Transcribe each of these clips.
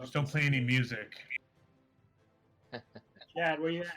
Just don't play any music. Chad, where you at?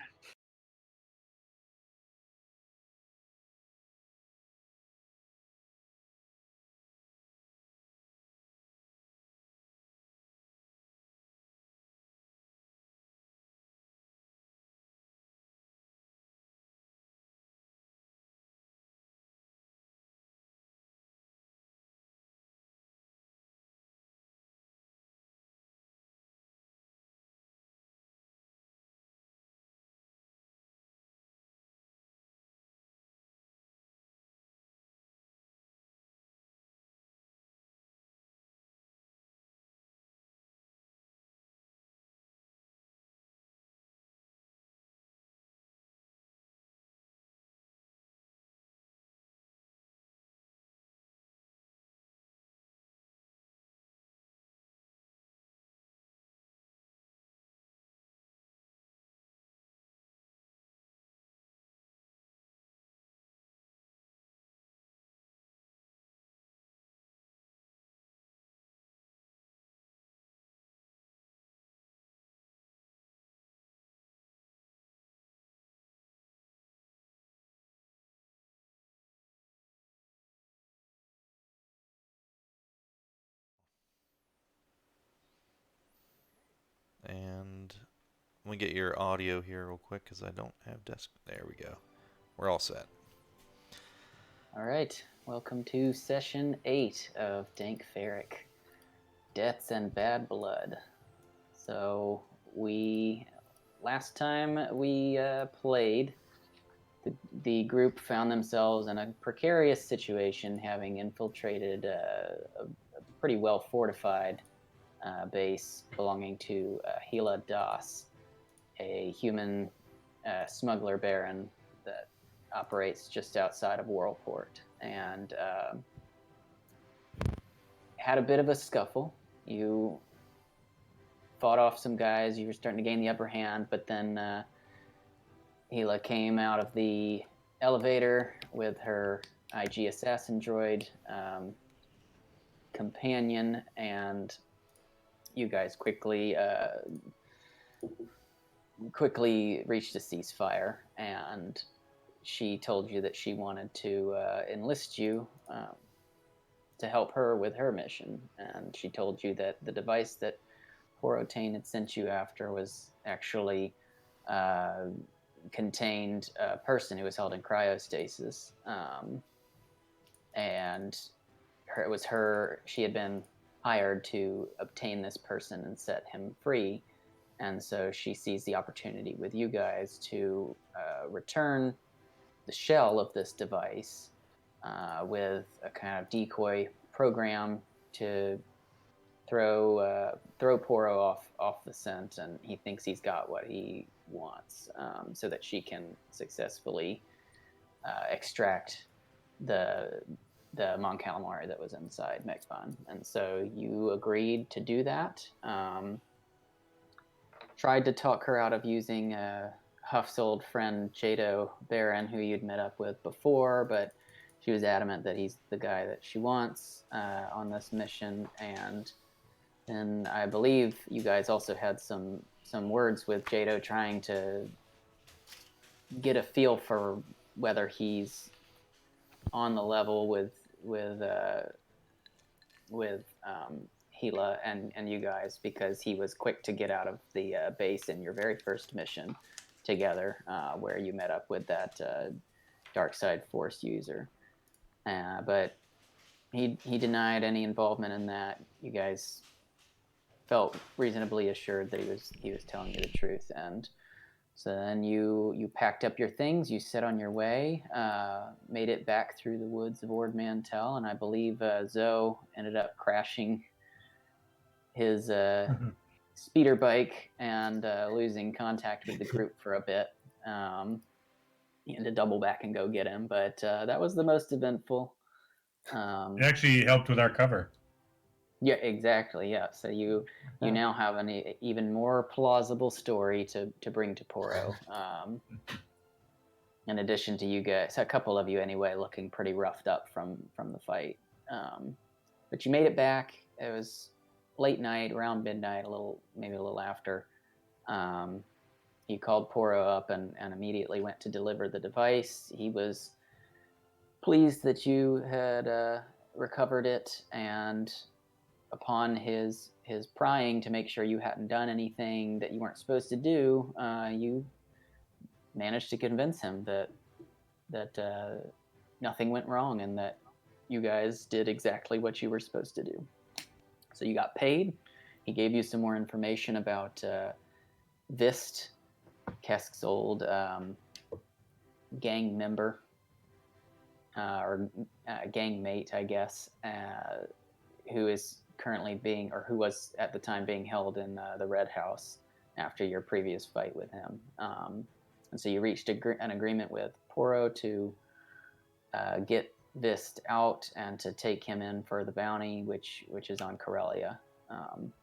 And let me get your audio here real quick because I don't have desk. There we go. We're all set. All right. Welcome to session 8 of Dank Farrik, Deaths and Bad Blood. So last time we played, the group found themselves in a precarious situation, having infiltrated a pretty well fortified base belonging to Hela Das, a human smuggler baron that operates just outside of Worlport, and had a bit of a scuffle. You fought off some guys. You were starting to gain the upper hand, but then Hela came out of the elevator with her IG assassin droid companion, and you guys quickly reached a ceasefire, and she told you that she wanted to enlist you to help her with her mission. And she told you that the device that Porro Tane had sent you after was actually contained a person who was held in cryostasis. And she had been hired to obtain this person and set him free. And so she sees the opportunity with you guys to return the shell of this device with a kind of decoy program to throw Porro off the scent, and he thinks he's got what he wants, so that she can successfully extract the Mon Calamari that was inside Mekban. And so you agreed to do that. Tried to talk her out of using Huff's old friend Jado Baron, who you'd met up with before, but she was adamant that he's the guy that she wants on this mission. And then I believe you guys also had some words with Jado, trying to get a feel for whether he's on the level with Hela and you guys, because he was quick to get out of the base in your very first mission together, where you met up with that dark side force user. But he denied any involvement in that. You guys felt reasonably assured that he was telling you the truth, and so then you packed up your things, you set on your way, made it back through the woods of Ord Mantell, and I believe Zoe ended up crashing his speeder bike and losing contact with the group for a bit. You had to double back and go get him, but that was the most eventful. It actually helped with our cover. Yeah, exactly. Yeah, so you now have an even more plausible story to bring to Porro. In addition to you guys, a couple of you anyway, looking pretty roughed up from the fight. But you made it back. It was late night, around midnight, maybe a little after, you called Porro up and immediately went to deliver the device. He was pleased that you had recovered it, and upon his prying to make sure you hadn't done anything that you weren't supposed to do, you managed to convince him that nothing went wrong and that you guys did exactly what you were supposed to do. So you got paid. He gave you some more information about Vysst, Kesk's old gang member, or gang mate, I guess, who is currently who was at the time being held in the Red House after your previous fight with him. And so you reached an agreement with Porro to get Vysst out and to take him in for the bounty, which is on Corellia,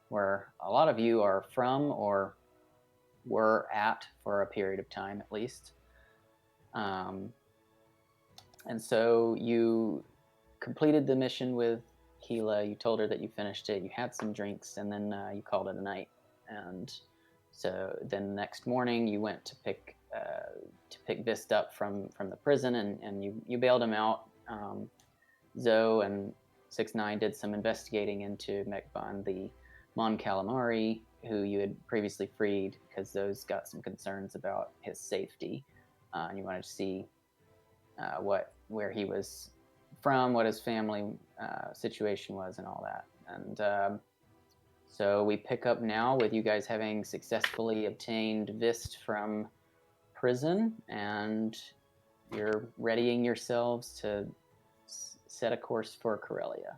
where a lot of you are from or were at for a period of time at least. And so you completed the mission with Hela. You told her that you finished it. You had some drinks, and then you called it a night. And so then the next morning you went to pick Vysst up from the prison, and you bailed him out. Zoe and 6ix9ine did some investigating into Mekban, the Mon Calamari, who you had previously freed, because those got some concerns about his safety, and you wanted to see where he was from, what his family situation was, and all that. And so we pick up now with you guys having successfully obtained Vysst from prison, and you're readying yourselves to set a course for Corellia.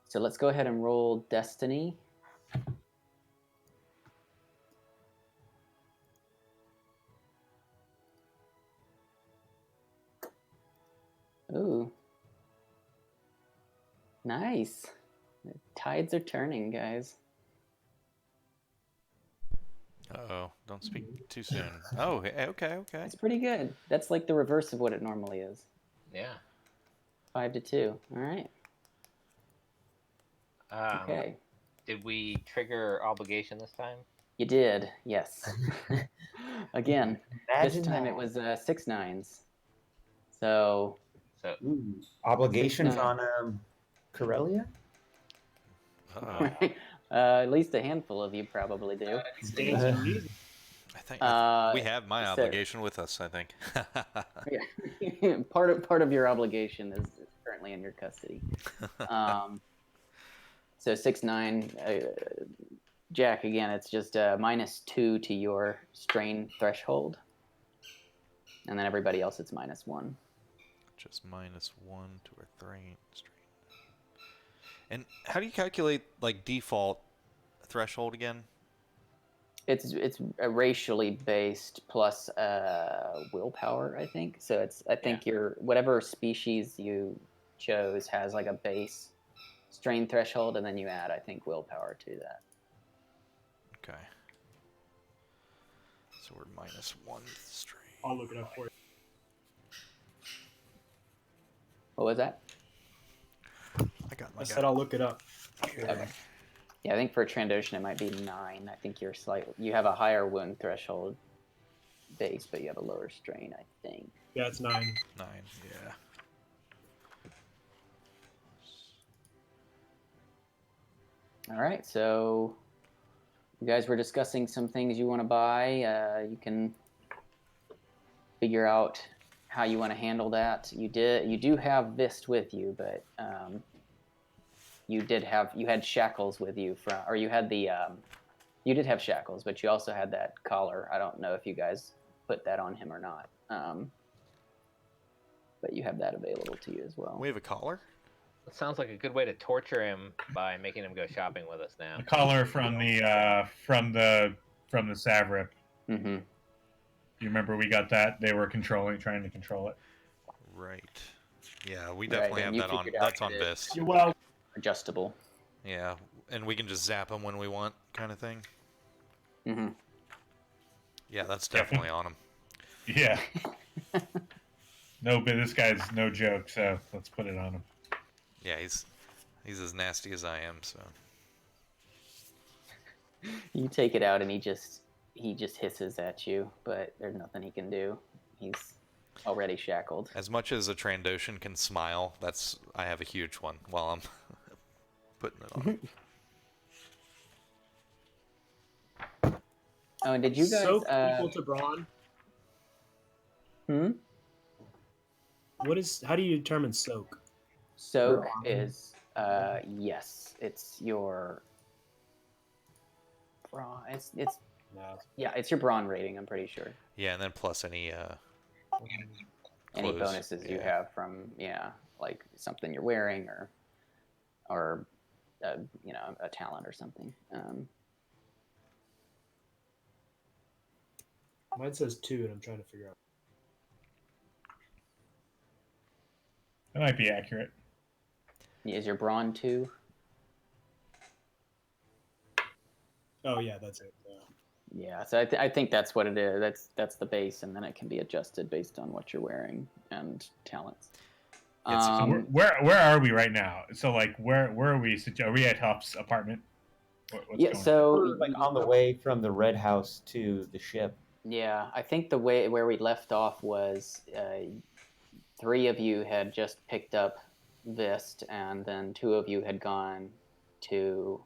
So let's go ahead and roll Destiny. Ooh. Nice. The tides are turning, guys. Uh-oh, don't speak too soon. Oh, okay. It's pretty good. That's like the reverse of what it normally is. Yeah. 5 to 2. All right. Okay. Did we trigger obligation this time? You did, yes. Again, Imagine this time that. it was 6ix9ine's. So Ooh, obligations 6ix9ine. on Corellia? Uh-oh. At least a handful of you probably do. I think we have my so- obligation with us, I think. Yeah. part of your obligation is currently in your custody. So 6ix9ine, Jack, again, it's just -2 to your strain threshold, and then everybody else it's -1. Just -1 to our strain. And how do you calculate like default threshold again? It's racially based plus willpower, I think. So I think your whatever species you chose has like a base strain threshold, and then you add, I think, willpower to that. Okay. So we're -1 strain. I'll look it up for you. What was that? I got my I said I'll look it up. Okay. Yeah, I think for Trandoshan it might be 9. I think you have a higher wound threshold base, but you have a lower strain, I think. Yeah, it's 9. 9, yeah. All right, so you guys were discussing some things you want to buy. You can figure out how you want to handle that. You do have Vysst with you, but you had shackles with you you did have shackles, but you also had that collar. I don't know if you guys put that on him or not, but you have that available to you as well. We have a collar? It sounds like a good way to torture him by making him go shopping with us now. A collar from the Savrip. Mm-hmm. You remember we got that? They were trying to control it. Right. Yeah, we definitely and have you that on. figured out That's on that Vysst. Well, Adjustable. Yeah, and we can just zap him when we want, kind of thing. Mm-hmm. Yeah, that's definitely on him. Yeah. No, but this guy's no joke, so let's put it on him. Yeah, he's He's as nasty as I am, so. You take it out, and he just hisses at you, but there's nothing he can do. He's already shackled. As much as a Trandoshan can smile, I have a huge one while I'm putting it on. Oh, and did you guys? Soak equal to brawn? Hmm. How do you determine soak? Soak is yes, it's your brawn. It's No. yeah, it's your brawn rating. I'm pretty sure. Yeah, and then plus any Any clothes, bonuses you yeah. have from like something you're wearing or a talent or something. Mine says 2, and I'm trying to figure out. That might be accurate. Is your brawn 2? Oh yeah, that's it. Yeah. Yeah, so I think that's what it is. That's the base, and then it can be adjusted based on what you're wearing and talents. It's- So where are we right now? So like where are we? Are we at Huff's apartment? What's Yeah, going on? so We're like on the way from the red house to the ship. yeah, I think the way where we left off was 3 of you had just picked up Vysst, and then 2 of you had gone to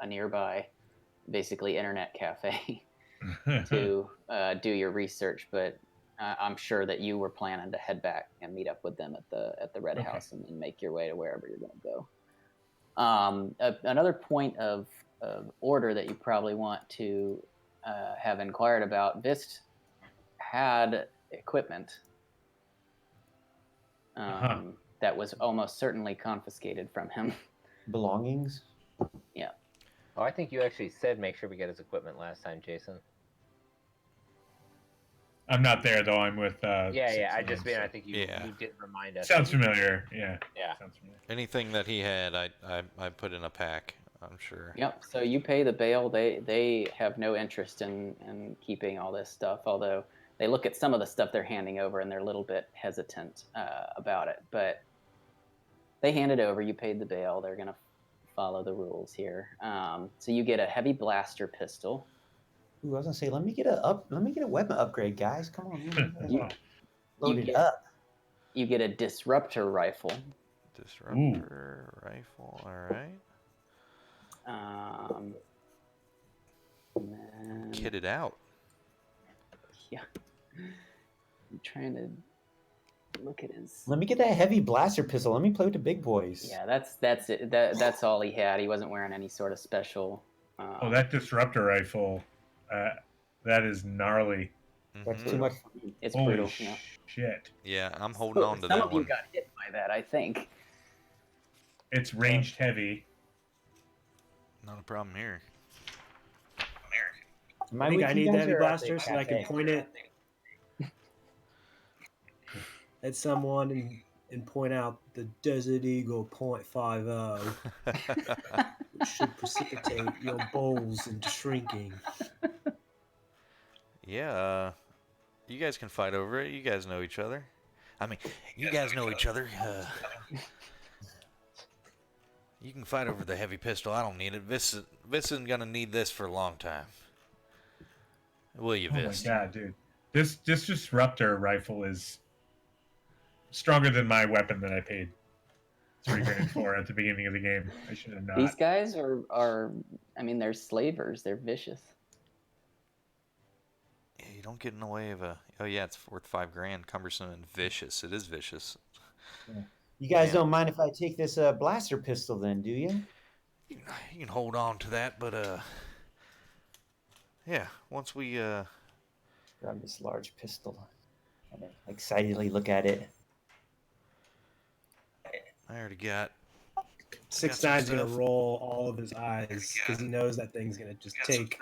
a nearby, basically internet cafe to do your research. But I'm sure that you were planning to head back and meet up with them at the red Okay. house and then make your way to wherever you're going to go. Another point of order that you probably want to have inquired about. Vysst had equipment that was almost certainly confiscated from him. Belongings? Oh, I think you actually said make sure we get his equipment last time, Jason. I'm not there though. I'm with. Yeah. I Six Names, I think you did remind us. Sounds familiar. Yeah. Yeah. Sounds familiar. anything that he had, I put in a pack. I'm sure. Yep. So you pay the bail. They have no interest in keeping all this stuff, although they look at some of the stuff they're handing over and they're a little bit hesitant about it. But they hand it over. You paid the bail. They're gonna follow the rules here. So you get a heavy blaster pistol. Ooh, I was gonna say, let me get a weapon upgrade, guys. Come on, You- load you it get- up. You get a disruptor rifle. Disruptor rifle. All right. And then, Kitted out. yeah. I'm trying to look at his. Let me get that heavy blaster pistol. Let me play with the big boys. Yeah, that's it. That's all he had. He wasn't wearing any sort of special. Oh, that disruptor rifle. That is gnarly. That's Mhm. too much for me. It's Holy brutal. Yeah. shit! Yeah, I'm holding on to Some that of you one. got hit by that, I think. It's ranged heavy. Not a problem here. Am I think with I you need the guys heavy or at blaster the so that I can cafe? point it at someone and point out the Desert Eagle .50, which should precipitate your balls into shrinking. Yeah, you guys can fight over it. You guys know each other. I mean, you guys know each other. You can fight over the heavy pistol. I don't need it. Vysst isn't gonna need this for a long time. Will you, Oh my Vysst? god, dude! This disruptor rifle is stronger than my weapon that I paid $3 for at the beginning of the game. I should have not. These guys are. I mean, they're slavers. They're vicious. Yeah, you don't get in the way of a. Oh yeah, it's worth $5,000. Cumbersome and vicious. It is vicious. You guys Yeah. don't mind if I take this blaster pistol then, do you? You can hold on to that, but yeah. Once we Grab this large pistol. And excitedly look at it. I already got. 6ix9ine's gonna stuff. roll all of his eyes because he knows that thing's gonna just take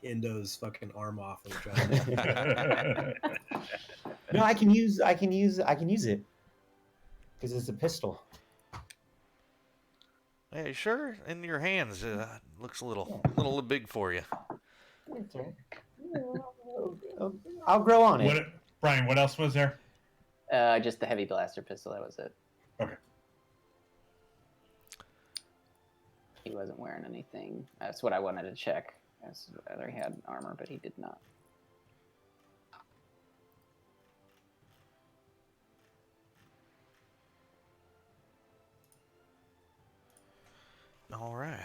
Indo's fucking arm off and try to No, I can use it. Because it's a pistol. Hey, sure. In your hands, looks a little big for you. It's all right. I'll grow on it. What, Brian? What else was there? Just the heavy blaster pistol. That was it. Okay. he wasn't wearing anything. That's what I wanted to check. As whether he had armor, but he did not. All right.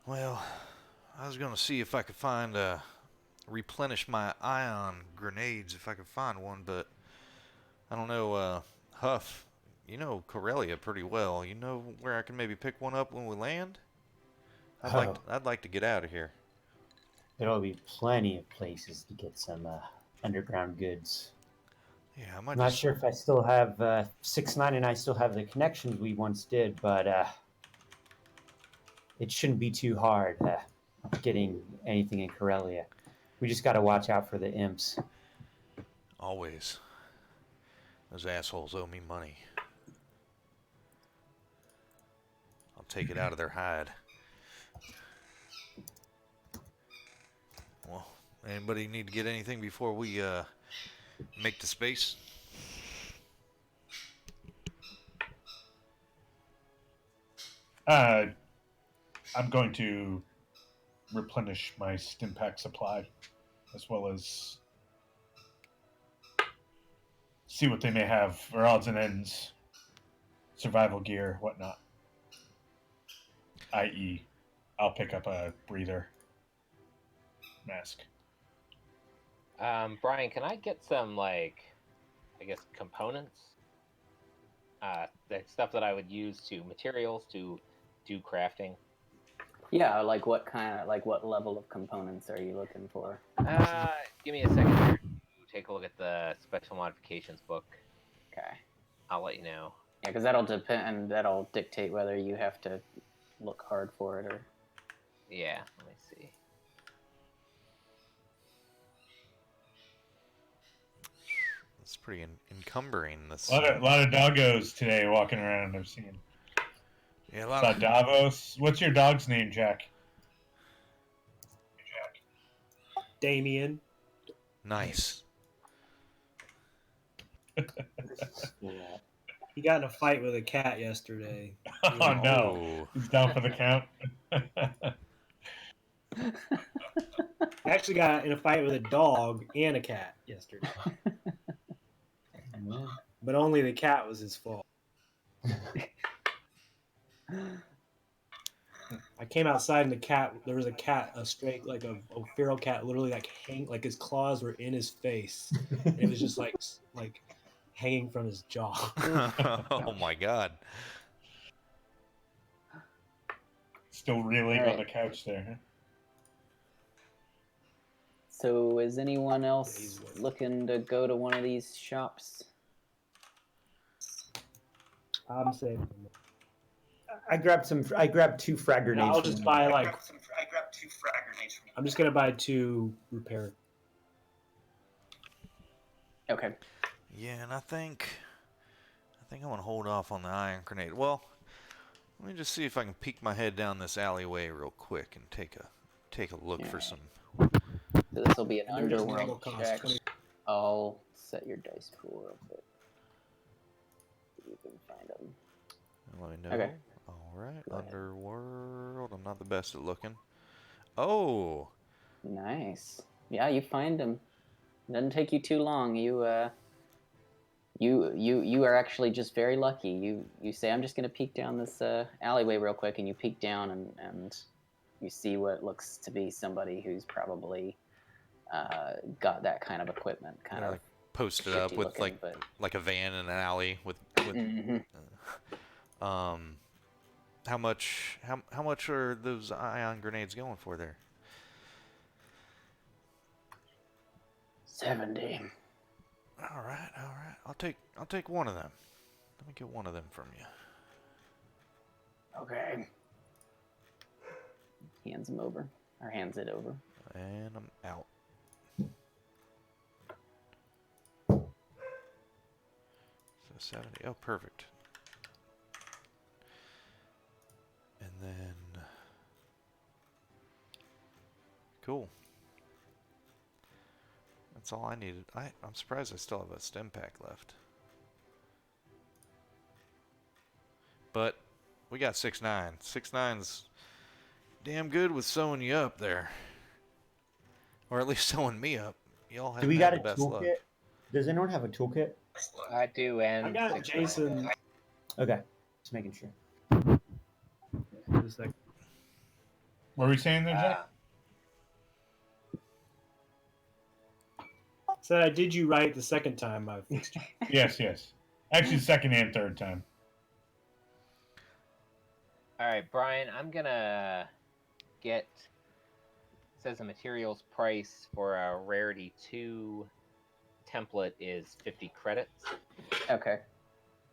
Well, I was gonna see if I could find replenish my ion grenades if I could find one, but I don't know. Huff, you know Corellia pretty well. You know where I can maybe pick one up when we land? I'd like to get out of here. There'll be plenty of places to get some underground goods. Yeah, I I'm might not just. sure if I still have 6ix9ine and I still have the connections we once did, but it shouldn't be too hard getting anything in Corellia. We just got to watch out for the imps. Always. Those assholes owe me money. I'll take it out of their hide. Well, anybody need to get anything before we make the space? I'm going to replenish my stim pack supply, as well as see what they may have for odds and ends, survival gear, whatnot. I.e., I'll pick up a breather mask. Brian, can I get some, like, I guess, components? The stuff that I would use to materials to do crafting. Yeah, like what level of components are you looking for? Give me a second here to take a look at the special modifications book. Okay. I'll let you know. Yeah, because that'll depend. That'll dictate whether you have to look hard for it or. Yeah, let me see. It's pretty encumbering. This. A lot of doggos today walking around. I've seen. Yeah, a Is lot that of. Davos? What's your dog's name, Jack? Damien. Nice. He got in a fight with a cat yesterday. Oh no, Oh. he's down for the count. He actually got in a fight with a dog and a cat yesterday. But only the cat was his fault. I came outside and there was a cat, a stray, like a feral cat, literally like his claws were in his face. And it was just like hanging from his jaw. Oh my God. Still reeling All right. on the couch there. Huh? So, is anyone He's else with- looking to go to one of these shops? I'm saying. I grabbed 2 frag grenades. I'll from just them. buy like. I grabbed 2 frag grenades. I'm just gonna buy 2 repair. Okay. Yeah, and I think I want to hold off on the iron grenade. Well, let me just see if I can peek my head down this alleyway real quick and take a look for Yeah. some. So this will be an And they're just underworld normal cost, check. 20. I'll set your dice pool real quick. See if you can find them. Let me know. Okay. All right, Go ahead. underworld. I'm not the best at looking. Oh. Nice. Yeah, you find them. Doesn't take you too long. You are actually just very lucky. You say, I'm just gonna peek down this alleyway real quick, and you peek down and you see what looks to be somebody who's probably got that kind of equipment, kind Yeah, of like posted up shifty with looking, but like a van in an alley with Mhm. how much are those ion grenades going for there? 70. All right. I'll take one of them. Let me get one of them from you. Okay. Hands him over, or hands it over. And I'm out. So 70. Oh, perfect. And then cool. That's all I needed. I'm surprised I still have a stem pack left. But We got 6'9". 6'9's damn good with sewing you up there. Or at least sewing me up. Y'all have Do we got the a best toolkit? luck. Does anyone have a toolkit? I do, and I got Jason. Okay, just making sure. Just like, What were we saying there, Jack? said I did you right the second time I fixed you. Yes. Actually, second and third time. All right, Brian, I'm gonna get. It says the materials price for a rarity 2 template is 50 credits. Okay.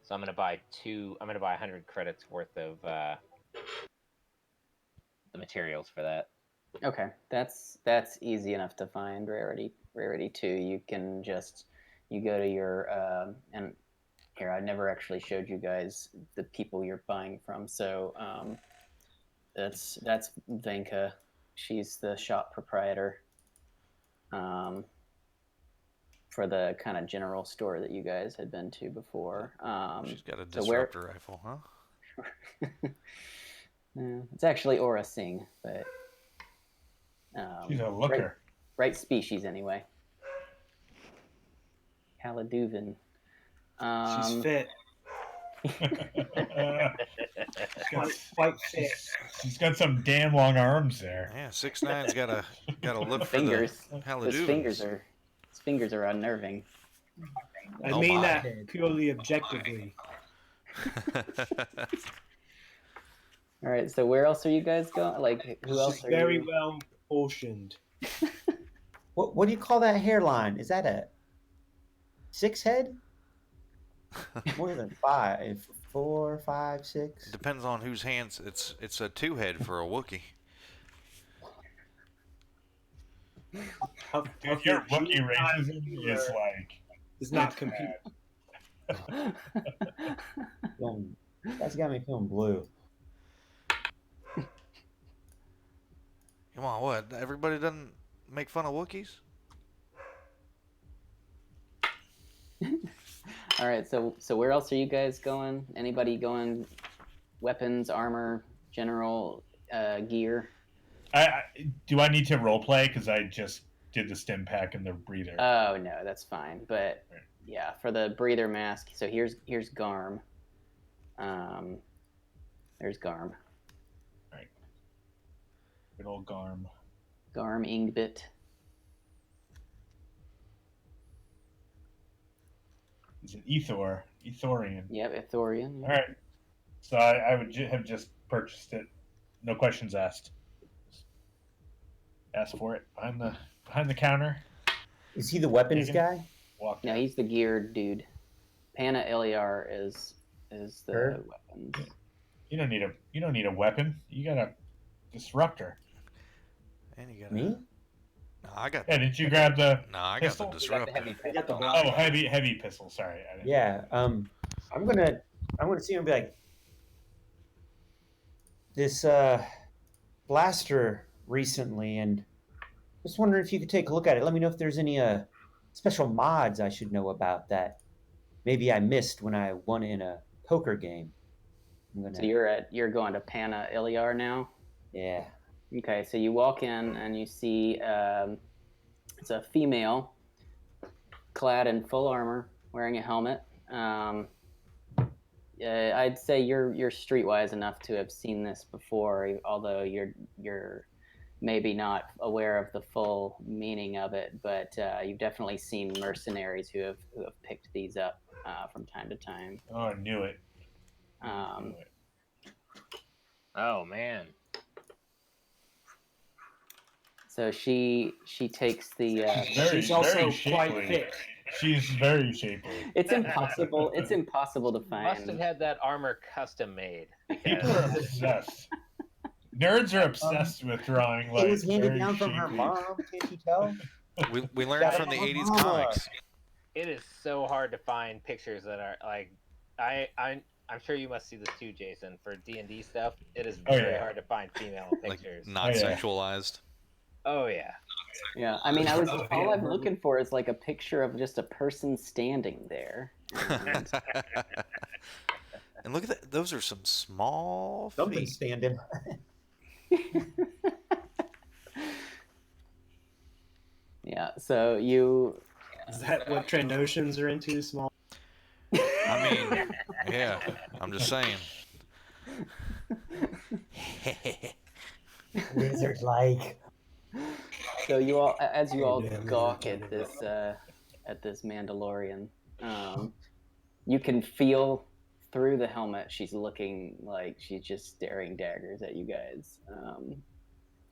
So I'm gonna buy 100 credits worth of the materials for that. Okay, that's easy enough to find. Rarity 2. You can just go to your and here I never actually showed you guys the people you're buying from. So that's Venka. She's the shop proprietor for the kind of general store that you guys had been to before. She's got a disruptor rifle, huh? It's actually Aura Singh, but She's a looker. Right species anyway. Kaladuvin. She's fit. Quite fit. She's got some damn long arms there. Yeah, 6'9's got a look Fingers. for the His Haladuvins. fingers are unnerving. I Oh mean my. that purely objectively. All right, so where else are you guys going? Like, who else She's are very you? well proportioned. What do you call that hairline? Is that a 6 head? More than 5. 4, 5, 6. Depends on whose hands. It's a 2-head for a Wookiee. Your Wookiee racism is like... Does not compute. That's got me feeling blue. Come on, what? Everybody doesn't make fun of Wookiees? All right, so where else are you guys going? Anybody going? Weapons, armor, general gear. Do I need to role play? Because I just did the stim pack and the breather. Oh no, that's fine. But yeah, for the breather mask. So here's Garm. There's Garm. Right. Good old Garm. Garm Ingbit. He's an Ethorian. Yep, Ithorian. All right. So I would have just purchased it. No questions asked. Ask for it behind the counter. Is he the weapons guy? Walk. No, he's the geared dude. Pana Eliar is the Her? weapons. You don't need a weapon. You got a disruptor. And you got Me? No, I got. Yeah, didn't you grab the? No, I got pistol? the You got the disruptor. heavy I got the pistol. black. Oh, heavy pistol. Sorry. I didn't- Yeah. I'm gonna see him and be like, this blaster recently, and just wondering if you could take a look at it. Let me know if there's any special mods I should know about that maybe I missed when I won in a poker game. So you're going to Pana Eliar now. Yeah. Okay, so you walk in and you see it's a female clad in full armor, wearing a helmet. I'd say you're streetwise enough to have seen this before, although you're maybe not aware of the full meaning of it. But you've definitely seen mercenaries who have picked these up from time to time. Oh, I knew it. Oh man. So she takes the. She's also very quite shapely. thick. She's very shapely. It's impossible. It's impossible to Must have find. had that armor custom made. People are obsessed. Nerds are obsessed with drawing like. It was handed very down from her shapely- mom. Can't you tell? We learned from the '80s comics. It is so hard to find pictures that are like I'm sure you must see this too, Jason. For D&D stuff, it is Oh, very yeah. hard to find female Like pictures. not Oh, yeah. sexualized. Oh yeah. Yeah, I mean, all I'm looking for is like a picture of just a person standing there. And And look at that. Those are some small Something feet. standing. Yeah. So you. Is that what Trandoshans are into? Small. I mean, yeah. I'm just saying. Lizard-like. So you all, as you all Damn, gawk damn, at this Mandalorian, you can feel through the helmet she's looking like she's just staring daggers at you guys.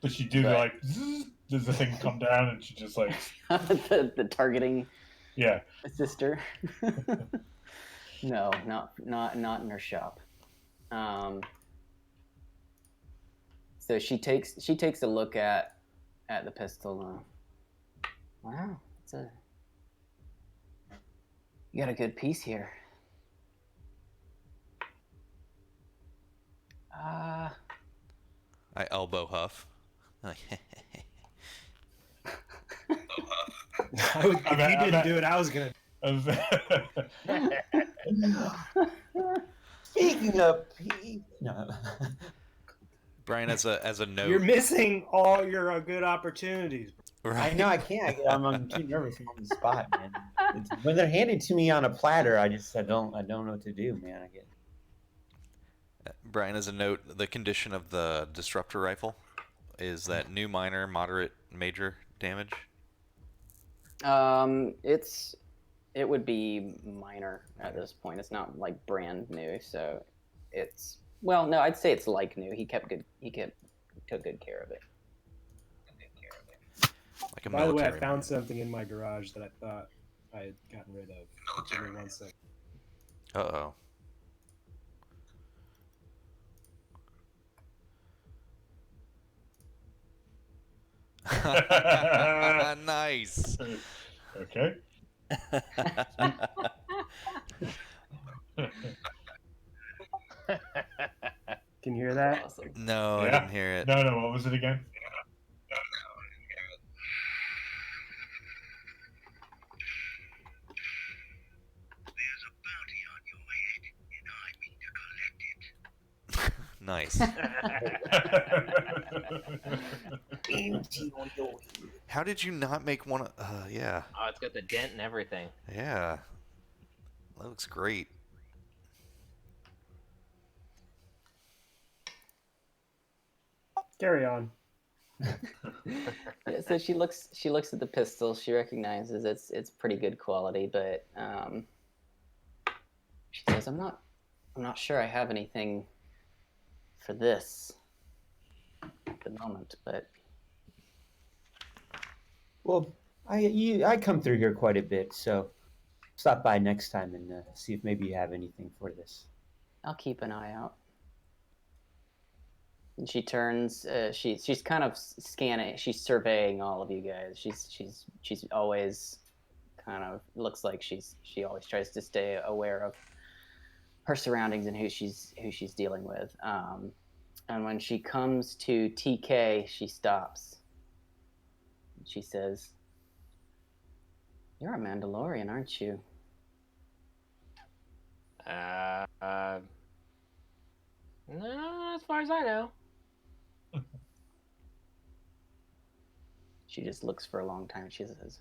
Does she do But- like? Zzz, does the thing come down and she just like? the targeting Yeah. sister. No, not in her shop. So she takes a look at the pistol. Wow, you got a good piece here. I elbow Huff. If you didn't do it, I was gonna. Speaking of pee, no. Brian, as a note. You're missing all your good opportunities. I know I can't. I'm too nervous. I'm on the spot, man. When they're handed to me on a platter, I don't know what to do, man. I get. Brian, as a note, the condition of the disruptor rifle is that new, minor, moderate, major damage. It would be minor at this point. It's not like brand new, so it's no, I'd say it's like new. He took good care of it. Like a By the way, I military found man. something in my garage that I thought I had gotten rid of. Give me 1 second. Uh-oh. Nice. Okay. Can you hear that? Awesome. No, I Yeah. didn't hear it. No. What was it again? Nice. How did you not make one? Yeah. Oh, it's got the dent and everything. Yeah. That looks great. Carry on. Yeah, so she looks at the pistol. She recognizes it's pretty good quality, but she says, "I'm not sure I have anything for this at the moment, but." Well, I come through here quite a bit, so stop by next time and see if maybe you have anything for this. I'll keep an eye out. And she turns. She's kind of scanning. She's surveying all of you guys. She's always kind of looks like she always tries to stay aware of her surroundings and who she's dealing with. And when she comes to TK, she stops. She says, "You're a Mandalorian, aren't you?" No, as far as I know. She just looks for a long time. She says,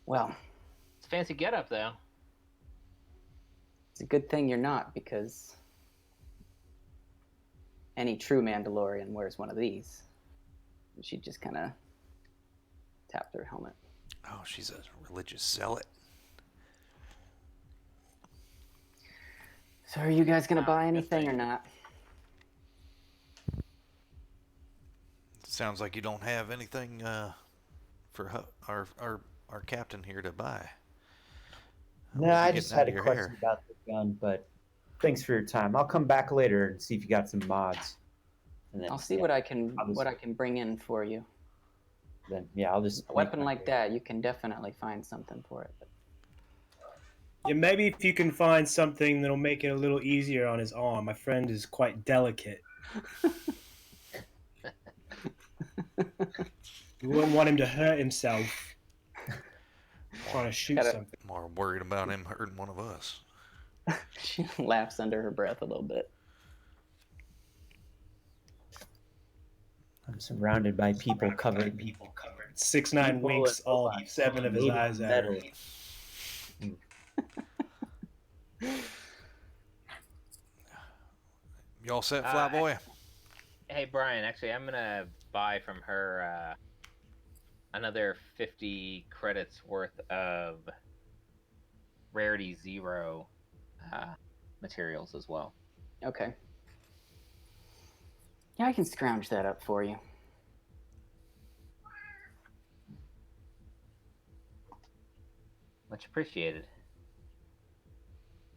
"Well, It's a fancy getup, though. it's a good thing you're not, because any true Mandalorian wears one of these." And she just kind of tapped her helmet. Oh, she's a religious zealot. So are you guys going to buy anything or not? Sounds like you don't have anything for our captain here to buy. No, What are I you just getting out had of a your question hair? about the gun, but thanks for your time. I'll come back later and see if you got some mods. And then, I'll see yeah, what I can I'll just- what I can bring in for you. Then I'll just A weapon like that, you can definitely find something for it. Yeah, maybe if you can find something that'll make it a little easier on his arm. My friend is quite delicate. You wouldn't want him to hurt himself trying to shoot Gotta- something. More worried about him hurting one of us. She laughs under her breath a little bit. I'm surrounded by people covered. 6'9" People winks and all robots 7 of his made of eyes at her. metal. You all set, Flyboy? Hey, Brian, actually, I'm gonna buy from her another 50 credits worth of rarity 0 materials as well. Okay. Yeah, I can scrounge that up for you. Much appreciated.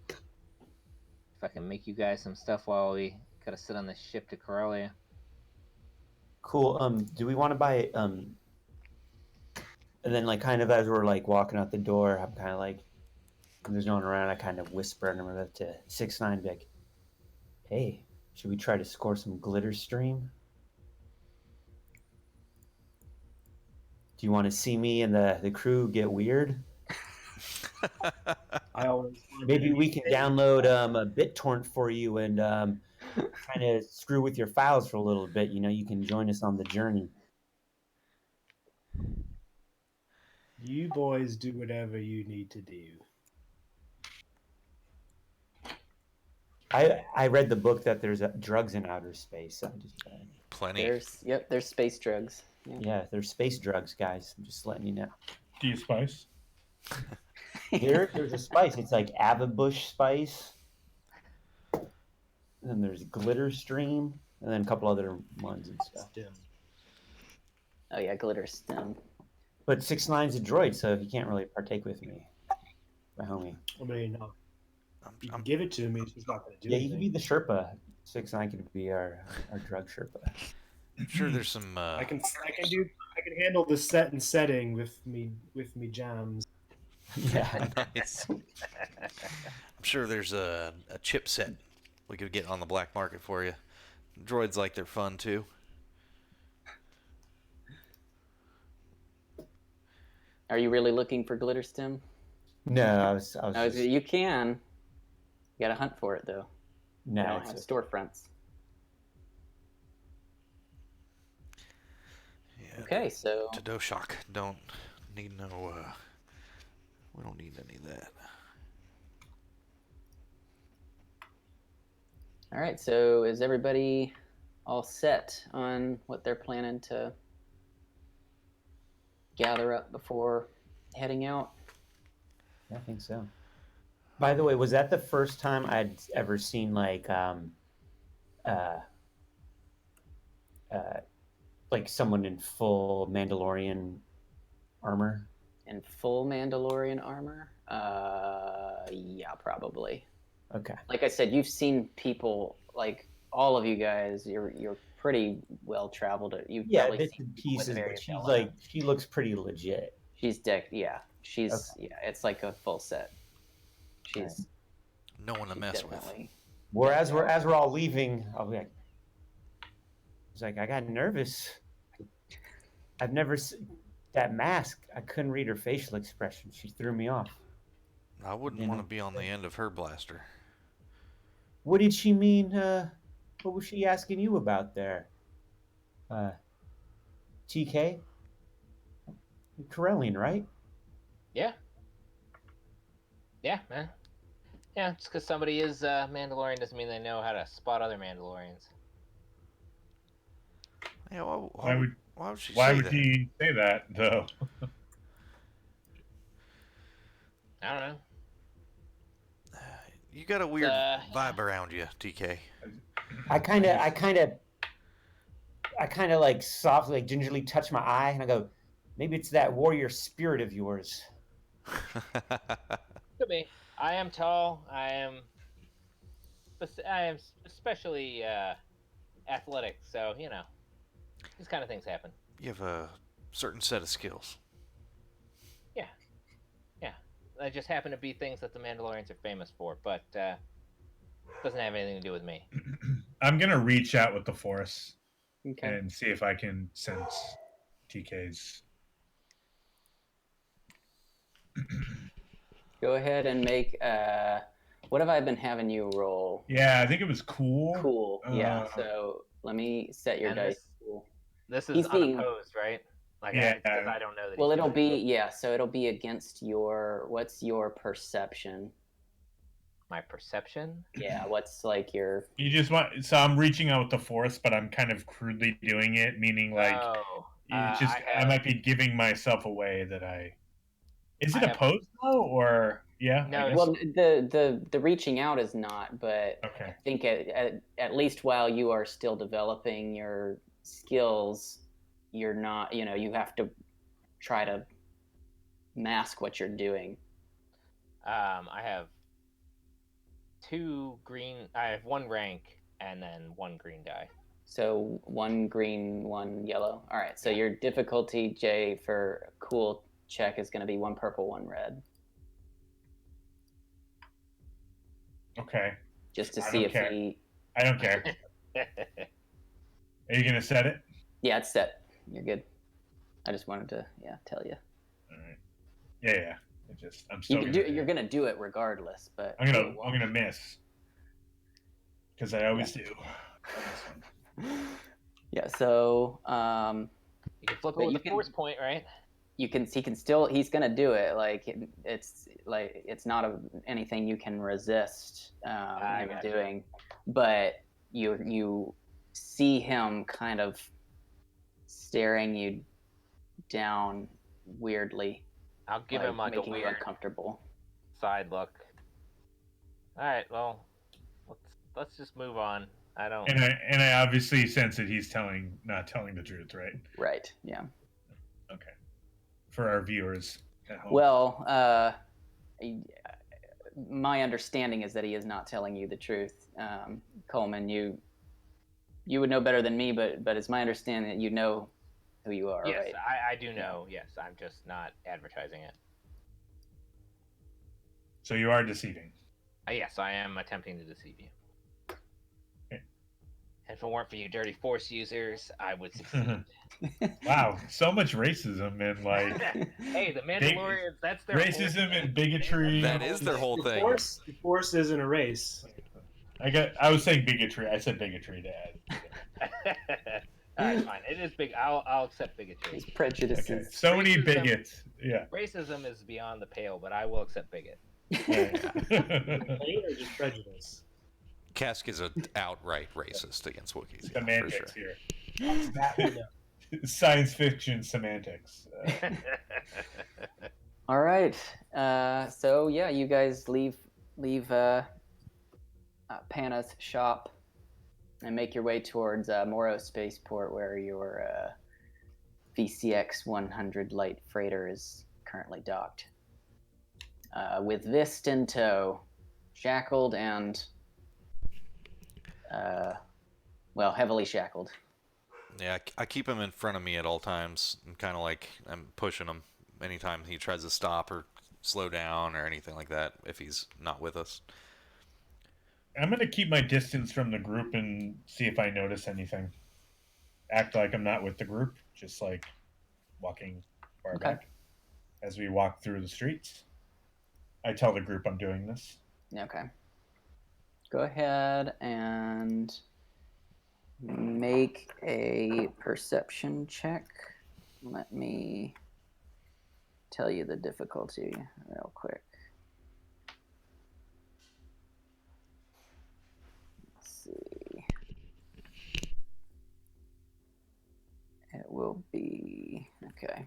If I can make you guys some stuff while we gotta sit on this ship to Corellia. Cool. Do we want to buy and then like kind of as we're like walking out the door, I'm kind of like, when there's no one around, I kind of whisper and I'm about to 6'9", be like, hey, should we try to score some glitter stream? Do you want to see me and the crew get weird? I always Maybe we can download a BitTorrent for you and kind of screw with your files for a little bit. You know, you can join us on the journey. You boys do whatever you need to do. I read the book that there's drugs in outer space. So Plenty. There's space drugs. yeah, there's space drugs, guys. I'm just letting you know. Do you spice? There's a spice. It's like Avabush spice. And then there's glitter stream, and then a couple other ones and stuff. Stem. Oh yeah, glitter stem. But 6'9's a droid, so he can't really partake with me, my homie. I mean, no. You can I'm, give it to me. It's just not going to do Yeah, anything. you can be the Sherpa. 6'9 could be our drug Sherpa. I'm sure there's some. I can handle the set and setting with me jams. Yeah. Nice. I'm sure there's a chipset we could get on the black market for you. Droids like their fun too. Are you really looking for glitter stem? No, I was just, You can. You gotta hunt for it though. no, They don't it's have okay. storefronts. Yeah. Okay, so To Doshok, don't need no. We don't need any of that. all right. So is everybody all set on what they're planning to gather up before heading out? I think so. By the way, was that the first time I'd ever seen like someone in full Mandalorian armor? In full Mandalorian armor? Yeah, probably. Okay. Like I said, you've seen people, like all of you guys. You're pretty well traveled. You've Yeah, probably bits seen and people with pieces, but various she's elements. she looks pretty legit. She's decked. Yeah, she's Okay. yeah. It's like a full set. She's No one to she's mess with. definitely. Whereas we're all leaving, I'll be like, I got nervous. I've never seen that mask. I couldn't read her facial expression. She threw me off. I wouldn't You want know. to be on the end of her blaster. What did she mean? What was she asking you about there? TK? You're Corellian, right? Yeah. Yeah, man. Yeah, just because somebody is Mandalorian doesn't mean they know how to spot other Mandalorians. Yeah, Why would she Why say would that? he say that though? I don't know. You got a weird vibe around you, TK. I kind of like softly, like gingerly touch my eye, and I go, maybe it's that warrior spirit of yours. Could be. I am tall. I am especially athletic. So you know, these kind of things happen. You have a certain set of skills. Yeah. They just happen to be things that the Mandalorians are famous for, but doesn't have anything to do with me. I'm gonna reach out with the Force Okay. and see if I can sense TK's. Go ahead and make What have I been having you roll? Yeah, I think it was cool. Cool. Yeah. So let me set your And dice. this- Cool. This is He's being- unopposed, right? Like, Yeah. because I don't know that. Well, he's it'll doing be yeah. So it'll be against your. What's your perception? my perception. Yeah. What's like your? You just want. So I'm reaching out with the force, but I'm kind of crudely doing it, meaning like it's just I might be giving myself away that I. Is it I have- opposed though, or yeah? No, I guess. Well, the reaching out is not, but I Okay. think at least while you are still developing your skills, you're not. You have to try to mask what you're doing. I have 2 green. I have 1 rank and then 1 green die. So 1 green, 1 yellow. All right. So your difficulty, Jay, for a cool check is going to be 1 purple, 1 red, Okay. just to I see don't if care. he. I don't care. Are you gonna set it? Yeah, it's set. You're good. I just wanted to tell you. All right. Yeah. I'm You still. can you're going to do it regardless, but I'm gonna miss. Because I always do. Yeah. So You can flip But it with you a can- force point, right? he's gonna do it. Like it's not anything you can resist him gotcha. doing, but you see him kind of staring you down weirdly, I'll give him like a making you weird uncomfortable. side look. All right, well, let's just move on. I don't. And I obviously sense that he's not telling the truth, right? Right. Yeah. Okay. For our viewers at home. Well, my understanding is that he is not telling you the truth. Coleman, you would know better than me, but it's my understanding that you know who you are, Yes, right? I do know. Yes, I'm just not advertising it. So you are deceiving. Yes, I am attempting to deceive you. Okay. If it weren't for you dirty force users, I would succeed. Wow, so much racism and like Hey, the Mandalorians, that's their racism and bigotry. That is their whole thing. The force isn't a race. I was saying bigotry. I said bigotry to add. All right, fine. It is big. I'll accept bigotry. His prejudices. Okay. So many Racism. bigots. Yeah. Racism is beyond the pale, but I will accept bigot. Yeah. Hate or just prejudice? Kask is an outright racist against Wookiees. Yeah, for Semantics sure. here. That we know. Science fiction semantics. All right. So yeah, you guys leave Pana's shop and make your way towards Morrow Spaceport, where your VCX 100 light freighter is currently docked, with Vysst in tow, shackled and heavily shackled. Yeah, I keep him in front of me at all times. I'm kind of like I'm pushing him anytime he tries to stop or slow down or anything like that if he's not with us. I'm gonna keep my distance from the group and see if I notice anything. Act like I'm not with the group, just like walking far Okay. back. As we walk through the streets, I tell the group I'm doing this. Okay. Go ahead and make a perception check. Let me tell you the difficulty real quick. Let's see. It will be okay.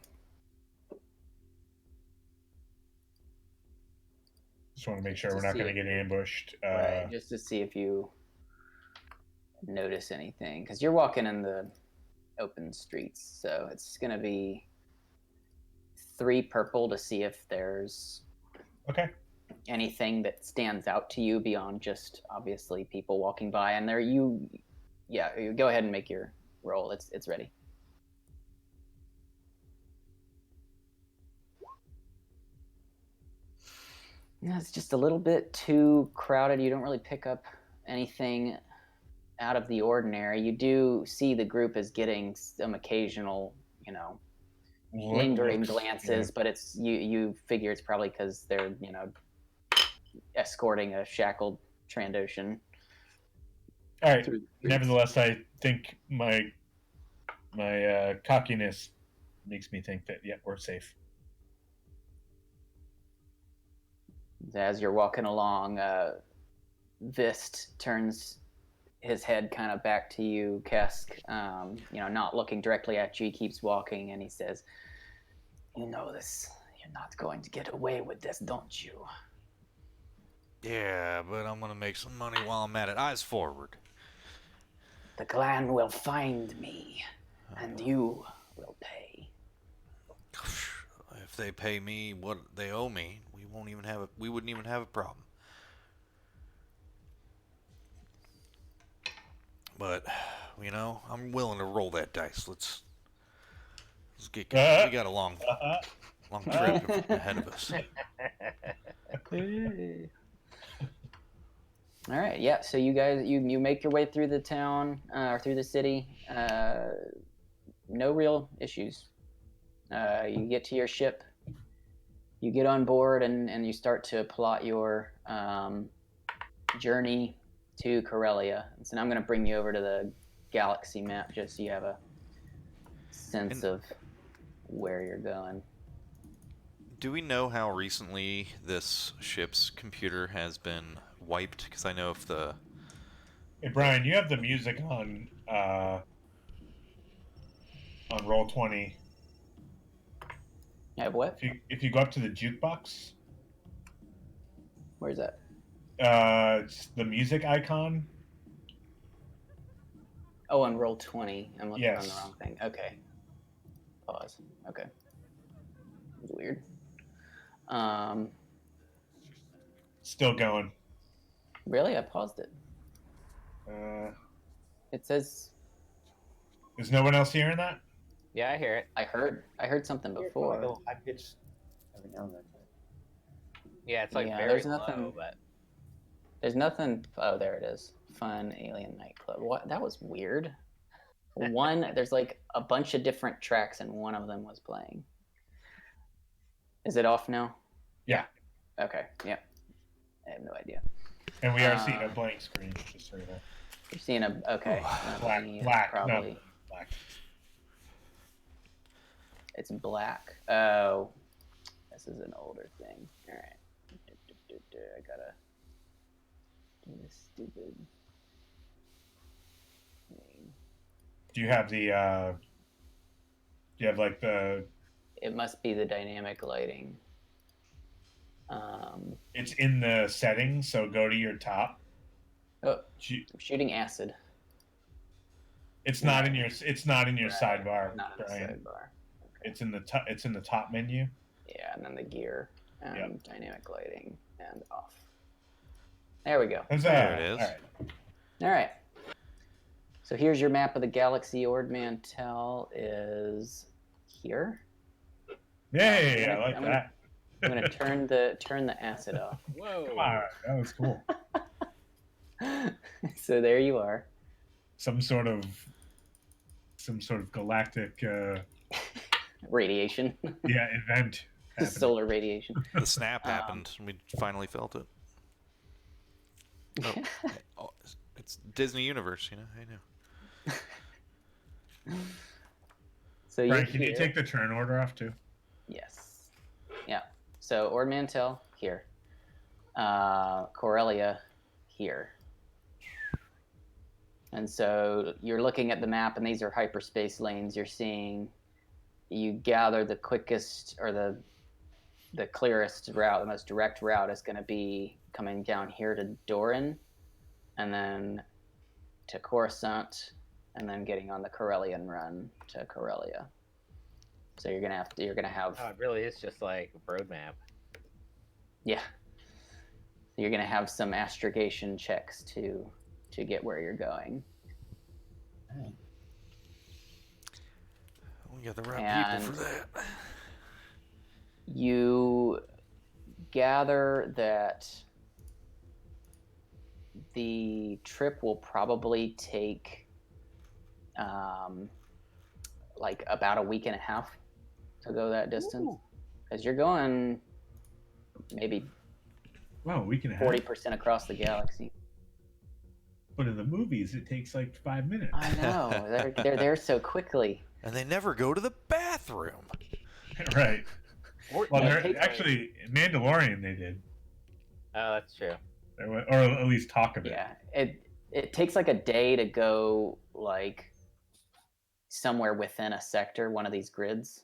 Just want to make sure To we're not see going to it. get ambushed. Right, just to see if you notice anything, because you're walking in the open streets, so it's going to be 3 purple to see if there's Okay. anything that stands out to you beyond just obviously people walking by. And there you go ahead and make your roll. It's ready. Yeah, it's just a little bit too crowded. You don't really pick up anything out of the ordinary. You do see the group is getting some occasional, lingering Looks- glances, but it's you figure it's probably because they're escorting a shackled Trandoshan. All right. through the streets. Nevertheless, I think my cockiness makes me think that we're safe. As you're walking along, Vysst turns his head kind of back to you, Kesk, not looking directly at you. He keeps walking, and he says, "You know this. You're not going to get away with this, don't you?" Yeah, but I'm gonna make some money while I'm at it. Eyes forward. "The clan will find me, and you will pay." If they pay me what they owe me, we wouldn't even have a problem. But, I'm willing to roll that dice. Let's get going. We got a long trip ahead of us. All right, yeah. So you guys, you make your way through the town or through the city. No real issues. You get to your ship. You get on board, and you start to plot your journey to Corellia. And so now I'm going to bring you over to the galaxy map just so you have a sense of where you're going. Do we know how recently this ship's computer has been wiped? Because I know if the... Hey, Brian, you have the music on Roll20. You have what? If you go up to the jukebox, Where's that? it's the music icon. Oh, on Roll20. I'm looking on the Yes. wrong thing. Okay. Pause. Okay. It's weird. Still going. Really? I paused it. It says Is no one else hearing that? Yeah, I hear it. I heard something before. I pitch every now and then. Yeah, it's like Yeah, very there's low, nothing- but There's nothing. Oh, there it is. Fun alien nightclub. What? That was weird. There's like a bunch of different tracks, and one of them was playing. Is it off now? Yeah. Okay. Yep. I have no idea. And we are seeing a blank screen, just so you know. You're seeing a okay. Black, Probably. no, black. It's black. Oh, this is an older thing. All right. I gotta do this stupid thing. Do you have the? Do you have like the? It must be the dynamic lighting. It's in the settings, so go to your top. Oh, I'm shooting acid. It's not in your. It's not in your Right, sidebar, not in Brian. the sidebar. Okay. It's in the top. It's in the top menu. Yeah, and then the gear and Yep. dynamic lighting and off. There we go. There it is. All right. All right. So here's your map of the galaxy. Ord Mantell is here. Yay! I like I'm that. I'm gonna turn the acid off. whoa. Come on, that was cool. So there you are. Some sort of galactic Radiation. event. happening. Solar radiation. The snap happened, and we finally felt it. Oh, it's Disney Universe, I know. So Brian, you can you take the turn order off too? Yes. Yeah. So Ord Mantell here. Corellia here. And so you're looking at the map, and these are hyperspace lanes. You're seeing, you gather the quickest or the clearest route, the most direct route is going to be coming down here to Doran, and then to Coruscant, and then getting on the Corellian run to Corellia. So you're gonna have Oh, it really is just like a roadmap. yeah. You're gonna have some astrogation checks to get where you're going. We got the right And people for that. You gather that the trip will probably take like about a week and a half to go that distance, because you're going maybe Wow, a week and a half. 40% across the galaxy. But in the movies, it takes like 5 minutes. I know. They're there so quickly. And they never go to the bathroom. Right. Or, Well, it they're takes, actually Mandalorian. They did, oh, that's true. or at least talk of it. Yeah. It takes like a day to go like somewhere within a sector, one of these grids.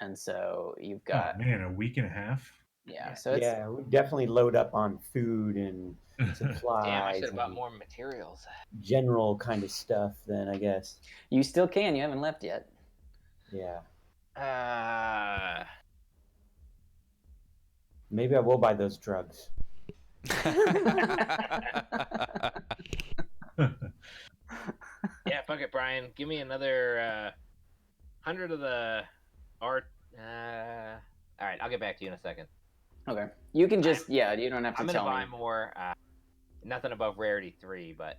And so you've got Oh man, a week and a half. yeah, so it's Yeah, we definitely load up on food and supplies. Damn, I should have bought and more materials. general kind of stuff. Then I guess. you still can, you haven't left yet. Yeah. Maybe I will buy those drugs. Yeah, fuck it, Brian. Give me another 100 of the art. All right, I'll get back to you in a second. Okay. You can just yeah, you don't have to I'm tell gonna buy me. more. Nothing above rarity 3, but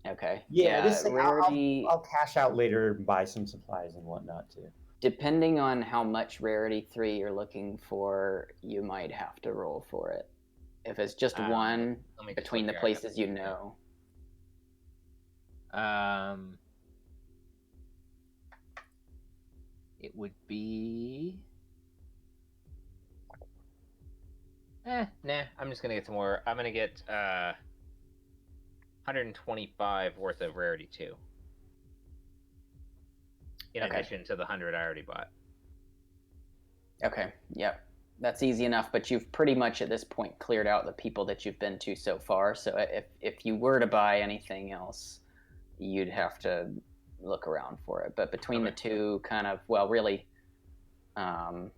Okay. Yeah, this thing, rarity I'll cash out later and buy some supplies and whatnot too. depending on how much rarity 3 you're looking for, you might have to roll for it. If it's just one let me just between the look here. I got places you know. It would be. Nah. I'm just gonna get some more. I'm gonna get 125 worth of rarity 2. In Okay. addition to the 100 I already bought. Okay. Yep. That's easy enough, but you've pretty much at this point cleared out the people that you've been to so far. So if you were to buy anything else, you'd have to look around for it. But between the two, kind of, well, really, you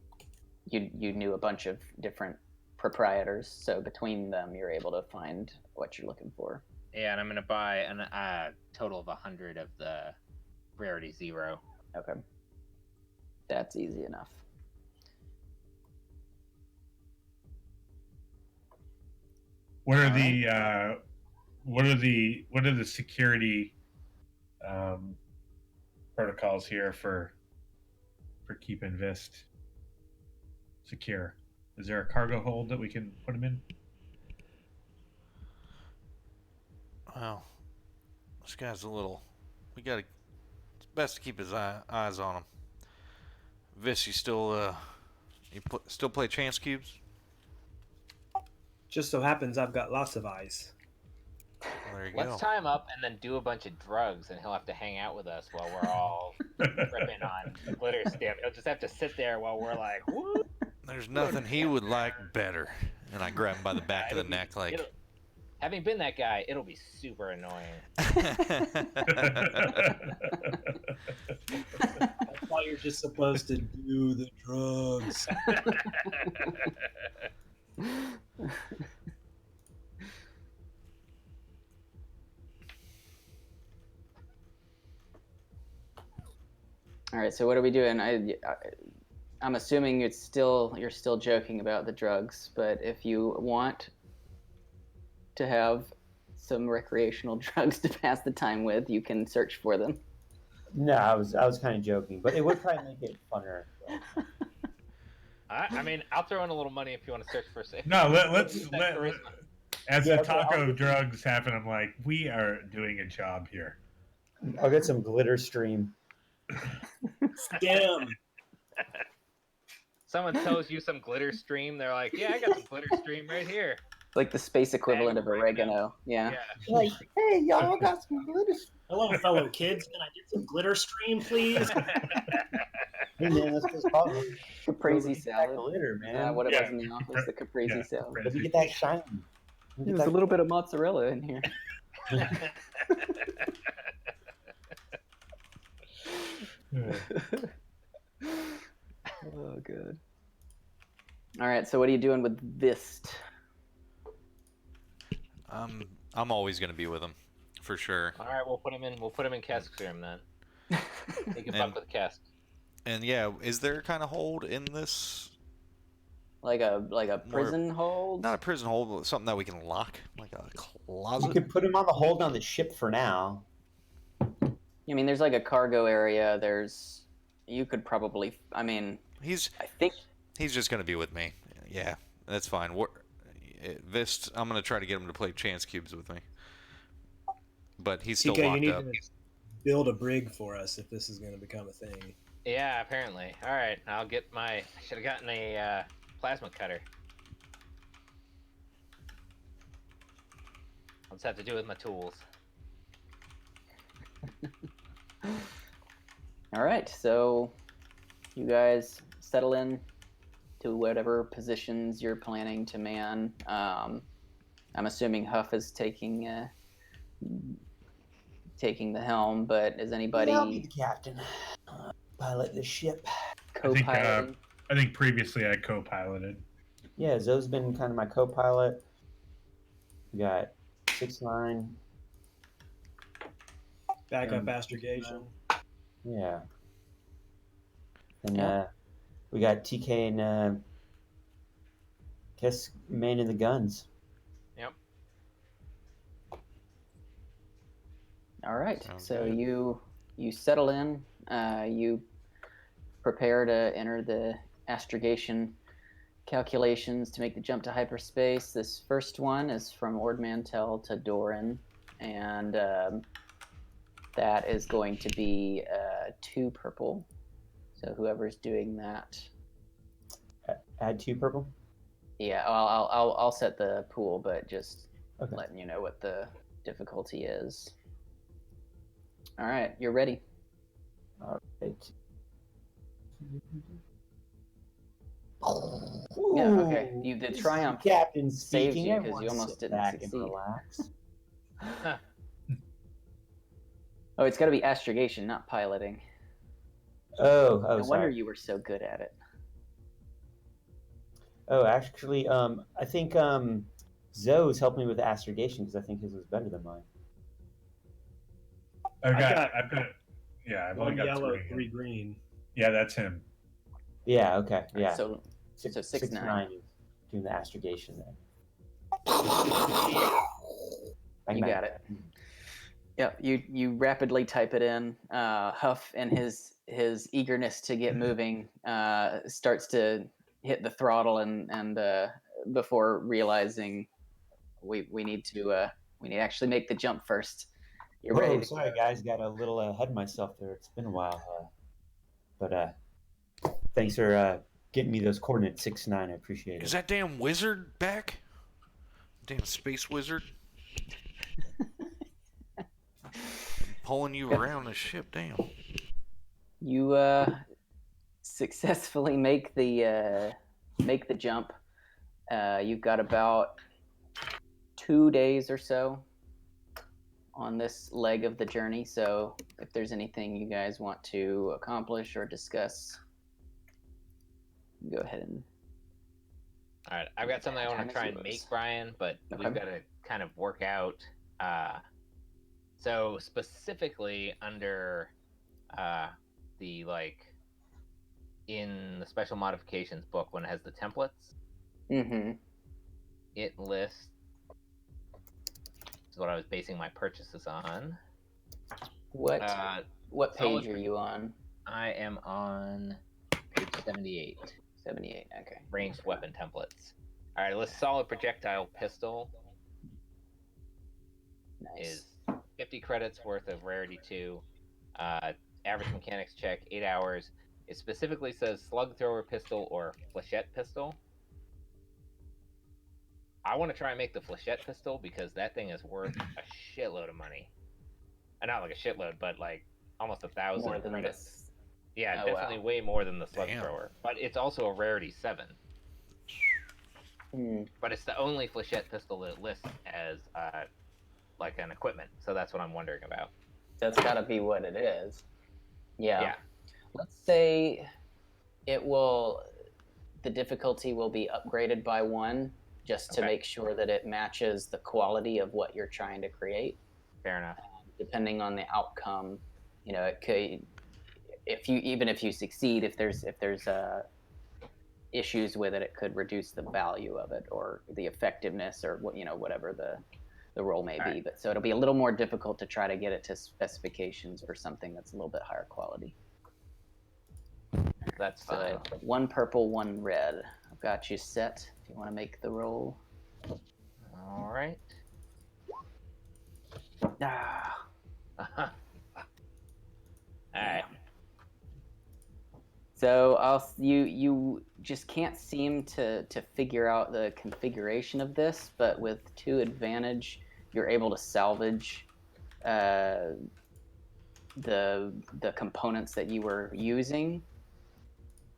knew a bunch of different proprietors. So between them, you're able to find what you're looking for. Yeah, and I'm gonna buy a total of 100 of the rarity 0. Okay. That's easy enough. What are All the security protocols here for keeping Vysst secure? Is there a cargo hold that we can put him in? Well, this guy's a little. It's best to keep his eyes on him. Vysst, you still still play chance cubes? Just so happens I've got lots of eyes. Well, there you Let's go. tie him up and then do a bunch of drugs, and he'll have to hang out with us while we're all ripping on the glitter stamp. He'll just have to sit there while we're like, woo! There's nothing he would like better. And I grab him by the back of the neck, like. Having been that guy, it'll be super annoying. I thought you're just supposed to do the drugs. All right. So what are we doing? I'm assuming you're still joking about the drugs, but if you want to have some recreational drugs to pass the time with, you can search for them. No, I was kind of joking, but it would probably make it funner. So. I mean, I'll throw in a little money if you want to search for a safe. No, let's charisma. as Yeah, the okay, talk I'll of drugs happen, I'm like, we are doing a job here. I'll get some glitter stream. Scam. Someone tells you some glitter stream, they're like, yeah, I got some glitter stream right here. Like the space equivalent of Oregano. oregano. Yeah. Like, hey, y'all got some glitter stream. Hello, fellow kids. Can I get some glitter stream, please? Hey, man, that's just called Caprese that salad. glitter, man. What it Yeah. was in the office, the caprese Yeah. salad. Let me get that shine. There's a little bit of mozzarella in here. Oh, good. All right, so what are you doing with Vysst? I'm always gonna be with him, for sure. All right, we'll put him in cask room then. He can And- fuck with cask. And yeah, is there kind of hold in this? Like a prison hold? Not a prison hold, but something that we can lock, like a You closet. could put him on the hold on the ship for now. I mean, there's like a cargo area. You could probably. I mean, He's I think. just gonna be with me. Yeah, That's fine. Vysst, I'm gonna try to get him to play chance cubes with me, but he's still TK, you locked need up. to build a brig for us if this is going to become a thing. Yeah, apparently. All right, I'll get my. I should have gotten a plasma cutter. I'll just have to do it with my tools. All right, so you guys settle in to whatever positions you're planning to man. I'm assuming Huff is taking the helm, but is anybody Yeah, I'll be the captain. Pilot this ship. co-piloting? I think previously I co-piloted. Yeah, Zoe's been kind of my co-pilot. We got 6'9". Backup astrogation. Yeah. And Yeah. we got TK and guess man in the guns. Yep. All right, Sounds so good. you settle in. You prepare to enter the astrogation calculations to make the jump to hyperspace. This first one is from Ord Mantell to Doran, and that is going to be 2 purple. So whoever's doing that, Add 2 purple. yeah, I'll set the pool, but just Okay. letting you know what the difficulty is. All right, you're ready. All right. Yeah, okay. The triumph captain saved speaking. you 'cause Everyone you almost sit didn't back succeed. and relax. Oh, it's got to be astrogation, not piloting. Oh, No wonder sorry. you were so good at it. Oh, actually, I think Zoe's helped me with the astrogation because I think his was better than mine. I've got only One got yellow, 3. 3 green. Yeah, that's him. Yeah. Okay. Yeah. So 6'9". is doing the astrogation then. You got it. Yep, you rapidly type it in. Huff, in his eagerness to get moving, starts to hit the throttle and before realizing we need to actually make the jump first. You're ready. Whoa, sorry guys, got a little ahead of myself there. It's been a while, but thanks for getting me those coordinates 6'9". I appreciate it. Is that damn wizard back? Damn space wizard. Pulling you around the ship, damn. You successfully make the jump. You've got about 2 days or so on this leg of the journey. So if there's anything you guys want to accomplish or discuss, go ahead and. All right, I've got something I want to try and make, Brian, but we've got to kind of work out. So specifically under the in the special modifications book when it has the templates, it lists. This is what I was basing my purchases on. What page are you on? I am on page 78. 78. Okay. Ranged weapon templates. All right, let's solid projectile pistol. Nice. Is 50 credits worth of rarity 2. Average mechanics check 8 hours. It specifically says slug thrower pistol or flechette pistol. I want to try and make the flechette pistol because that thing is worth a shitload of money. Not like a shitload, but like almost 1,000 More than credits. this. Yeah, Oh, definitely wow. way more than the slug Damn. thrower. But it's also a rarity 7. But it's the only flechette pistol that lists as like an equipment. So that's what I'm wondering about. That's got to be what it is. Yeah. Let's say the difficulty will be upgraded by 1 just to make sure that it matches the quality of what you're trying to create. Fair enough. Depending on the outcome, it could, if you succeed, if there's issues with it, it could reduce the value of it or the effectiveness or whatever the role may be. But so it'll be a little more difficult to try to get it to specifications for something that's a little bit higher quality. That's fine. 1 purple, 1 red. I've got you set. you want to make the roll. All right. Ah, All right. so you just can't seem to figure out the configuration of this, but with 2 advantage, you're able to salvage the components that you were using.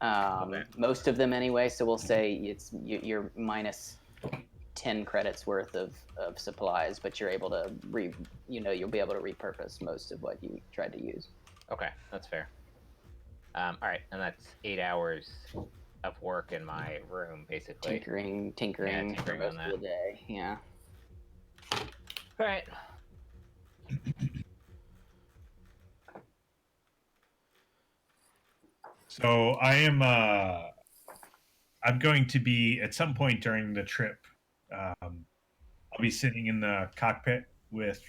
Okay. Most of them anyway. So we'll say you're minus 10 credits worth of supplies, but you're able to you'll be able to repurpose most of what you tried to use. Okay, that's fair. All right, and that's 8 hours of work in my room, basically. Tinkering tinkering for most on of the day. Yeah. All right. So I'm going to be at some point during the trip. I'll be sitting in the cockpit with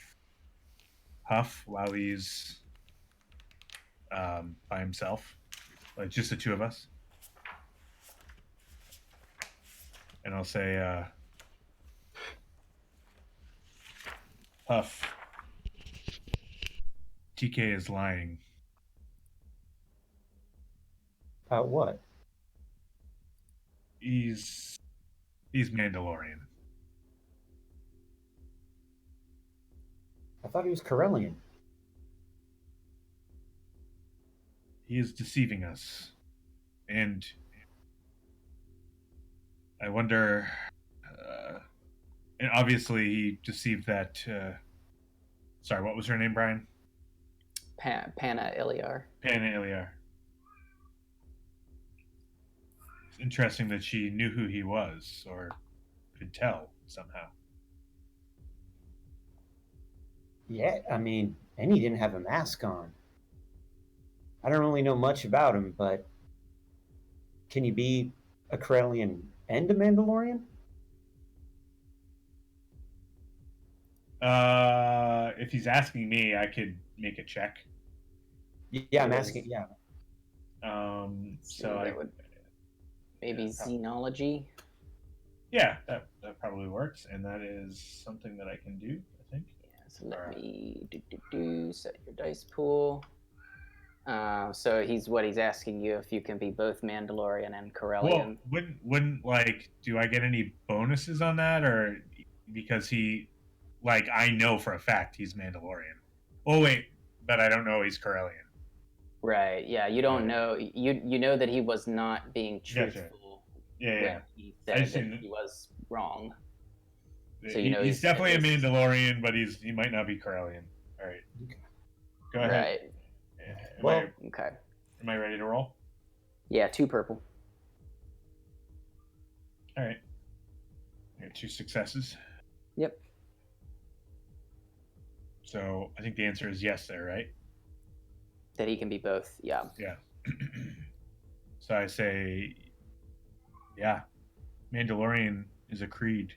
Huff while he's by himself, like just the 2 of us. And I'll say, Huff, TK is lying. About what? He's Mandalorian. I thought he was Corellian. He is deceiving us. And I wonder, and obviously he deceived that, sorry, what was her name, Brian? Pana Iliar. Panna Iliar. It's interesting that she knew who he was, or could tell somehow. Yeah, I mean, and he didn't have a mask on. I don't really know much about him, but can you be a Corellian and a Mandalorian? If he's asking me, I could make a check. Yeah, I'm asking. Yeah, So that would maybe xenology. Yeah, that probably works, and that is something that I can do, I think. Yeah, so let me set your dice pool. So he's asking you if you can be both Mandalorian and Corellian. Well, wouldn't like, do I get any bonuses on that, or because he, like, I know for a fact he's Mandalorian. Oh wait, but I don't know he's Corellian. Right. Yeah. You don't know. You know that he was not being truthful. Yeah. He said that he was wrong. So you know he's definitely a Mandalorian, but he might not be Corellian. All right. Go ahead. Right. Am I ready to roll? Yeah, 2 purple. All right. I got 2 successes. Yep. So I think the answer is yes there, right? That he can be both. Yeah. Yeah. So I say, yeah, Mandalorian is a creed.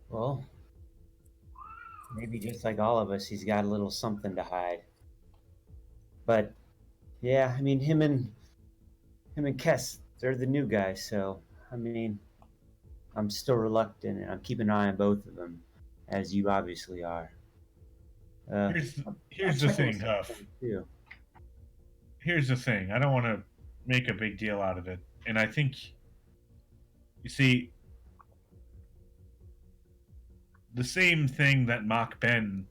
Well, maybe just like all of us, he's got a little something to hide. But yeah, I mean, him and Kess, they're the new guys, so I mean, I'm still reluctant, and I'm keeping an eye on both of them, as you obviously are. Here's the thing, Huff. Here's the thing. I don't want to make a big deal out of it, and I think, you see, the same thing that Mekban,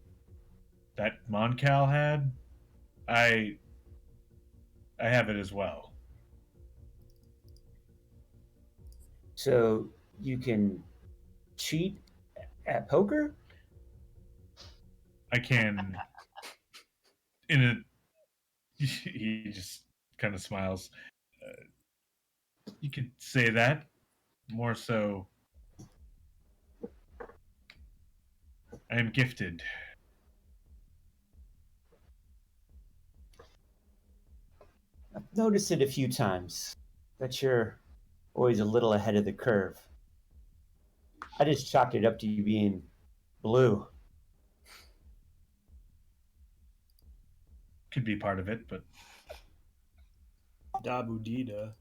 that Mon Cal had, I have it as well. So you can cheat at poker? I can. He just kind of smiles. You could say that. More so, I am gifted. I've noticed it a few times, that you're always a little ahead of the curve. I just chalked it up to you being blue. Could be part of it, but Dabudida.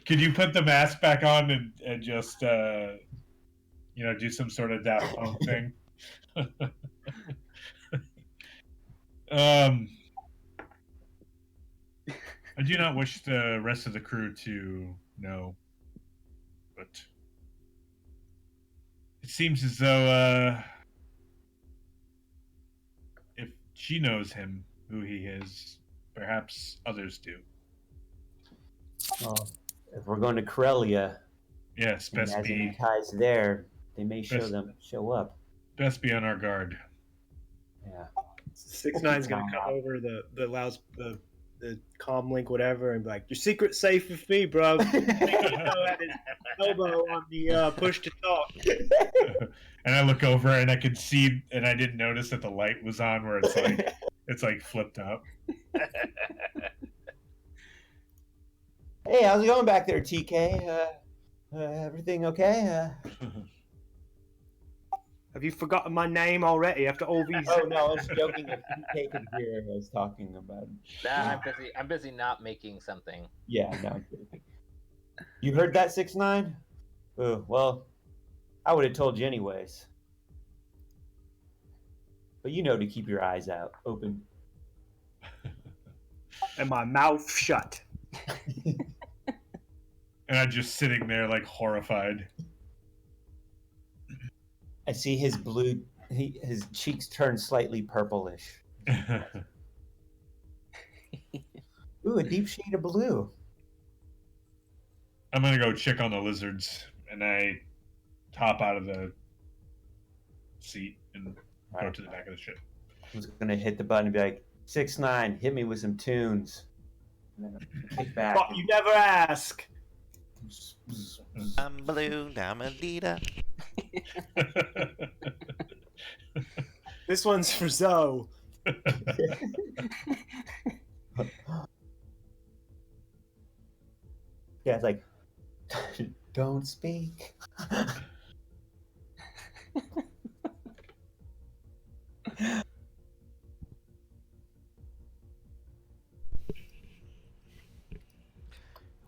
Could you put the mask back on and just do some sort of Daft Punk thing? I do not wish the rest of the crew to know, but it seems as though if she knows him, who he is, perhaps others do. Well, if we're going to Corellia Yes, and best has any be ties there, they may show up. best be on our guard. Yeah. 6ix9ine's gonna come over the comm link, whatever, and be like, "Your secret's safe with me, bro." Had his elbow on the push to talk. And I look over and I could see, and I didn't notice that the light was on where it's like flipped up. Hey, how's it going back there, TK? Everything okay? Have you forgotten my name already after all these? Oh no, I was joking. If TK could hear, I was talking about. Nah, I'm busy not making something. Yeah, no, I'm kidding. You heard that, 6ix9ine? Oh, well, I would have told you anyways. But you know to keep your eyes out open. And my mouth shut. And I'm just sitting there like horrified. I see his his cheeks turn slightly purplish. Ooh, a deep shade of blue. I'm gonna go check on the lizards, and I hop out of the seat and go to the back of the ship. I was gonna hit the button and be like, 6ix9ine, hit me with some tunes. And then kick back. But you never ask. I'm blue, I'm a leader. This one's for Zoe. Yeah, it's like, don't speak.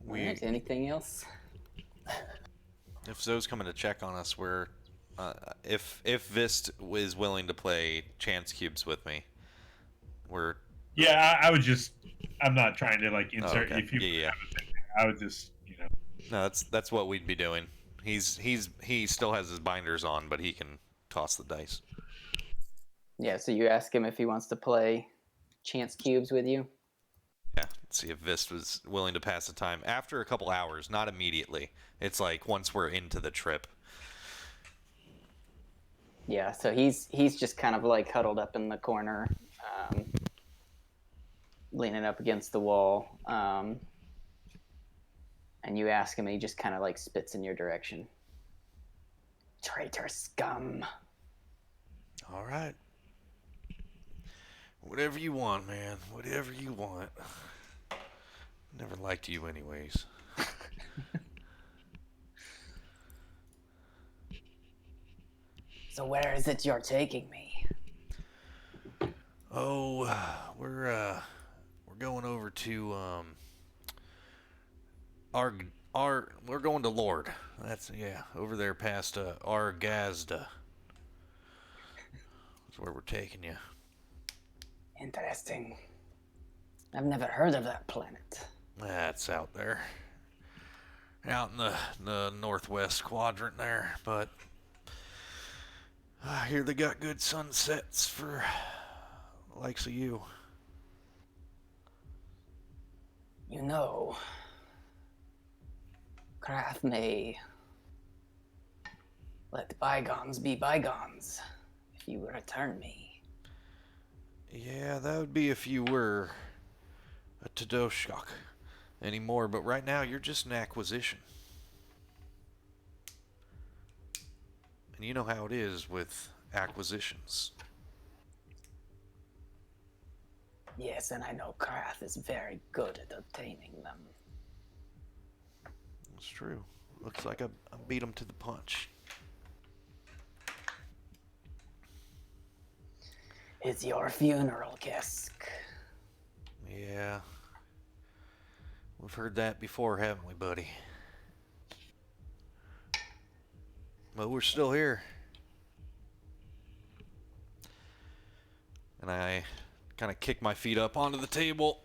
Alright, anything else? If Zoe's coming to check on us, we're if Vysst is willing to play chance cubes with me, we're Yeah, I would just. I'm not trying to like insert. okay. If you, Yeah. I would just, No, that's what we'd be doing. He still has his binders on, but he can toss the dice. Yeah, so you ask him if he wants to play chance cubes with you. Yeah, see if Vysst was willing to pass the time after a couple hours, not immediately. It's like once we're into the trip. Yeah, so he's just kind of like huddled up in the corner, leaning up against the wall. And you ask him, and he just kind of like spits in your direction. Traitor scum. All right. Whatever you want, man. Whatever you want. Never liked you anyways. So where is it you're taking me? Oh, we're going over to we're going to Lord. That's over there past Argazda. That's where we're taking you. Interesting. I've never heard of that planet. That's out there. Out in the northwest quadrant there, but I hear they got good sunsets for the likes of you. You know, Krath may let bygones be bygones if you return me. Yeah, that would be if you were a Tadoshok anymore, but right now you're just an acquisition. And you know how it is with acquisitions. Yes, and I know Krath is very good at obtaining them. That's true. Looks like I beat him to the punch. It's your funeral, Kisk. Yeah. We've heard that before, haven't we, buddy? But we're still here. And I kind of kick my feet up onto the table,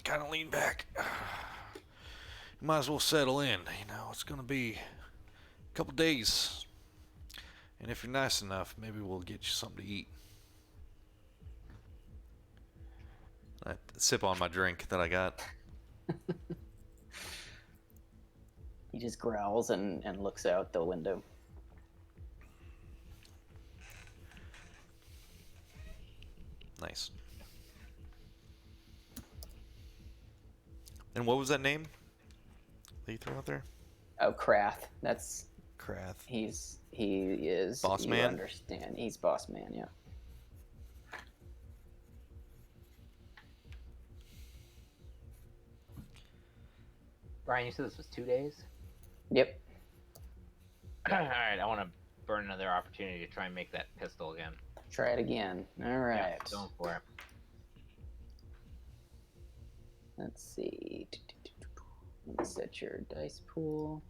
kind of lean back. You might as well settle in. You know, it's going to be a couple days. And if you're nice enough, maybe we'll get you something to eat. I sip on my drink that I got. He just growls and looks out the window. Nice. And what was that name that you threw out there? Oh, Krath. That's Krath. he is Boss you man? Understand? He's boss man. Yeah. Brian, you said this was 2 days? Yep. Alright, I want to burn another opportunity to try and make that pistol again. Try it again. All right. Yeah, going for it. Let's see. Let me set your dice pool.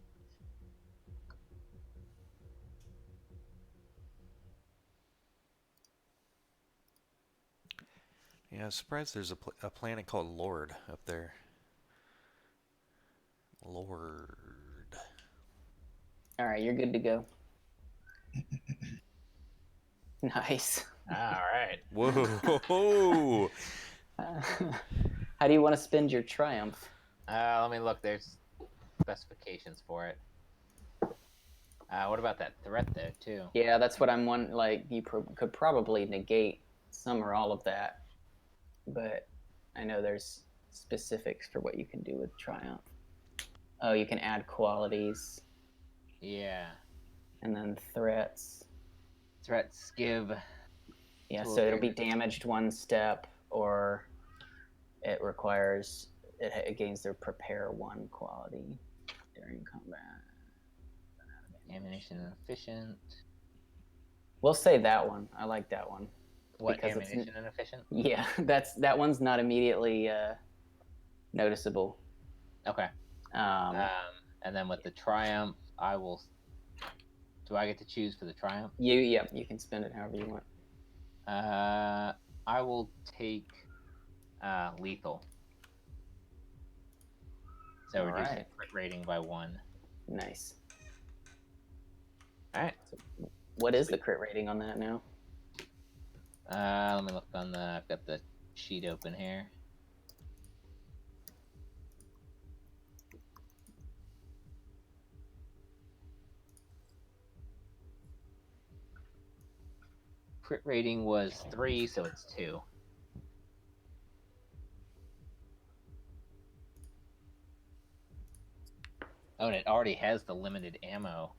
Yeah, I was surprised there's a planet called Lord up there. Lord. All right, you're good to go. Nice. Alright. Whoa! How do you want to spend your triumph? Let me look. There's specifications for it. What about that threat though, too? Yeah, that's what I'm wondering. Like, you could probably negate some or all of that, but I know there's specifics for what you can do with triumph. Oh, you can add qualities. Yeah. And then threats. Threats give. Yeah, to a so it'll be character. damaged one step, or it requires it gains their prepare one quality during combat. Ammunition inefficient. We'll say that one. I like that one. What, Because it's- ammunition inefficient? Yeah, that one's not immediately noticeable. Okay. And then with the triumph, I will. Do I get to choose for the triumph? You can spend it however you want. I will take lethal. So reduce the Alright. crit rating by 1. Nice. Alright. What is the crit rating on that now? Let me look on the. I've got the sheet open here. Crit rating was 3, so it's 2. Oh, and it already has the limited ammo.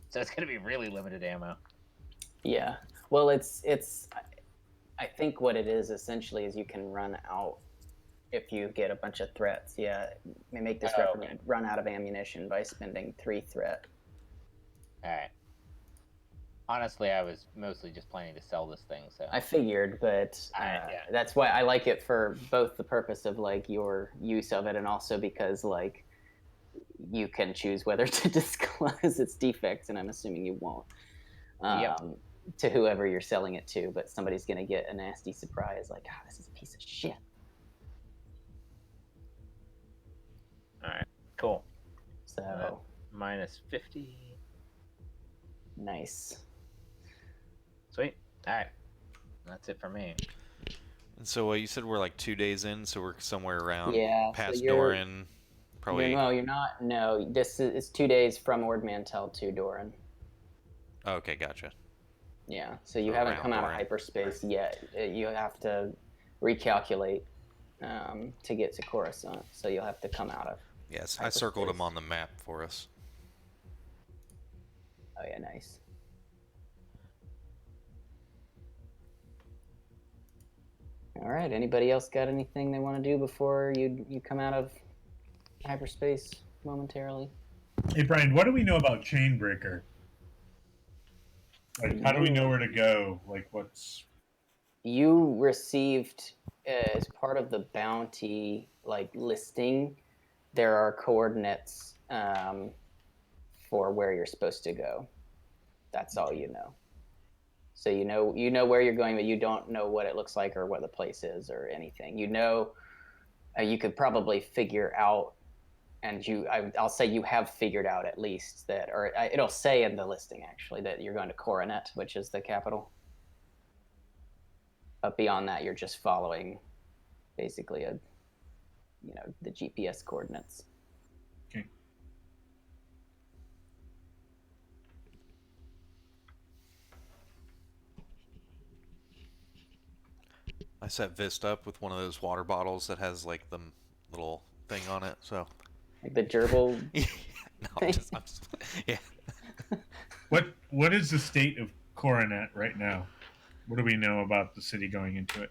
So it's gonna be really limited ammo. Yeah. Well, it's. I think what it is essentially is you can run out if you get a bunch of threats. Yeah, may make this Oh, weapon run out of ammunition by spending 3 threat. Alright. Honestly, I was mostly just planning to sell this thing, so. I figured, but Yeah. that's why I like it for both the purpose of like your use of it and also because like you can choose whether to disclose its defects, and I'm assuming you won't. Yep. To whoever you're selling it to, but somebody's gonna get a nasty surprise, like, this is a piece of shit. Alright, cool. So Minus 50. nice. Sweet. Alright. That's it for me. And so you said we're like 2 days in, so we're somewhere around Yeah, so past you're- Doran. Probably. You're not. No, this is 2 days from Ord Mantell to Doran. Okay, gotcha. Yeah, so you So haven't around come out of Doran. hyperspace yet. You have to recalculate to get to Coruscant, so you'll have to come out of. Yes, I circled them Hyperspace. on the map for us. Oh yeah, nice. All right. Anybody else got anything they want to do before you come out of hyperspace momentarily? Hey, Brian, what do we know about Chainbreaker? Like, how do we know where to go? Like, what's... You received as part of the bounty listing, there are coordinates for where you're supposed to go. That's all you know. So you know where you're going, but you don't know what it looks like or what the place is or anything. You know, you could probably figure out, and I'll say you have figured out at least that, or it'll say in the listing actually that you're going to Coronet, which is the capital. But beyond that, you're just following basically the GPS coordinates. Okay. I set Vysst up with one of those water bottles that has like the little thing on it. So. Like the gerbil. No, I'm just, yeah. What is the state of Coronet right now? What do we know about the city going into it?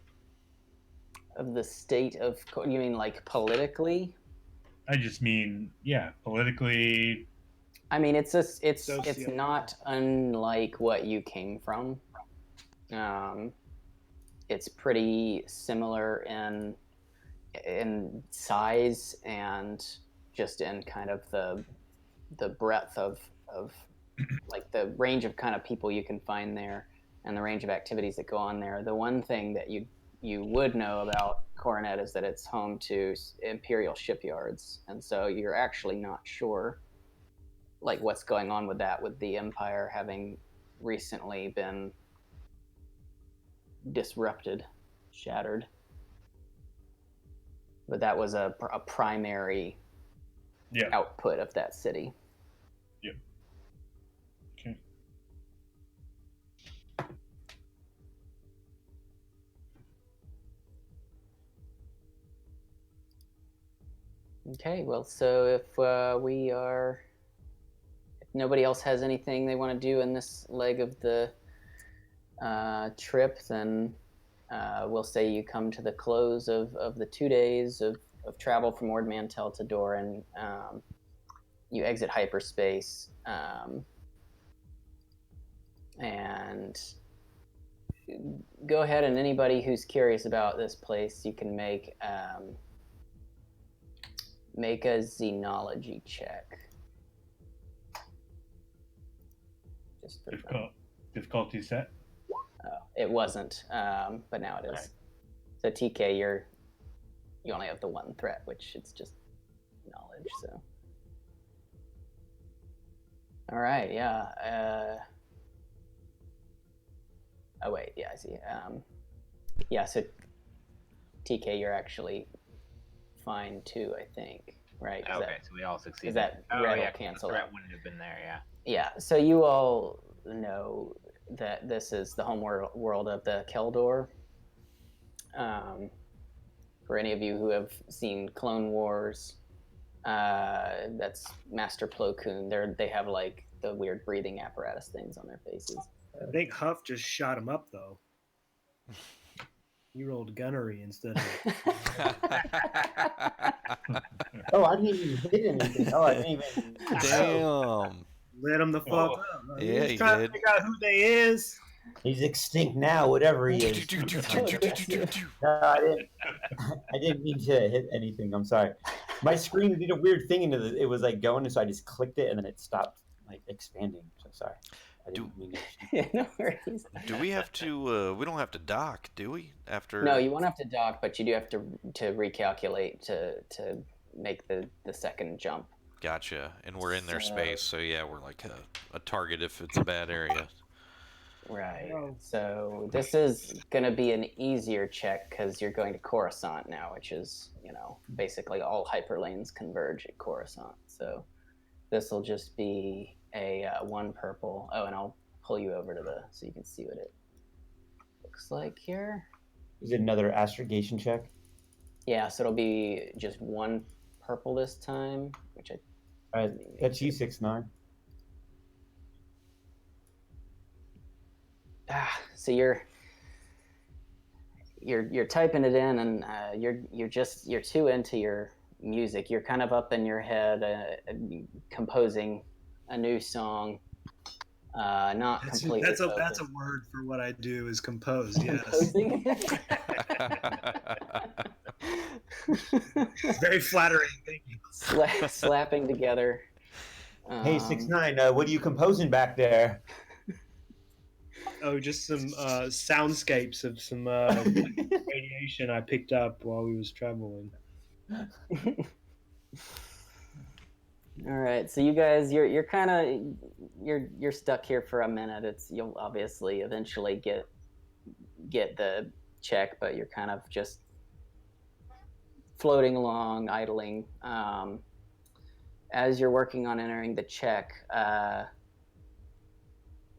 Of the state of, you mean like politically? I just mean, yeah, politically. I mean, it's not unlike what you came from. It's pretty similar in size and just in kind of the breadth of like the range of kind of people you can find there and the range of activities that go on there. The one thing that you would know about Coronet is that it's home to imperial shipyards, and so you're actually not sure like what's going on with that, with the empire having recently been disrupted, shattered. But that was a primary output of that city. Yep. Okay. Okay, well, so if nobody else has anything they want to do in this leg of the trip, then we'll say you come to the close of the 2 days of travel from Ord Mantell to Doran. You exit hyperspace, and go ahead, and anybody who's curious about this place, you can make a xenology check. Just for difficulty set? It wasn't, but now it is. Okay. So TK, you only have the one threat, which it's just knowledge. So, all right, yeah. Oh wait, yeah, I see. Yeah, so TK, you're actually fine too, I think, right? Okay, so we all succeeded. Is that cancel? The threat wouldn't have been there, yeah. Yeah, so you all know that this is the home world of the Keldor. For any of you who have seen Clone Wars, that's Master Plo Koon. They have like the weird breathing apparatus things on their faces. I think Huff just shot him up though. You rolled gunnery instead of. Oh, I didn't even hit anything. Oh, I didn't even. Damn. Lit him the fuck up. Yeah, He's trying to figure out who they is. He's extinct now, whatever he is. No, I didn't mean to hit anything. I'm sorry. My screen did a weird thing it was like going, and so I just clicked it, and then it stopped like expanding. So sorry. I didn't mean to. Yeah, no worries. Do we have to? We don't have to dock, do we? After. No, you won't have to dock, but you do have to recalculate to make the second jump. Gotcha. And we're in their space, so yeah, we're like a target if it's a bad area. Right. So this is going to be an easier check because you're going to Coruscant now, which is, basically all hyperlanes converge at Coruscant. So this will just be a 1 purple. Oh, and I'll pull you over to so you can see what it looks like here. Is it another astrogation check? Yeah, so it'll be just 1 purple this time, which that's U69. So you're typing it in, and you're too into your music. You're kind of up in your head, composing a new song. Completely. That's a word for what I do is compose. Yes. Composing. Very flattering. Thank you. Slapping together. Hey, 6ix9ine, what are you composing back there? Oh, just some soundscapes of some radiation I picked up while we was traveling. All right, so you guys, you're kind of you're stuck here for a minute. You'll obviously eventually get the check, but you're kind of just floating along, idling. As you're working on entering the check,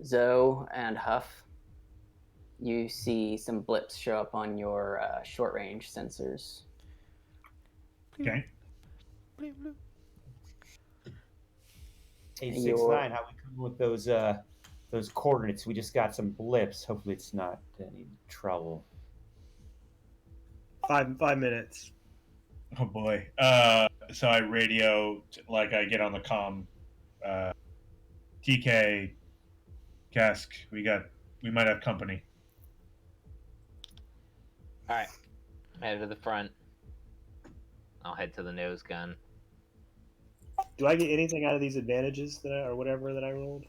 Zoe and Huff, you see some blips show up on your short-range sensors. Okay. Hey, You're- 6ix9ine, how we coming with those coordinates? We just got some blips. Hopefully, it's not any trouble. 5 minutes. Oh boy. So I radio, like I get on the comm. TK, Cask, we might have company. All right, head to the front. I'll head to the nose gun. Do I get anything out of these advantages or whatever that I rolled?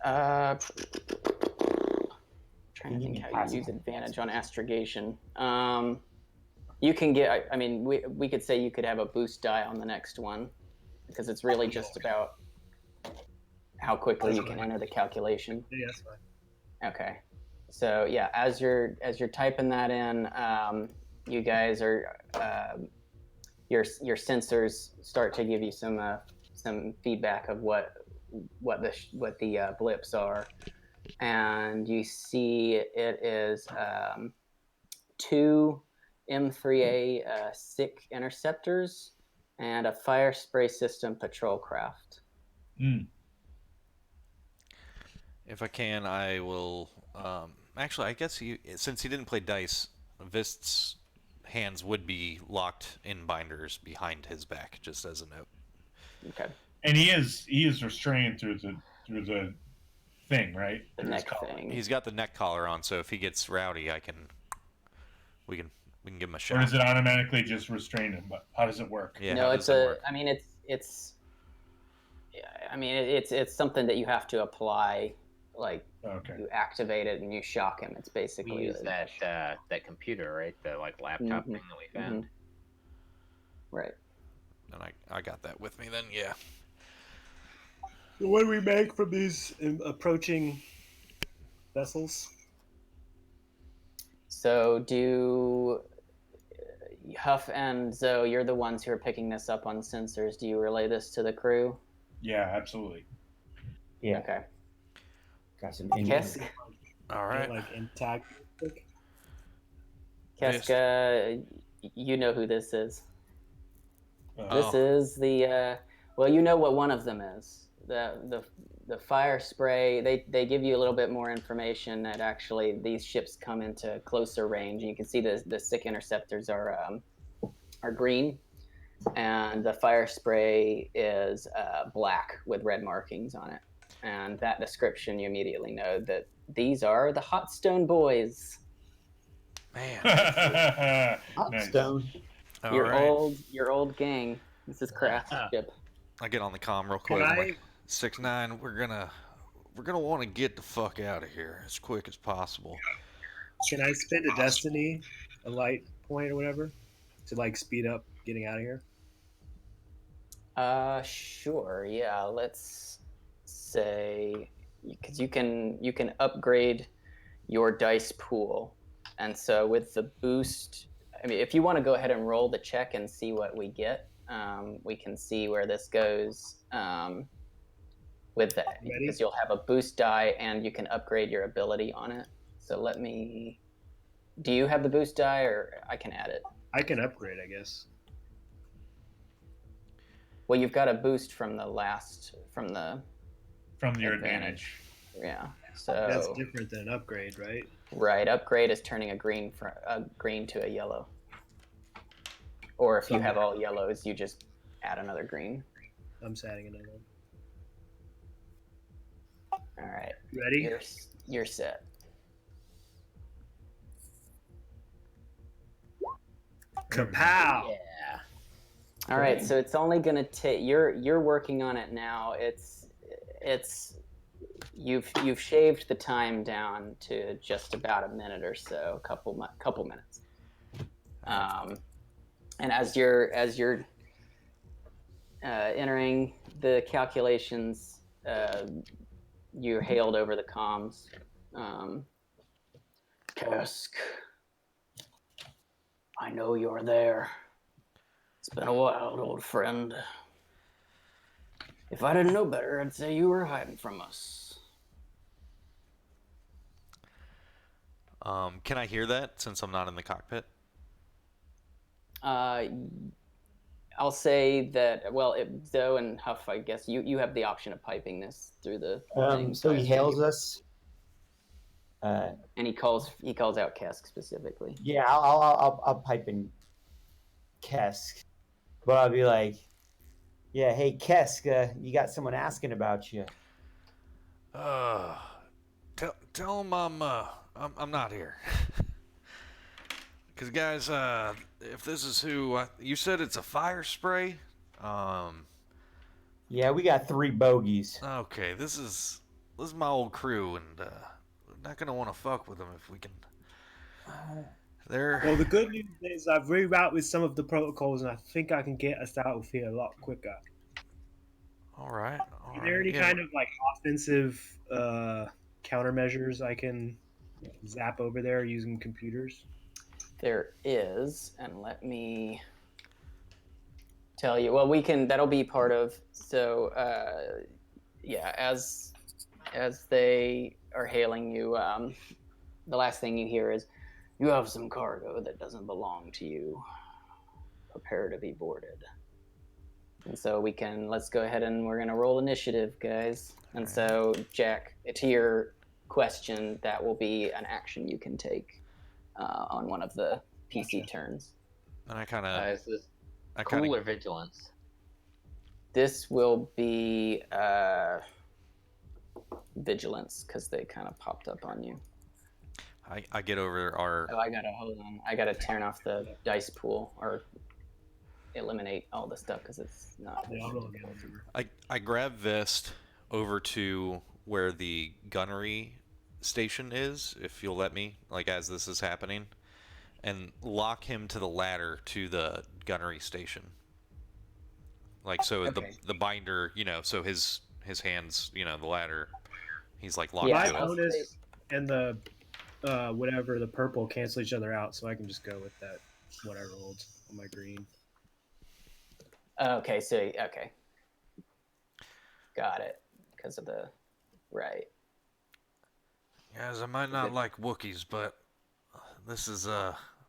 Trying to think how you use advantage on astrogation. You can get. I mean, we could say you could have a boost die on the next one, because it's really just about how quickly you can enter the calculation. Yeah, that's fine. Okay. So yeah, as you're typing that in, you guys are your sensors start to give you some feedback of what the blips are, and you see it is 2 M3A SICK interceptors and a fire spray system patrol craft. If I can, I will. Actually, I guess since he didn't play dice, Vyst's hands would be locked in binders behind his back, just as a note. Okay. And he is restrained through the thing, right? The Through his neck collar. thing. He's got the neck collar on, so if he gets rowdy, we can give him a Or shot. does it automatically just restrain him? But how does it work? Yeah, No, how it's does it a. work? I mean, it's something that you have to apply. Like Okay. you activate it and you shock him. It's We basically use that computer, right? The laptop thing that we found. Right. And I got that with me then, yeah. What do we make from these approaching vessels? So do Huff and Zoe, you're the ones who are picking this up on sensors. Do you relay this to the crew? Yeah, absolutely. Yeah, Okay. got some. Kesk, All right. Like intact. Keska, you know who this is. This Oh. is the well, you know what one of them is. The fire spray. They give you a little bit more information that actually these ships come into closer range. You can see the SICK interceptors are green, and the fire spray is black with red markings on it. And that description, you immediately know that these are the Hot Stone Boys. Man. Nice. Stone. All Your right. old gang. This is Kraft's ship. I get on the comm real quick. I'm like, 6ix9ine, we're gonna want to get the fuck out of here as quick as possible. Can I spend a destiny, a light point or whatever, to like speed up getting out of here? Sure. Yeah. Let's say because you can upgrade your dice pool, and so with the boost, I mean, if you want to go ahead and roll the check and see what we get, we can see where this goes. With that, because you'll have a boost die and you can upgrade your ability on it. So let me. Do you have the boost die, or I can add it? I can upgrade, I guess. Well, you've got a boost from your advantage. Yeah. So That's different than an upgrade, right? Right. Upgrade is turning a green to a yellow. Or if you have all yellows, you just add another green. I'm just adding another one. All right. Ready? You're set. Kapow! Yeah. All right, so it's only gonna take. You're working on it now. You've shaved the time down to just about a minute or so, couple minutes. And as you're entering the calculations, you're hailed over the comms. Kesk, I know you're there. It's been a while, old friend. If I didn't know better, I'd say you were hiding from us. Can I hear that since I'm not in the cockpit? I'll say that, well, Zoe and Huff, I guess, you have the option of piping this through the thing. So he hails us. And he calls out Kesk specifically. Yeah, I'll pipe in Kesk. But I'll be like, yeah, hey, Kesk, you got someone asking about you. Tell him I'm not here. Because, guys, if this is who... you said it's a fire spray? Yeah, we got 3 bogeys. Okay, this is my old crew, and we're not going to want to fuck with them if we can... Well, the good news is I've rerouted some of the protocols, and I think I can get us out of here a lot quicker. All right. Are there any kind of like offensive countermeasures I can zap over there using computers? There is, and let me tell you. Well, that'll be part of. So, yeah, as they are hailing you, the last thing you hear is, "You have some cargo that doesn't belong to you. Prepare to be boarded." And so let's go ahead and we're going to roll initiative, guys. And so, Jack, to your question, that will be an action you can take on one of the PC turns. And I kind of... Is this cool or vigilance? This will be vigilance, because they kind of popped up on you. I get over our... Oh, hold on. I gotta turn off the dice pool, or eliminate all the stuff, because it's not... I grab Vysst over to where the gunnery station is, if you'll let me, like as this is happening, and lock him to the ladder to the gunnery station. Like, so Okay. the binder, so his hands, the ladder, he's like locked Yeah, to My it. bonus and the whatever, the purple cancel each other out, so I can just go with that whatever holds on my green. Okay, okay. Got it. Because of the... Right. Guys, I might not like Wookiees, but this is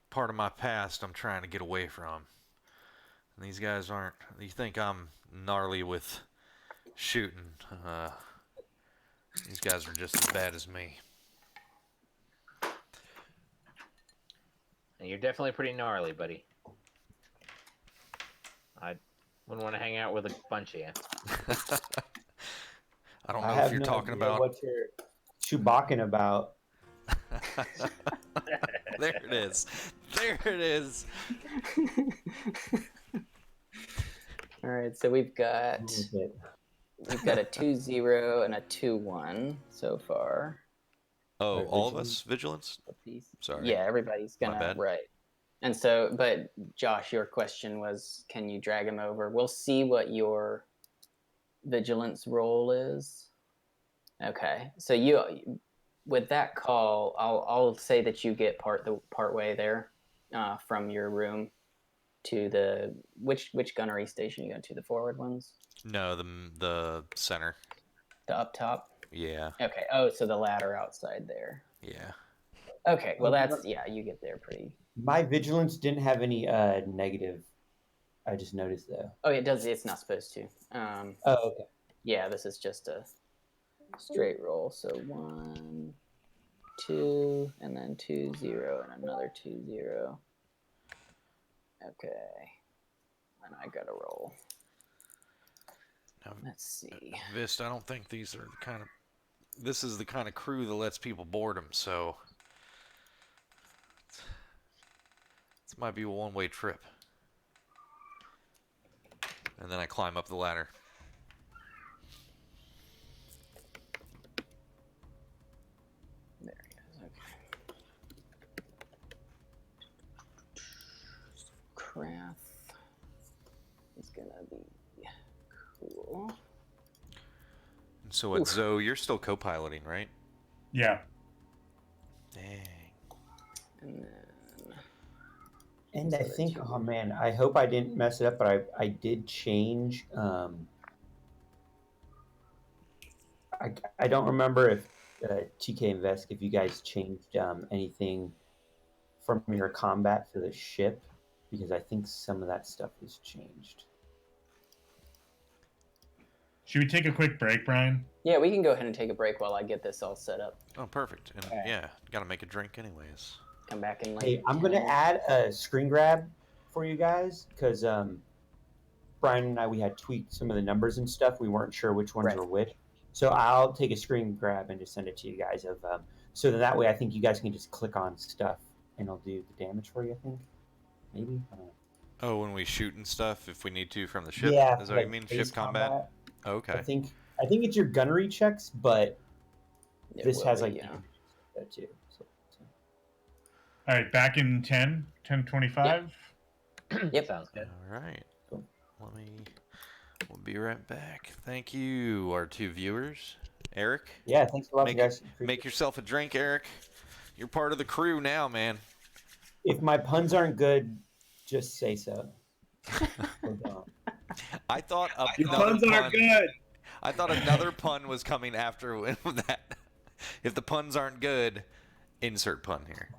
part of my past I'm trying to get away from. And these guys aren't... You think I'm gnarly with shooting. These guys are just as bad as me. You're definitely pretty gnarly, buddy. I wouldn't want to hang out with a bunch of you. I don't know if you're talking about... what you're Chewbacca about. There it is. There it is. All right, so we've got a 2-0 and a 2-1 so far. Oh, all of us vigilance? Sorry. Yeah, everybody's gonna... Right. And so, but Josh, your question was, can you drag him over? We'll see what your vigilance roll is. Okay, so with that call, I'll say that you get part way there, from your room to the which gunnery station you go to? The forward ones? No, the center. The up top? Yeah. Okay. Oh, so the ladder outside there. Yeah. Okay. Well, you get there pretty... My vigilance didn't have any negative. I just noticed though. Oh, it does. It's not supposed to. Oh, okay. Yeah, this is just a straight roll. So 1, 2, and then 2-0, and another 2-0. Okay. And I gotta roll. Now, let's see. Vysst, I don't think these are the kind of... This is the kind of crew that lets people board them, so... This might be a one-way trip. And then I climb up the ladder. There he is. Okay. Craft is gonna be cool. And so at Zoe, you're still co-piloting, right? Yeah. Dang. And then And So I the think, two- oh man, I hope I didn't mess it up, but I did change. I don't remember if TK and Vesk, if you guys changed anything from your combat for the ship, because I think some of that stuff was changed. Should we take a quick break, Brian? yeah, we can go ahead and take a break while I get this all set up. Oh, perfect. And Okay. yeah, gotta make a drink anyways. Come back in like Hey, I'm gonna 10. add a screen grab for you guys because Brian and I, we had tweaked some of the numbers and stuff. We weren't sure which ones Right. were which. So I'll take a screen grab and just send it to you guys. So that way I think you guys can just click on stuff and it'll do the damage for you, I think. Maybe? I don't know. Oh, when we shoot and stuff, if we need to from the ship? Yeah. Is that what you mean? base Ship combat? Oh, okay. I think it's your gunnery checks, but It this will has be, like yeah. that too. So. All right, back in 10:25. Yep. Sounds good. All right. Cool. We'll be right back. Thank you, our two viewers. Eric? Yeah, thanks a lot, Make, guys. make yourself a drink, Eric. You're part of the crew now, man. If my puns aren't good, just say so. I thought Your another puns aren't good. I thought another pun was coming after that. If the puns aren't good, insert pun here.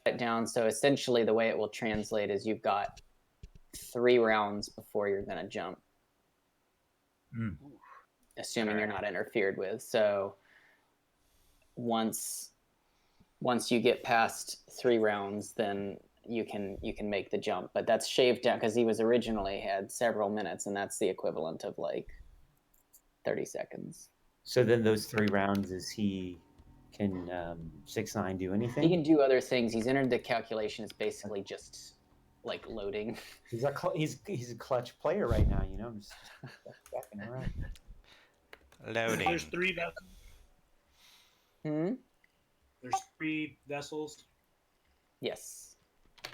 it down. So essentially, the way it will translate is you've got 3 rounds before you're going to jump, assuming you're not interfered with. So once you get past 3 rounds, then you can make the jump. But that's shaved down because he was originally had several minutes, and that's the equivalent of like 30 seconds. So then those 3 rounds is he can 6-9 do anything? He can do other things. He's entered the calculation. It's basically just like loading. He's a clutch player right now, you know. I'm just backing around. Loading. There's 3 vessels. There's 3 vessels. Yes.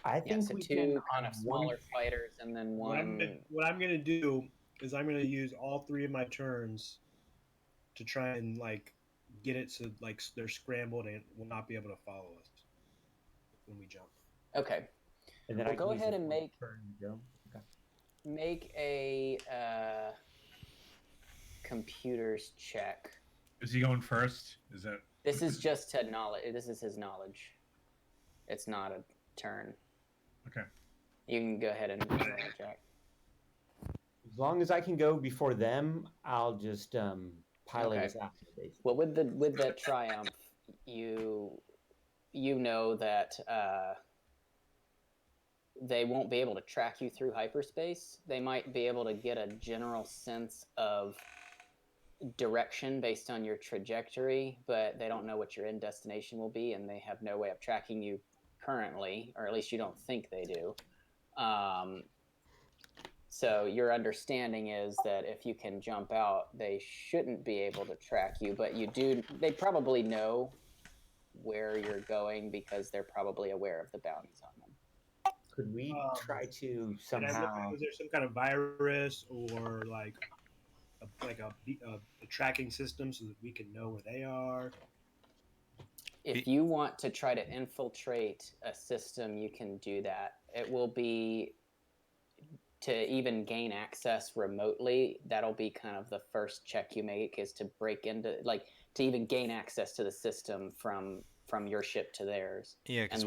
I think so we 2 can kind of smaller fighters, and then one. What I'm gonna do is I'm gonna use all 3 of my turns to try and like get it so like they're scrambled and will not be able to follow us when we jump. Okay. And then Well, I go can use ahead it and for make turn to go. Okay. make a computers check. Is he going first? Is that? This is just to knowledge. This is his knowledge. It's not a turn. Okay. You can go ahead and roll a check. As long as I can go before them, I'll just pilot us after. Well, with the triumph, you know that they won't be able to track you through hyperspace. They might be able to get a general sense of direction based on your trajectory, but they don't know what your end destination will be, and they have no way of tracking you currently, or at least you don't think they do. So your understanding is that if you can jump out, they shouldn't be able to track you, but they probably know where you're going because they're probably aware of the bounties on them. Could we try to somehow? Was there some kind of virus or like a tracking system so that we can know where they are? If you want to try to infiltrate a system, you can do that. It will be to even gain access remotely. That'll be kind of the first check you make, is to break into, like, to even gain access to the system from your ship to theirs. Yeah, because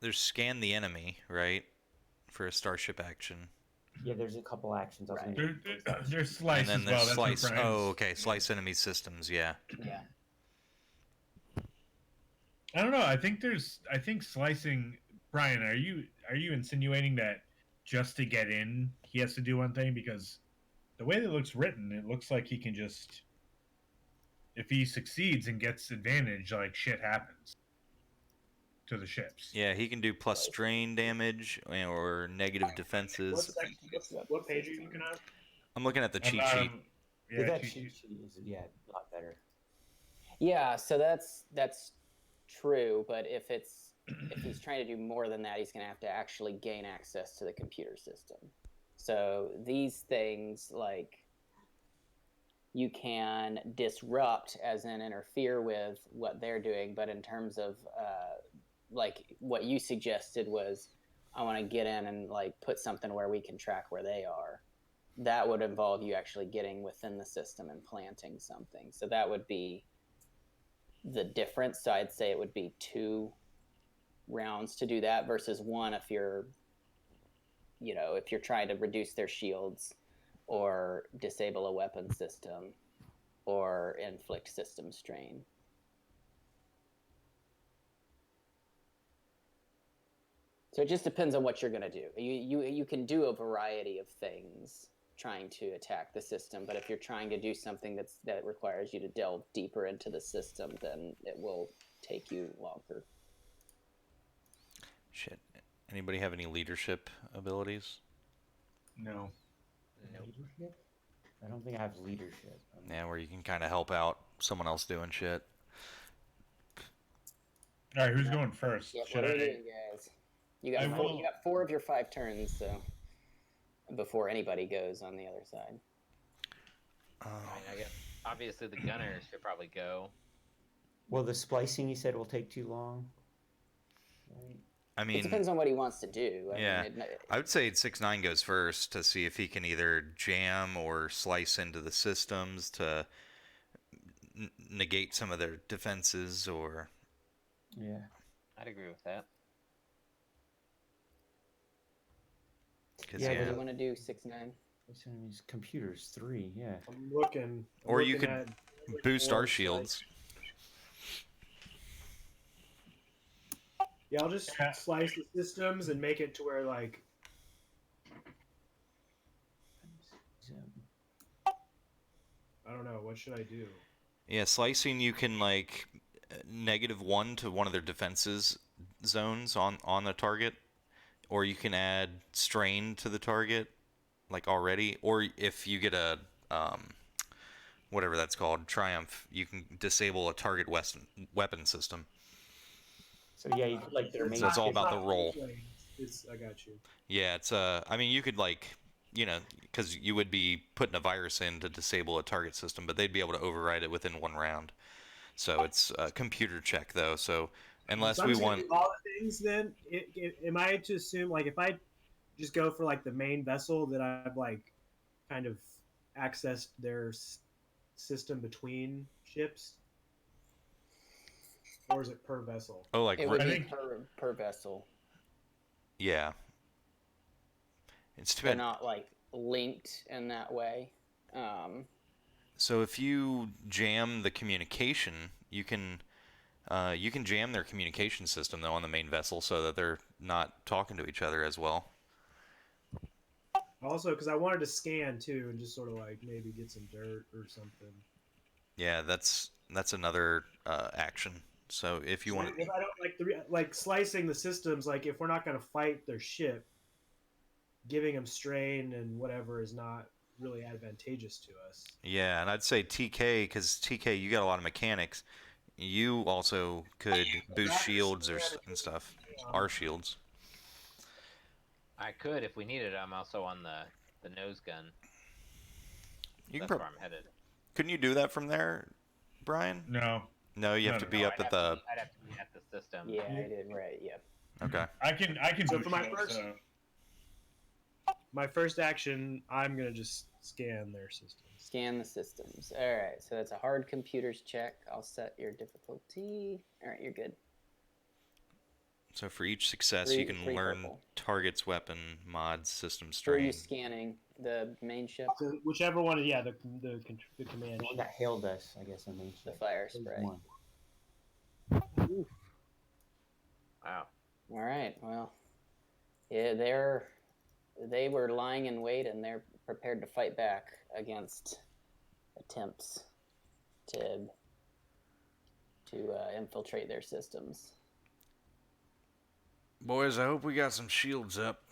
there's scan the enemy, right, for a starship action. Yeah, there's a couple actions. Right. There's slice and then as there's well. slice. That's what Brian's... Oh, okay, slice enemy systems. Yeah. Yeah. I don't know. I think slicing. Brian, are you insinuating that just to get in, he has to do one thing? Because the way that it looks written, it looks like he can just, if he succeeds and gets advantage, like shit happens to the ships. Yeah, he can do plus strain damage or negative defenses. What page are you looking at? I'm looking at the cheat sheet. Yeah, that cheat sheet is a lot better. Yeah, so that's true, but if he's trying to do more than that, he's going to have to actually gain access to the computer system. So these things, like, you can disrupt, as in interfere with what they're doing, but in terms of like what you suggested was, I want to get in and like put something where we can track where they are. That would involve you actually getting within the system and planting something. So that would be the difference. So I'd say it would be 2 rounds to do that versus 1 if you're trying to reduce their shields or disable a weapon system or inflict system strain. So it just depends on what you're going to do. You can do a variety of things trying to attack the system, but if you're trying to do something that requires you to delve deeper into the system, then it will take you longer. Shit. Anybody have any leadership abilities? No. Leadership? I don't think I have leadership. Yeah, where you can kind of help out someone else doing shit. All right, who's going first? Yeah, what are you doing, guys? You got 4 of your 5 turns, so before anybody goes on the other side. I guess obviously the gunners should probably go. Well, the splicing you said will take too long. Right? I mean, it depends on what he wants to do. I would say 6-9 goes first to see if he can either jam or slice into the systems to negate some of their defenses, or... Yeah. I'd agree with that. 'Cause, Yeah, What do yeah. you want to do? 6-9. His computer's 3. Yeah. I'm looking. Or you looking could at boost our Worlport, shields. Yeah, I'll just Yeah. slice the systems and make it to where like I don't know. What should I do? Yeah, slicing you can like -1 to one of their defenses zones on the target, or you can add strain to the target, like already, or if you get a whatever that's called, triumph, you can disable a target weapon system. So yeah, you could like their main. So it's all about the not roll. It's I got you. Yeah, it's I mean, you could like, you know, because you would be putting a virus in to disable a target system, but they'd be able to override it within 1 round. So it's a computer check though. So unless So I'm we just gonna want, do all the things, then am I to assume like if I just go for like the main vessel that I've like kind of accessed their system between ships, or is it per vessel? oh, like It would I be think- per vessel. yeah, it's too They're bad. not like linked in that way. So if you jam the communication, you can jam their communication system though on the main vessel so that they're not talking to each other as well. Also, because I wanted to scan too and just sort of like maybe get some dirt or something. Yeah, that's another action. So if you want to, If I don't like slicing the systems, like if we're not going to fight their ship, giving them strain and whatever is not really advantageous to us. yeah, and I'd say TK because TK, you got a lot of mechanics. You also could boost shields and stuff. Our shields. I could if we needed. I'm also on the nose gun. You can That's where I'm headed. couldn't you do that from there, Brian? No, No, you have No, to be no, up I'd at have the. to I'd have to be at the system. Yeah, I did right. Yeah. Okay. I can. So do for my shield, first- so- My first action, I'm gonna just scan their system. Scan the systems. All right. So that's a hard computers check. I'll set your difficulty. All right, you're good. So for each success, you can Three learn purple. target's weapon, mods, system Who are you strain. scanning? The main ship, So whichever one, yeah, the command. The one that hailed us, I guess, on main the ship. fire There's spray. one. Wow. All right. Well, yeah, they were lying in wait and they're prepared to fight back against attempts to infiltrate their systems. Boys, I hope we got some shields up.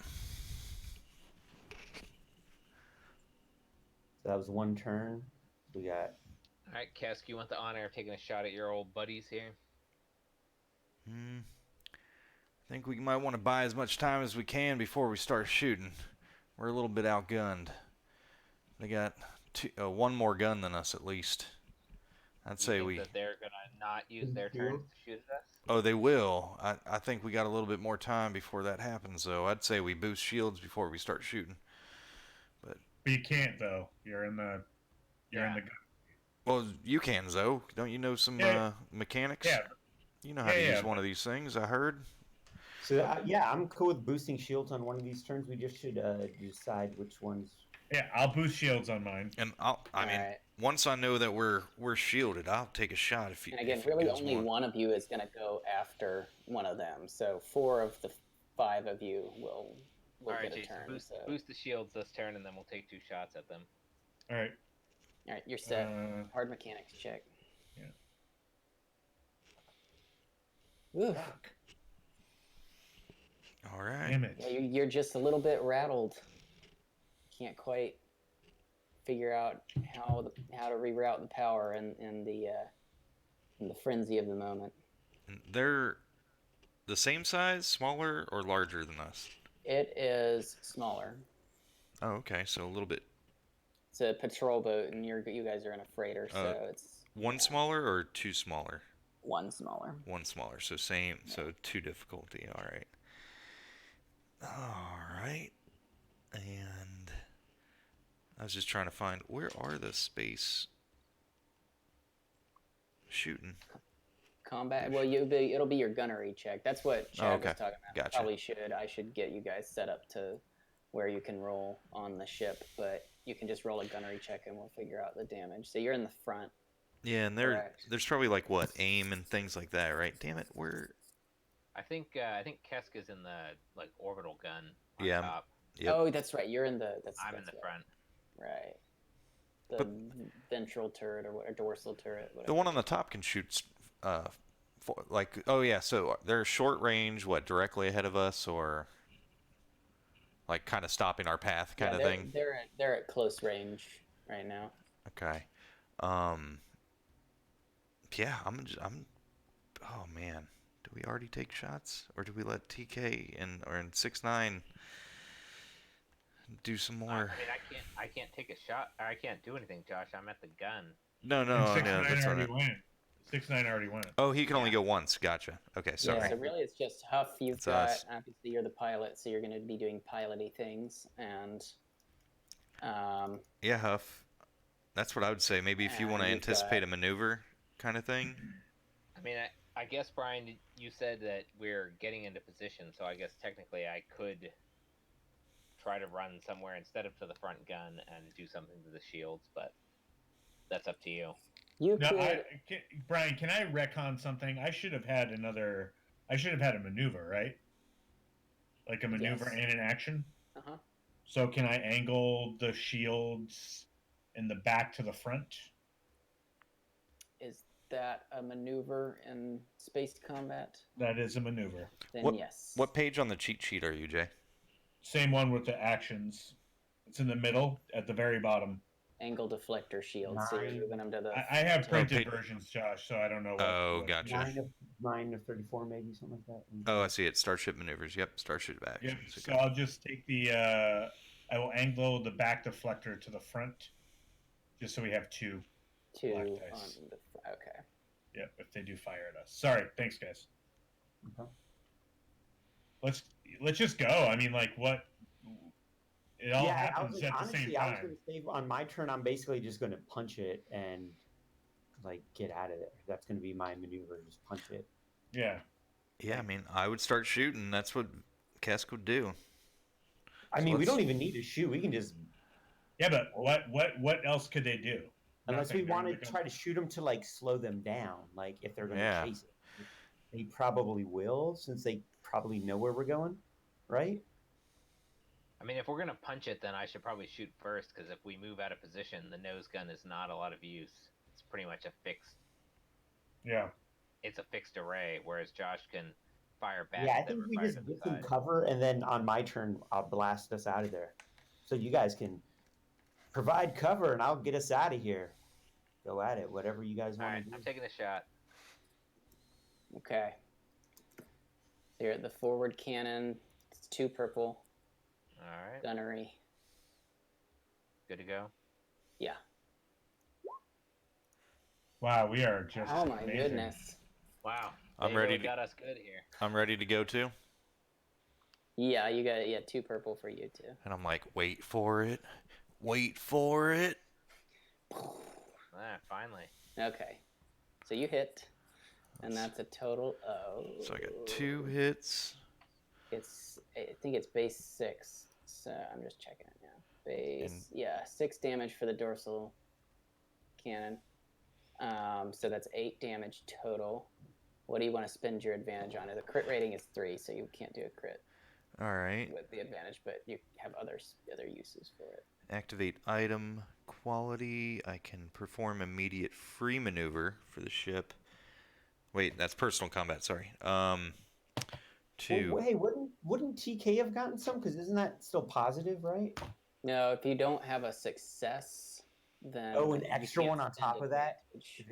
So that was one turn. We got. All right, Kesk, you want the honor of taking a shot at your old buddies here? I think we might want to buy as much time as we can before we start shooting. We're a little bit outgunned. They got one more gun than us at least. I'd You say think we. that they're gonna not use their turns to shoot at us. Oh, they will. I think we got a little bit more time before that happens, though. I'd say we boost shields before we start shooting. But you can't though. You're in the. You're in the. Well, you can, Zoe. Don't you know some mechanics? Yeah. You know how to use one of these things, I heard. So yeah, I'm cool with boosting shields on one of these turns. We just should decide which ones. Yeah, I'll boost shields on mine. And I mean, Alright. once I know that we're shielded, I'll take a shot if you. And again, if you really guys only want. one of you is going to go after one of them. So 4 of the 5 of you will All right, get a Jason, turn. boost the shields this turn, and then we'll take 2 shots at them. All right. All right, you're set. Uh, Hard mechanics check. Yeah. Oof. All right. Damn it. Yeah, you're just a little bit rattled. Can't quite figure out how to reroute the power in the frenzy of the moment. They're the same size, smaller, or larger than us? It is smaller. Oh, okay. So a little bit. It's a patrol boat, and you guys are in a freighter, so it's One smaller or 2 smaller? one smaller. One smaller. So same. So 2 difficulty. All right. All right. And I was just trying to find where are the space shooting. combat. Well, it'll be your gunnery check. That's what Chad was talking about. Gotcha. I should get you guys set up to where you can roll on the ship, but you can just roll a gunnery check and we'll figure out the damage. So you're in the front. Yeah, and there's probably like what aim and things like that, right? Damn it, we're. I think Keska's in the like orbital gun on top. Yep. Oh, that's right. You're in the. I'm in the front. Right. The ventral turret or dorsal turret. Whatever. The one on the top can shoot. So they're short range. What, directly ahead of us, or like kind of stopping our path, kind of thing? They're at close range right now. Okay. Yeah, I'm. Oh man, do we already take shots, or do we let TK and 6-9 do some more? I mean, I can't take a shot. I can't do anything, Josh. I'm at the gun. No, 6-9 already went. 6-9 already went. Oh, he can only go once. Gotcha. Okay, sorry. Yeah, so really it's just Huff. It's us. Obviously you're the pilot, so you're going to be doing piloty things, and yeah, Huff. That's what I would say. Maybe if you want to anticipate a maneuver kind of thing. I mean, I guess, Brian, you said that we're getting into position, so I guess technically I could try to run somewhere instead of to the front gun and do something to the shields, but that's up to you. Brian, can I retcon something? I should have had a maneuver, right? Like a maneuver and an action? Uh-huh. So can I angle the shields in the back to the front? Is that a maneuver in space combat? That is a maneuver. Then yes. What page on the cheat sheet are you, Jay? Same one with the actions. It's in the middle at the very bottom. Angle deflector shield. So you're moving them to the. I have printed versions, Josh, so I don't know. Gotcha. 9 of 34, maybe something like that. Oh, I see it. Starship maneuvers. Yep, starship actions. Yep. So I'll just take I will angle the back deflector to the front, just so we have two black dice. Okay. Yep, if they do fire at us. Sorry. Thanks, guys. Okay. Let's just go. I mean, like, what? It all happens at the same time. I was going to say on my turn, I'm basically just going to punch it and like get out of there. That's going to be my maneuver. Just punch it. Yeah. Yeah, I mean, I would start shooting. That's what Kesk would do. I mean, we don't even need to shoot. We can just. Yeah, but what else could they do? Unless we want to try to shoot them to like slow them down, like if they're going to chase it, they probably will, since they probably know where we're going, right? I mean, if we're going to punch it, then I should probably shoot first, because if we move out of position, the nose gun is not a lot of use. It's pretty much a fixed... Yeah. It's a fixed array, whereas Josh can fire back. Yeah, I think we just get some cover, and then on my turn, I'll blast us out of there. So you guys can provide cover, and I'll get us out of here. Go at it, whatever you guys want to do. I'm taking a shot. Okay. So you're at the forward cannon. It's 2 purple. All right. Gunnery. Good to go? Yeah. Wow, we are just Oh my amazing. goodness. Wow. I'm They ready really to got us good here. I'm ready to go too. Yeah, you got 2 purple for you too. And I'm like, wait for it. Wait for it. Finally. Okay. So you hit. And that's a total of... So I got 2 hits. I think it's base 6. So I'm just checking it now. 6 damage for the dorsal cannon. So that's 8 damage total. What do you want to spend your advantage on? The crit rating is 3, so you can't do a crit. All right. With the advantage, but you have other uses for it. Activate item quality. I can perform immediate free maneuver for the ship. Wait, that's personal combat. Sorry. 2. Well, hey, wouldn't TK have gotten some? Because isn't that still positive, right? No, if you don't have a success, then an extra one on top of that.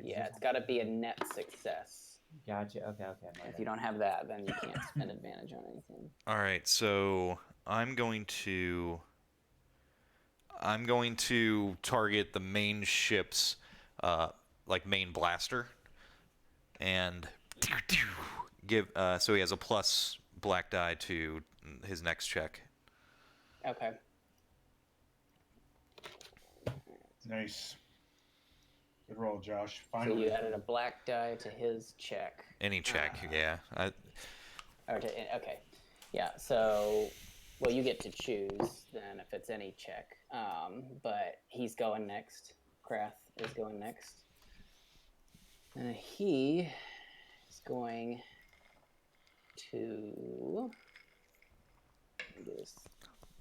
Yeah, it's got to be a net success. Gotcha. Okay. If you don't have that, then you can't spend advantage on anything. All right, so I'm going to target the main ship's main blaster, and give so he has a plus black die to his next check. Okay. Nice. Good roll, Josh. So Finally. you added a black die to his check. Any check, yeah. Okay. Yeah, so, well, you get to choose then if it's any check. But he's going next. Krath is going next. He is going to... Let me get his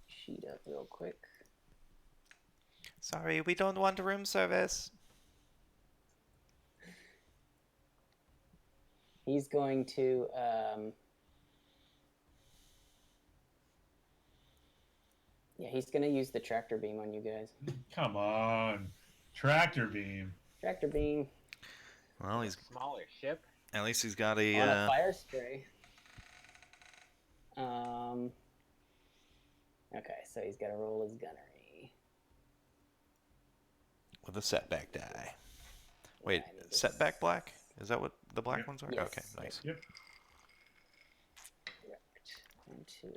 sheet up real quick. Sorry, we don't want room service. He's going to... Yeah, he's going to use the tractor beam on you guys. Come on. Tractor beam. Tractor beam. Well, he's Smaller ship. at least he's got a On a fire spray. Okay, so he's got to roll his gunnery. with a setback die. Wait, Yeah, I need setback black? Is that what the black Yep. ones are? Yes. Okay, nice. Yep. Correct. 1, 2,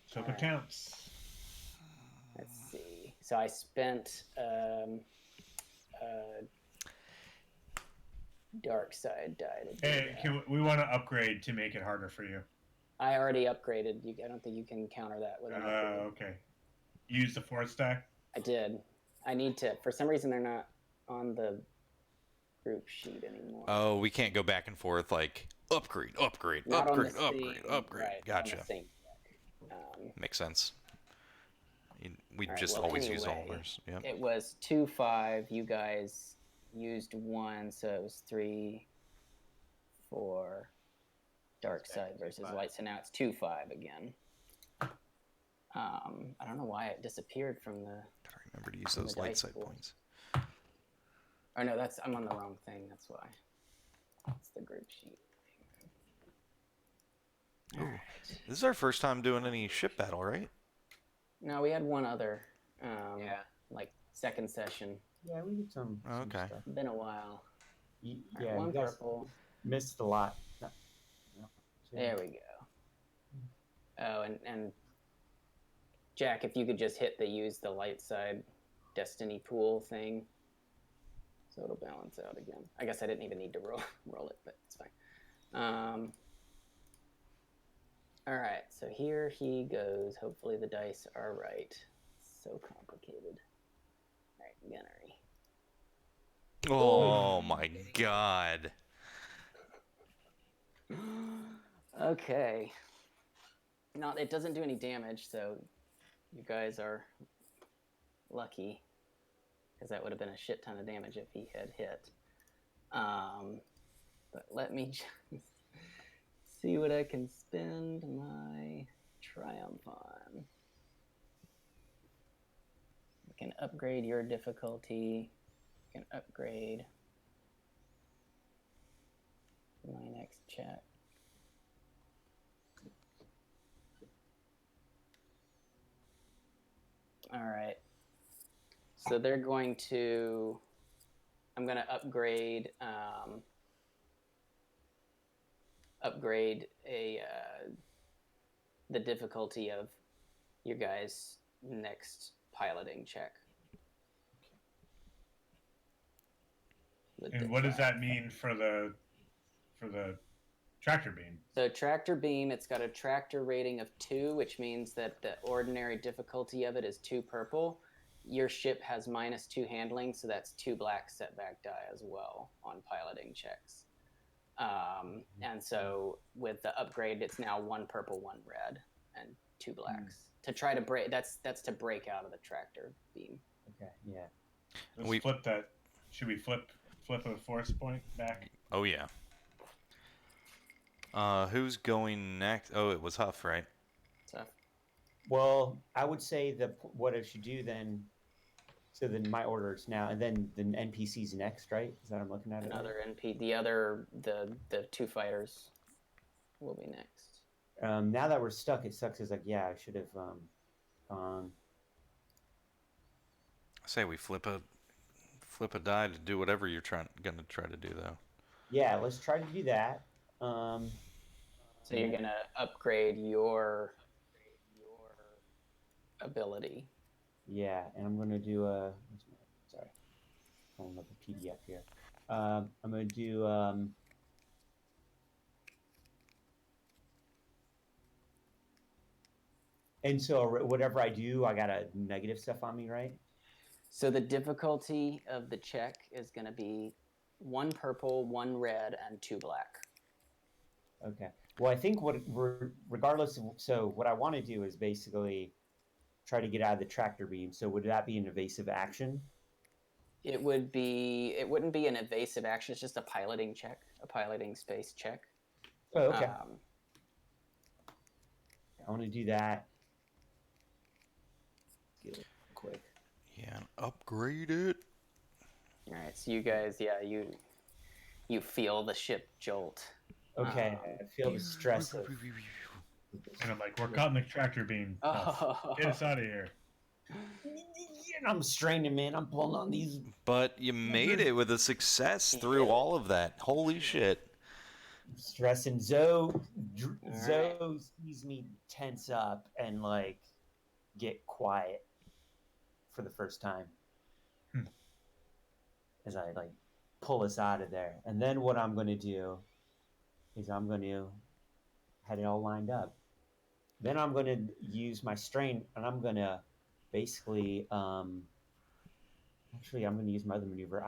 So Alright. it counts. let's see. So I spent dark side die to do Hey, that. we want to upgrade to make it harder for you. I already upgraded. I don't think you can counter that with an upgrade. Okay. Use the force stack. I did. I need to. For some reason, they're not on the group sheet anymore. Oh, we can't go back and forth like upgrade, upgrade, Not on the upgrade, upgrade, same- upgrade. right, Gotcha. on the same deck. Makes sense. We Alright, just well, always use all anyway, ours. Yep. It was 2-5. You guys used 1, so it was 3, 4. Dark It's back side to versus 2-5. light. So now it's 2-5 again. I don't know why it disappeared from the. Gotta remember to use from the those light dice side pool. points. Oh no, I'm on the wrong thing. That's why. It's the group sheet. Ooh. This is our first time doing any ship battle, right? No, we had one other. Yeah. Like second session. Yeah, we did some. Oh, okay. Stuff. Been a while. You, All right, yeah, one you guys purple. missed a lot. No. There we go. Oh, and Jack, if you could just hit use the light side destiny pool thing, so it'll balance out again. I guess I didn't even need to roll it, but it's fine. All right, so here he goes. Hopefully the dice are right. So complicated. All right, gunnery. Oh my god. Okay. Not, it doesn't do any damage, so you guys are lucky, because that would have been a shit ton of damage if he had hit. But let me just see what I can spend my triumph on. I can upgrade your difficulty. I can upgrade my next check. All right. So they're going to. I'm going to upgrade. Upgrade the difficulty of your guys' next piloting check. With And the what does that triumph. mean for the tractor beam? So tractor beam, it's got a tractor rating of 2, which means that the ordinary difficulty of it is 2 purple. Your ship has -2 handling, so that's 2 black setback die as well on piloting checks. And so with the upgrade, it's now 1 purple, 1 red, and 2 blacks. To try to break, that's to break out of the tractor beam. Okay, yeah. Let's flip that. Should we flip a force point back? Oh yeah. Who's going next? Oh, it was Huff, right? So Well, I would say what I should do then. So then my order is now, and then the NPC's next, right? Is that what I'm looking at? another Right? NP, the 2 fighters will be next. Now that we're stuck, it sucks. It's like, yeah, I should have gone. I say we flip a die to do whatever you're gonna try to do though. Yeah, let's try to do that. So you're gonna upgrade your ability. Yeah, and I'm gonna do a. Sorry. pulling up a PDF here. I'm going to do. And so whatever I do, I got a negative stuff on me, right? So the difficulty of the check is going to be 1 purple, 1 red, and 2 black. Okay. Well, I think regardless of, so what I want to do is basically try to get out of the tractor beam. So would that be an evasive action? It wouldn't be an evasive action. It's just a piloting check, a piloting space check. Oh, okay. I want to do that. Get it quick. Yeah, upgrade it. All right. So you guys, yeah, you feel the ship jolt. Okay. I feel the stress of. And I'm like, we're caught in the tractor beam. Get us out of here. And I'm straining, man. I'm pulling on these. But you made it with a success through all of that. Holy shit. Stressing. Zoe sees me tense up and like get quiet for the first time as I like pull us out of there. And then what I'm going to do is I'm going to have it all lined up. Then I'm going to use my strain and I'm going to basically actually I'm going to use my other maneuver.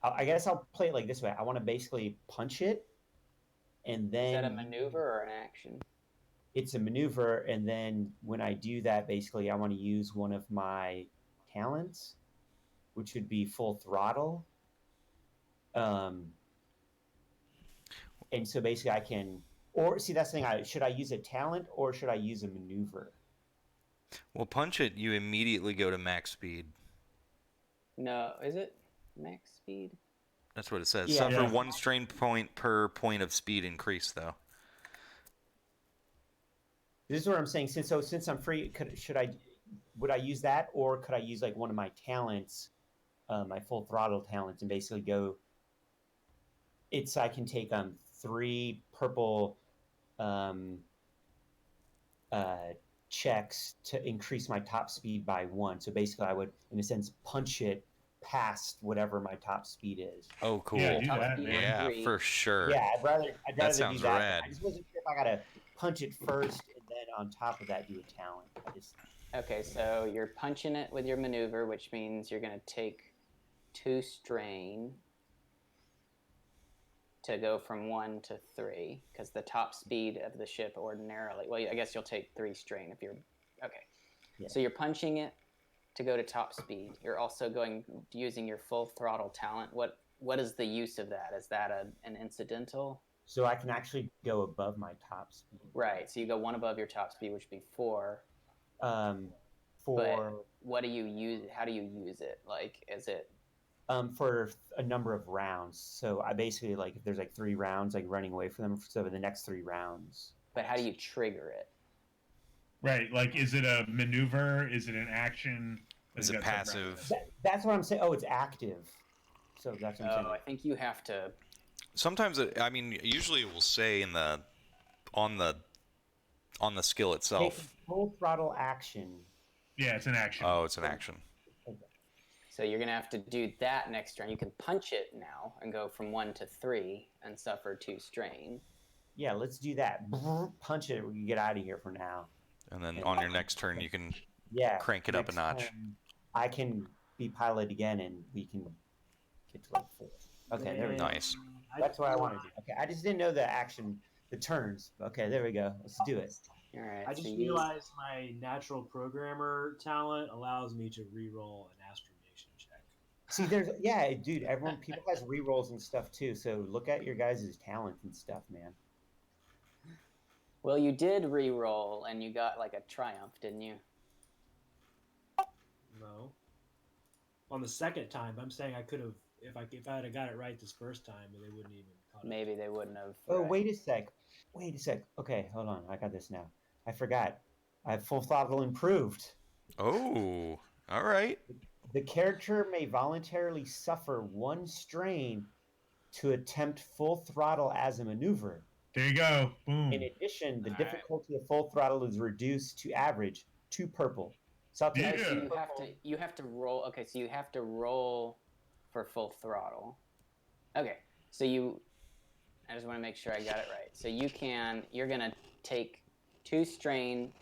I guess I'll play it like this way. I want to basically punch it, and then... Is that a maneuver or an action? It's a maneuver, and then when I do that, basically I want to use one of my talents, which would be full throttle. And so basically I can... Or, see, that's the thing. Should I use a talent, or should I use a maneuver? Well, punch it, you immediately go to max speed. No, is it max speed? That's what it says. Yeah. Suffer 1 strain point per point of speed increase, though. This is what I'm saying. Since I'm free, would I use that, or could I use like one of my talents, my full throttle talents, and basically go? I can take 3 purple checks to increase my top speed by 1. So basically, I would, in a sense, punch it past whatever my top speed is. Oh, cool. Yeah, do that, man. Yeah, for sure. Yeah, I'd rather That sounds do that. rad. I just wasn't sure if I gotta punch it first and then on top of that do a talent. Okay, so you're punching it with your maneuver, which means you're going to take 2 strain to go from 1 to 3, because the top speed of the ship ordinarily... Well, I guess you'll take 3 strain if you're... Okay. Yeah. So you're punching it to go to top speed. You're also using your full throttle talent. What is the use of that? Is that an incidental? So I can actually go above my top speed. Right. So you go 1 above your top speed, which would be 4. But what do you use? How do you use it? Like, is it? For a number of rounds. So I basically, like, if there's like 3 rounds, like running away from them, so the next 3 rounds. But how do you trigger it? Right, like, is it a maneuver? Is it an action? Is it passive? That's what I'm saying. Oh, it's active. So that's what I'm saying. I think you have to... Sometimes, usually it will say on the skill itself. Take full throttle action. Yeah, it's an action. Oh, it's an action. So you're going to have to do that next turn. You can punch it now and go from 1 to 3 and suffer 2 strain. Yeah, let's do that. Punch it. We can get out of here for now. And then on your next turn, you can crank it up a notch. I can be pilot again, and we can get to like 4. Okay, there we go. Nice. That's what I want to do. Okay, I just didn't know the action, the turns. Okay, there we go. Let's do it. All right. I just realized my natural programmer talent allows me to re-roll an astromation check. See, dude, people has re-rolls and stuff too, so look at your guys' talents and stuff, man. Well, you did re-roll, and you got like a triumph, didn't you? No. On the second time, I'm saying I could have, if I had got it right this first time, they wouldn't even caught it. Maybe they wouldn't have. Oh, right. wait a sec. Okay, hold on. I got this now. I forgot. I have full throttle improved. Oh, all right. The character may voluntarily suffer 1 strain to attempt full throttle as a maneuver. There you go. Boom. In addition, the difficulty of full throttle is reduced to average 2 purple. So Yeah. So you have to roll. Okay, so you have to roll for full throttle. Okay, so I just want to make sure I got it right. So you're going to take 2 strain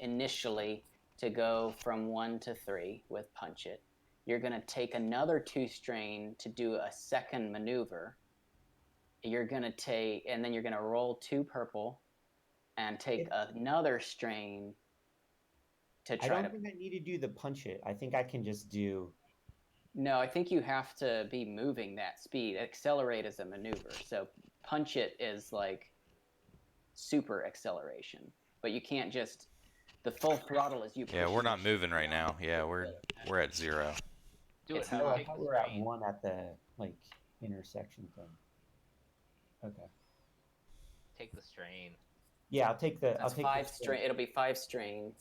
initially to go from 1 to 3 with punch it. You're going to take another 2 strain to do a second maneuver. You're going to take, and then you're going to roll 2 purple and take another strain to try I don't think I need to do the punch it. I think I can just do... No, I think you have to be moving that speed. Accelerate is a maneuver. So punch it is like super acceleration. But you can't just... The full throttle is you pushing. Yeah, we're not the ship moving right now. down. Yeah, we're at 0. Do it. It's Huff. not. I Take thought the we were at strain. 1 at the, like, intersection thing. Okay. Take the strain. Yeah, I'll take the... That's 5 strain. It'll be 5 strain.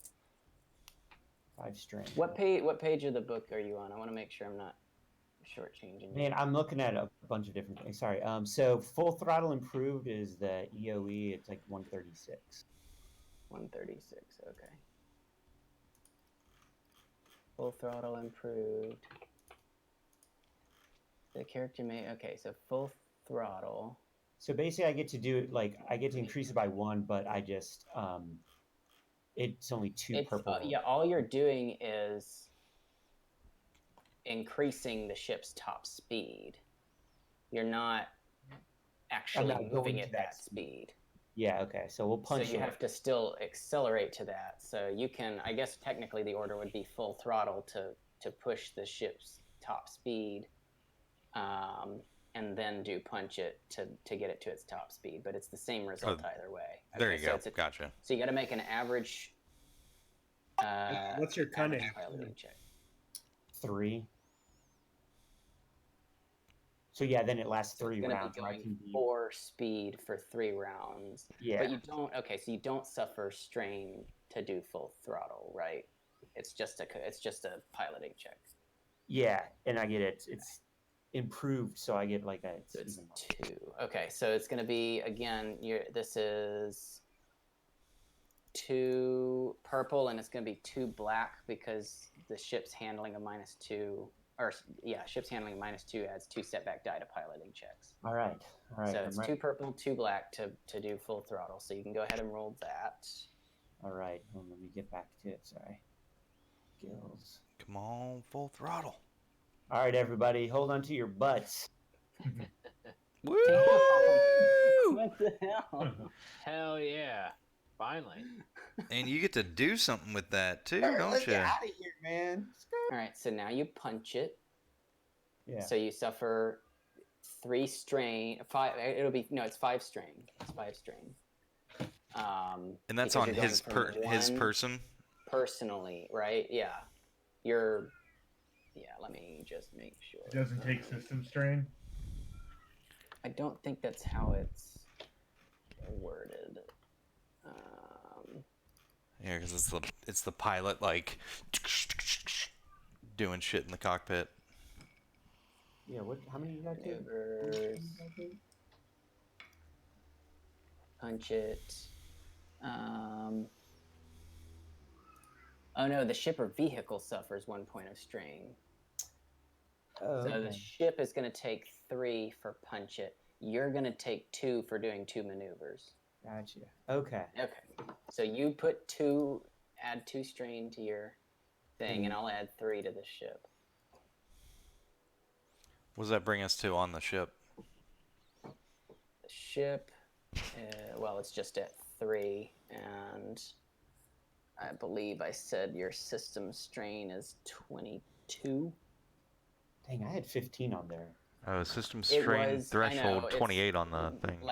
5 strain. What page of the book are you on? I want to make sure I'm not shortchanging you. Man, I'm looking at a bunch of different things. Sorry. So full throttle improved is the EOE. It's like 136. 136. Okay. Full throttle improved. The character may. Okay, so full throttle. So basically, I get to do it like I get to increase it by 1, but I just it's only 2 purple. Yeah, all you're doing is increasing the ship's top speed. You're not actually going moving to at that speed. Yeah. Okay. So we'll punch So you it. have to still accelerate to that. So you can, I guess technically the order would be full throttle to push the ship's top speed, and then do punch it to get it to its top speed. But it's the same result either way. There you go. So Gotcha. So you got to make an average. What's your cunning? Piloting check. 3. So yeah, then it lasts 3 It's rounds. going I to can be be... 4 speed for 3 rounds. Yeah. But you don't. Okay, so you don't suffer strain to do full throttle, right? It's just a piloting check. Yeah, and I get it. It's improved, so I get like a... So it's 2. Okay, so it's going to be again. This is 2 purple, and it's going to be 2 black because the ship's handling a -2. Or yeah, ship's handling a -2 adds 2 setback die to piloting checks. All right. So it's 2 purple, 2 black to do full throttle. So you can go ahead and roll that. All right. Well, let me get back to it. Sorry. Skills. Come on, full throttle. All right, everybody, hold on to your butts. Woo! What the hell? Hell yeah! Finally. And you get to do something with that too, don't Let's you? get out of here, man. All right, so now you punch it. Yeah. So you suffer 3 strain. 5. It's 5 strain. It's 5 strain. And that's because on you're going his from his 1 person. personally, right? Yeah. Let me just make sure. It doesn't take system strain. I don't think that's how it's worded. Yeah, because it's the pilot like doing shit in the cockpit. Yeah, how many you got to? Maneuvers. Punch it. Oh no, the ship or vehicle suffers 1 point of strain. Oh, So the okay. ship is going to take 3 for punch it. You're going to take 2 for doing 2 maneuvers. Gotcha. Okay. Okay. So you add 2 strain to your thing, and I'll add 3 to the ship. What does that bring us to on the ship? The ship, it's just at 3, and I believe I said your system strain is 22. Dang, I had 15 on there. Oh, system It strain was- I threshold know, 28 on the thing.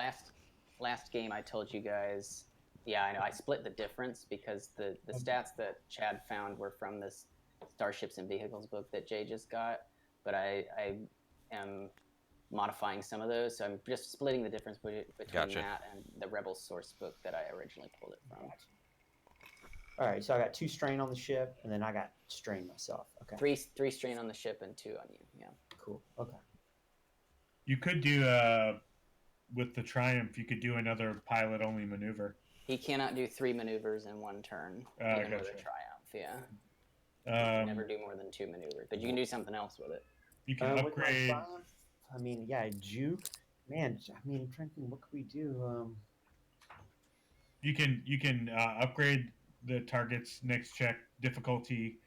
Last game I told you guys, yeah, I know, I split the difference because the stats that Chad found were from this Starships and Vehicles book that Jay just got, but I am modifying some of those, so I'm just splitting the difference between Gotcha. that and the Rebels source book that I originally pulled it from. All right, so I got 2 strain on the ship, and then I got strain myself. Okay. 3 strain on the ship and 2 on you, yeah. Cool. Okay. You could do with the Triumph. You could do another pilot-only maneuver. He cannot do 3 maneuvers in 1 turn, even with a Gotcha. Triumph, yeah. You can never do more than 2 maneuvers, but you can do something else with it. You can With my upgrade. Triumph, I mean, yeah, juke. Man, I mean, I'm trying to think, what could we do? You can upgrade the target's next check difficulty.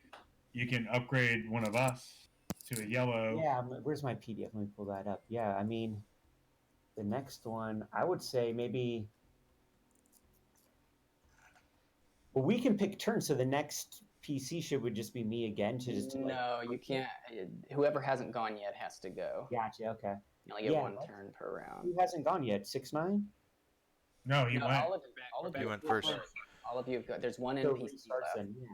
You can upgrade one of us to a yellow. Yeah, where's my PDF? Let me pull that up. Yeah, I mean, the next one, I would say maybe. Well, we can pick turns, so the next PC ship would just be me again to just like. No, you can't. Whoever hasn't gone yet has to go. Gotcha. Okay. You only get Yeah, one turn per round. Who hasn't gone yet? 6-9. No, he No, went. all of You you went first. All of you have got. There's one So NPC restarts left. then, yeah.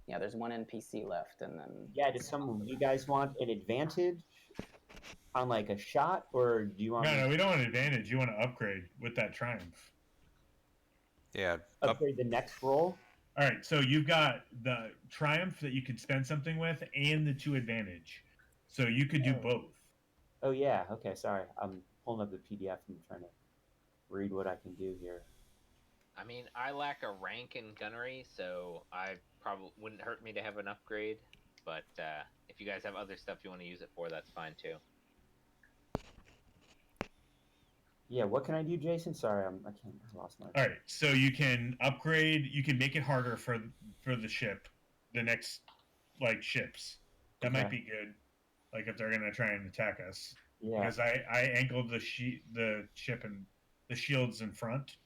Yeah, there's one NPC left, and then Yeah. Does some you guys want an advantage on like a shot, or do you want No, we don't want an advantage. You want to upgrade with that triumph. Yeah. upgrade the next roll? All right, so you've got the triumph that you could spend something with, and the 2 advantage. So you could do both. Oh yeah. Okay. Sorry, I'm pulling up the PDF and trying to read what I can do here. I mean, I lack a rank in gunnery, so I probably wouldn't hurt me to have an upgrade. But if you guys have other stuff you want to use it for, that's fine too. Yeah. What can I do, Jason? Sorry, I lost my. All right, so you can upgrade. You can make it harder for the ship, the next like ships. That might be good. Like if they're gonna try and attack us. Yeah. Because I angled the ship and the shields in front,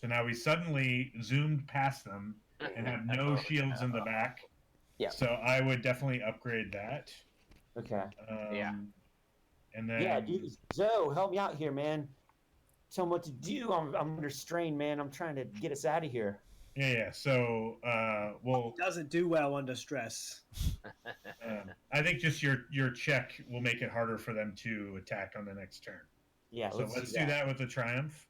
so now we suddenly zoomed past them and have no shields in the back. Yeah. So I would definitely upgrade that. Okay. Yeah. And then Yeah, dude. Zoe, help me out here, man. Tell him what to do. I'm under strain, man. I'm trying to get us out of here. Yeah. So we'll. Doesn't do well under stress. I think just your check will make it harder for them to attack on the next turn. Yeah. So let's do that with the triumph,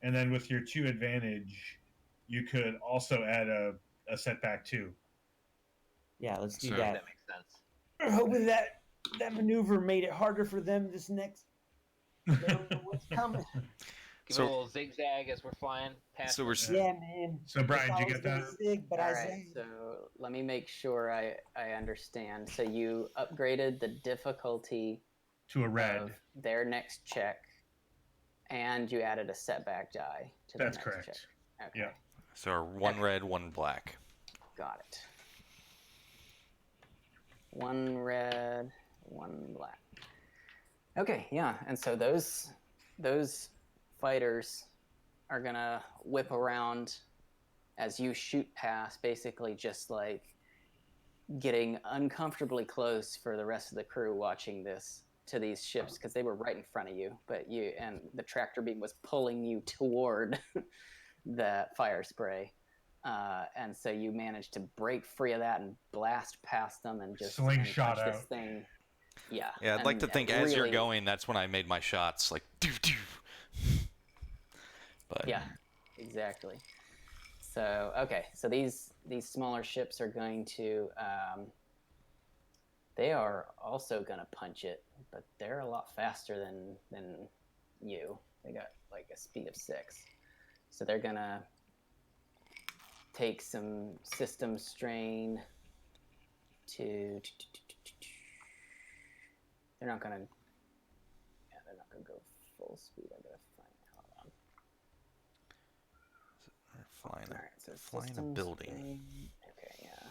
and then with your 2 advantage, you could also add a setback too. Yeah, let's do So- that. That makes sense. I'm hoping that maneuver made it harder for them this next. They don't know what's coming. Give So- it a little zigzag as we're flying past. So we're them. Yeah, man. So Brian, It's did you always get been that? Zig, but all I right. say, So let me make sure I understand. So you upgraded the difficulty To a red. of their next check, and you added a setback die to the That's next correct. check. Okay. Yeah. So one red, one black. Got it. One red, one black. Okay, yeah, and so those fighters are gonna whip around as you shoot past, basically just like getting uncomfortably close for the rest of the crew watching this to these ships because they were right in front of you, but the tractor beam was pulling you toward the fire spray. And so you managed to break free of that and blast past them and just Slingshot punch this out. thing. Yeah. Yeah, I'd like to and think as you're really- going, that's when I made my shots. Like, doo doo. But Yeah, exactly. So okay, so these smaller ships are going to they are also gonna punch it, but they're a lot faster than you. They got like a speed of 6, so they're gonna take some system strain to. They're not gonna go full speed. I gotta find out. flying, All right, so flying a system building. strain. Okay, yeah.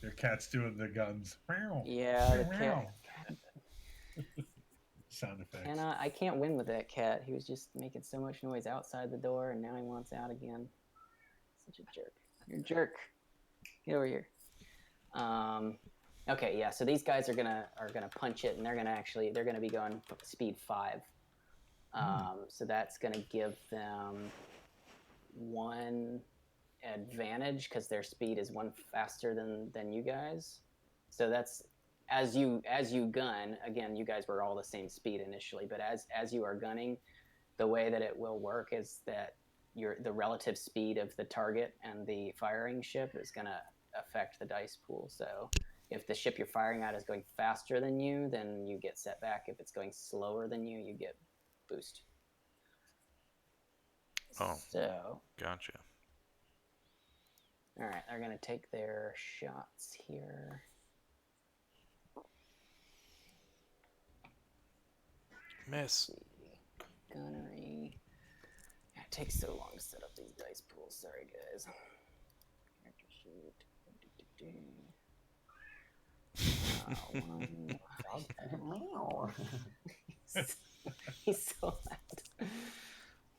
Your cat's doing the guns. Yeah, the cat. Sound effects. And I can't win with that cat. He was just making so much noise outside the door, and now he wants out again. Such a jerk. You're a jerk. Get over here. Okay, yeah. So these guys are gonna punch it, and they're gonna be going speed 5. So that's gonna give them 1 advantage because their speed is 1 faster than you guys. So that's as you gun. Again, you guys were all the same speed initially, but as you are gunning, the way that it will work is that the relative speed of the target and the firing ship is gonna affect the dice pool. So if the ship you're firing at is going faster than you, then you get setback. If it's going slower than you, you get boost. Oh. So, Gotcha. all right, they're going to take their shots here. Miss. Gunnery. It takes so long to set up these dice pools. Sorry, guys. Character sheet. One. He's so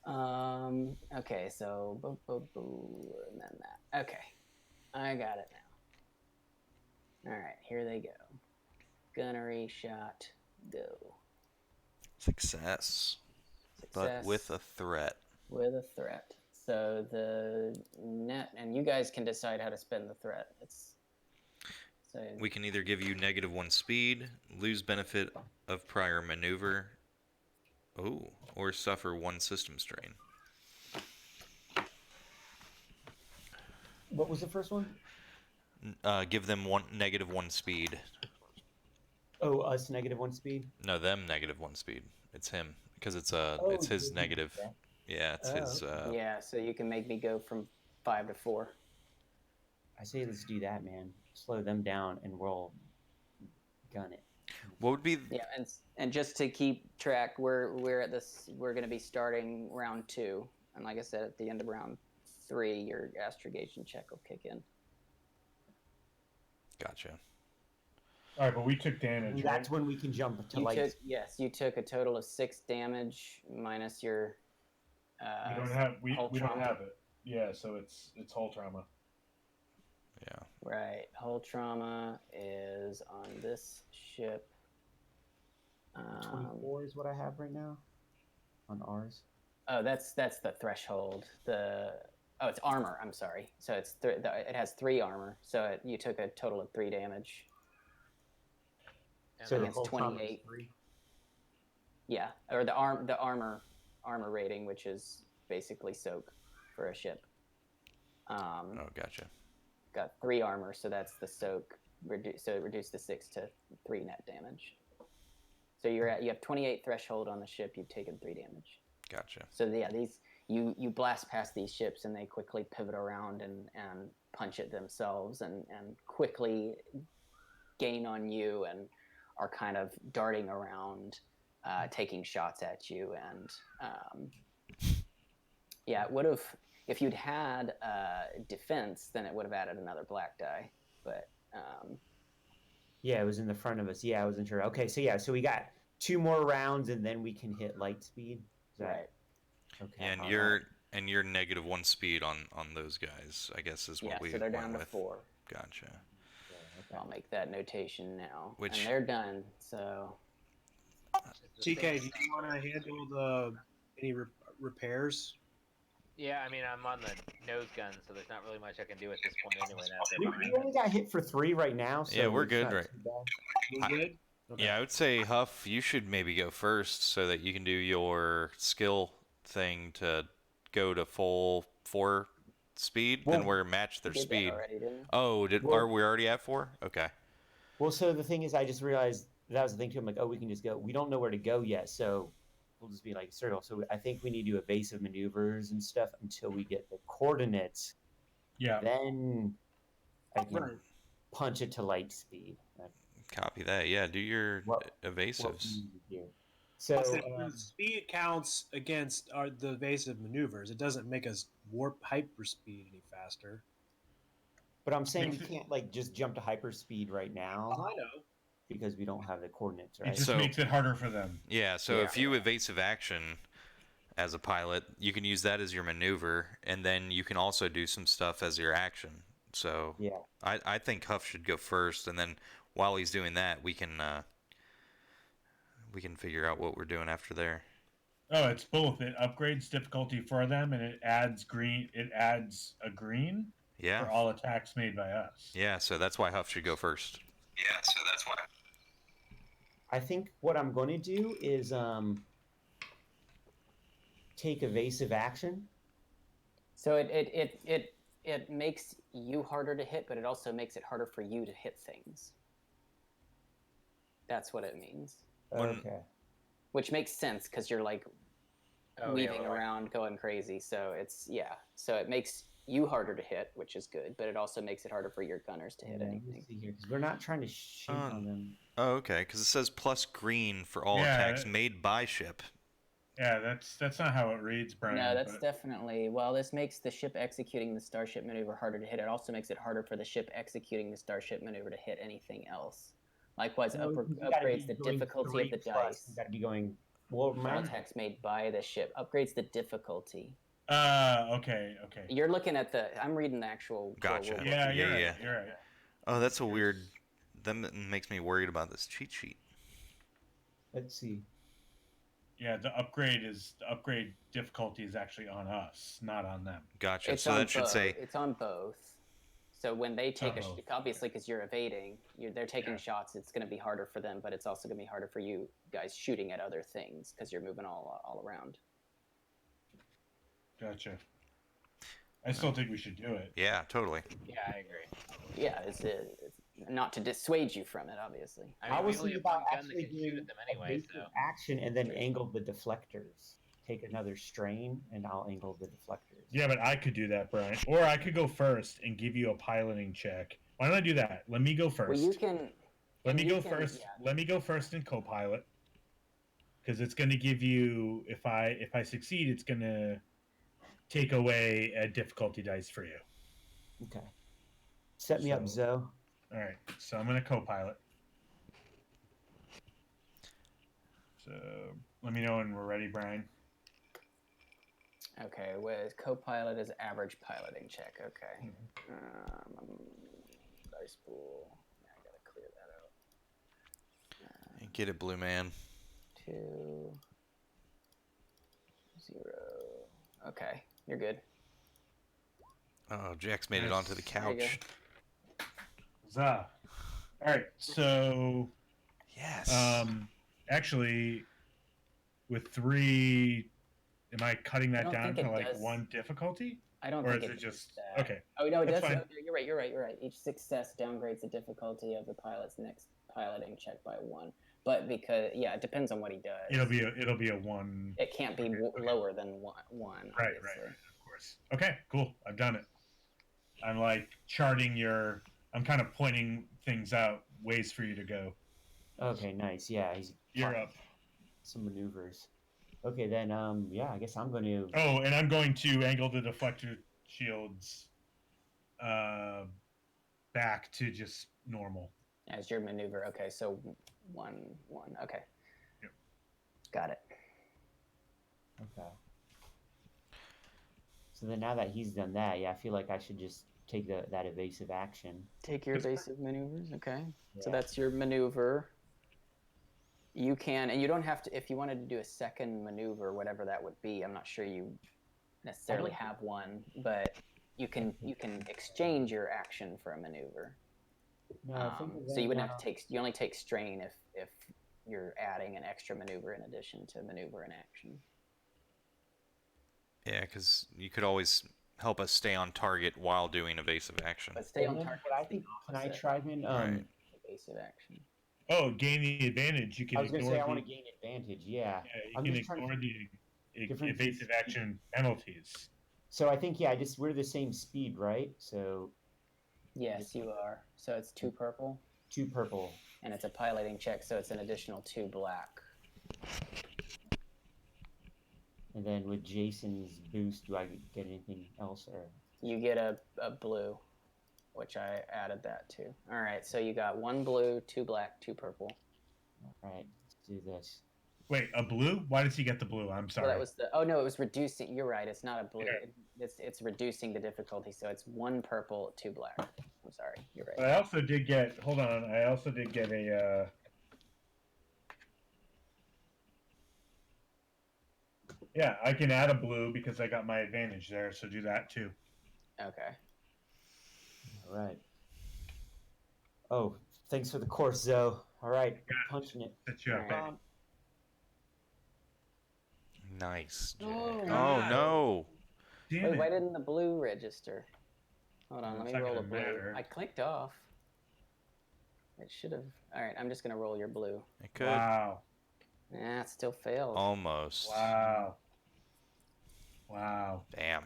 loud. Okay, so and then that. Okay, I got it now. All right, here they go. Gunnery shot, go. Success. But with a threat. With a threat. So the net, and you guys can decide how to spend the threat. So We can either give you -1 speed, lose benefit of prior maneuver, or suffer 1 system strain. What was the first one? Give them -1 speed. Oh, us -1 speed. No, them -1 speed. It's him because it's Oh, his you negative. can do Yeah, it's Oh, his. yeah, so you can make me go from 5 to 4. I say let's do that, man. Slow them down, and we'll gun it. What would be? Yeah, and just to keep track, we're at this. We're going to be starting round 2, and like I said, at the end of round 3, your astrogation check will kick in. Gotcha. All right, but we took damage. That's right? when we can jump to You light. you took a total of 6 damage minus your. We don't have we hull don't trauma. have it. Yeah, so it's hull trauma. Yeah. Right, hull trauma is on this ship. 24 is what I have right now on ours. Oh, that's the threshold. It's armor. I'm sorry. So it has 3 armor. So you took a total of 3 damage. And So then the against whole trauma is 28. 3. Yeah, or the armor rating, which is basically soak for a ship. Oh, gotcha. Got 3 armor, so that's the soak. So it reduced the 6 to 3 net damage. So you have 28 threshold on the ship. You've taken 3 damage. Gotcha. So yeah, you blast past these ships and they quickly pivot around and punch at themselves and quickly gain on you and are kind of darting around, taking shots at you. And yeah, it would have, if you'd had defense, then it would have added another black die. But Yeah, it was in the front of us. Yeah, I wasn't sure. Okay, so we got 2 more rounds and then we can hit light speed. Is that right. okay? And all you're right. -1 speed on those guys. I guess is what Yeah, we so they're went down to with. 4. Gotcha. Okay. I'll make that notation now. Which- And they're done. So TK, do you want to handle any repairs? Yeah, I mean, I'm on the nose gun, so there's not really much I can do at this point anyway. Now We they're behind only got hit for 3 right now. So Yeah, we're it's good, not right? too bad. You good? Okay. Yeah, I would say Huff, you should maybe go first so that you can do your skill thing to go to full 4 speed. Then Well, we're match their you did that speed. already, didn't you? Oh, Well- are we already at 4? Okay. Well, so the thing is, I just realized that was the thing too. I'm like, oh, we can just go. We don't know where to go yet, so we'll just be like circle. So I think we need to do evasive maneuvers and stuff until we get the coordinates. Yeah. Then I can Right. punch it to light speed. That's Copy that. Yeah, do your what we evasives. need to do. So The speed counts against the evasive maneuvers. It doesn't make us warp hyperspeed any faster. but I'm saying we can't like just jump to hyperspeed right now I know. because we don't have the coordinates, It right? just So- makes it harder for them. Yeah, so Yeah. if you evasive action as a pilot, you can use that as your maneuver, and then you can also do some stuff as your action. So Yeah. I think Huff should go first, and then while he's doing that, we can figure out what we're doing after there. Oh, it's both. It upgrades difficulty for them, and it adds green. It adds a green for Yeah. all attacks made by us. Yeah, so that's why Huff should go first. Yeah, so that's why. I think what I'm going to do is take evasive action. So it makes you harder to hit, but it also makes it harder for you to hit things. That's what it means. When- Okay. Which makes sense because you're like Oh, yeah, weaving right. around, going crazy. So it's so it makes you harder to hit, which is good, but it also makes it harder for your gunners to hit Let me anything. see here, because we're not trying to shoot on them. Oh, okay, because it says plus green for all attacks made by ship. Yeah, that's not how it reads, Brian. No, that's definitely... Well, this makes the ship executing the starship maneuver harder to hit. It also makes it harder for the ship executing the starship maneuver to hit anything else. Likewise, upgrades the difficulty of the dice. You got to be going... All attacks made by the ship. Upgrades the difficulty. Okay. You're looking at the... I'm reading the actual... Gotcha. Yeah, you're right. Oh, that's a weird... That makes me worried about this cheat sheet. Let's see. Yeah, the upgrade difficulty is actually on us, not on them. Gotcha. It's so that should say... It's on both. So when they take both. obviously, because you're evading, they're taking shots, it's going to be harder for them, but it's also going to be harder for you guys shooting at other things because you're moving all around. Gotcha. I still think we should do it. Yeah, totally. Yeah, I agree. Yeah, it's not to dissuade you from it, obviously. I mean, we only have one gun that can shoot at them anyway, so... action and then angle the deflectors. Take another strain, and I'll angle the deflectors. Yeah, but I could do that, Brian. Or I could go first and give you a piloting check. Why don't I do that? Let me go first. Well, you can... Let me go first. Yeah. Let me go first in co-pilot. Because it's going to give you... If I succeed, it's going to take away a difficulty dice for you. Okay. Set me up, Zoe. All right. So I'm going to co-pilot. So let me know when we're ready, Brian. Okay, with co-pilot is average piloting check. Okay. Dice pool. Yeah, I gotta clear that out. Get it, blue man. 2, 0. Okay, you're good. Oh, Jack's made it onto the couch. Huzzah. All right, so yes. Actually, with 3. Am I cutting that down to like 1 difficulty? I don't or think is it it just that. Okay? Oh no, it does. fine. You're right. Each success downgrades the difficulty of the pilot's next piloting check by 1. But because it depends on what he does. It'll be a 1. It can't be lower than 1. Right, of course. Okay, cool. I've done it. I'm like charting I'm kind of pointing things out, ways for you to go. Okay, nice. Yeah, You're up. Some maneuvers. Okay, then, I guess I'm going to... Oh, and I'm going to angle the deflector shields back to just normal. As your maneuver. Okay, so 1. Okay. Yep. Got it. Okay. So then now that he's done that, I feel like I should just take that evasive action. Take your evasive maneuvers, okay. Yeah. So that's your maneuver. You can, and you don't have to, if you wanted to do a second maneuver, whatever that would be, I'm not sure you necessarily have one, but you can exchange your action for a maneuver. No, so you wouldn't have to you only take strain if you're adding an extra maneuver in addition to maneuver and action. Yeah, because you could always help us stay on target while doing evasive action. But stay on target. But I think, can I try then? Evasive action. Oh, gain the advantage. You can. I was going to say I want to gain advantage. Yeah. You can ignore the evasive action penalties. So I think we're the same speed, right? So. Yes, you are. So it's 2 purple. 2 purple. And it's a piloting check, so it's an additional 2 black. And then with Jason's boost, do I get anything else? Or you get a blue, which I added that to. All right, so you got 1 blue, 2 black, 2 purple. All right, let's do this. Wait, a blue? Why does he get the blue? I'm sorry. Well, that was it was reducing. You're right. It's not a blue. Yeah. It's reducing the difficulty, so it's 1 purple, 2 black. I'm sorry. You're right. I also did get. Hold on. I also did get a. Yeah, I can add a blue because I got my advantage there, so do that too. Okay. All right. Oh, thanks for the course, Zoe. All right, punching it. Set you up. Nice. Oh, no. Wait, why didn't the blue register? Hold on, let me roll a blue. I clicked off. It should have. All right, I'm just going to roll your blue. It could. Wow. Nah, it still failed. Almost. Wow. Damn.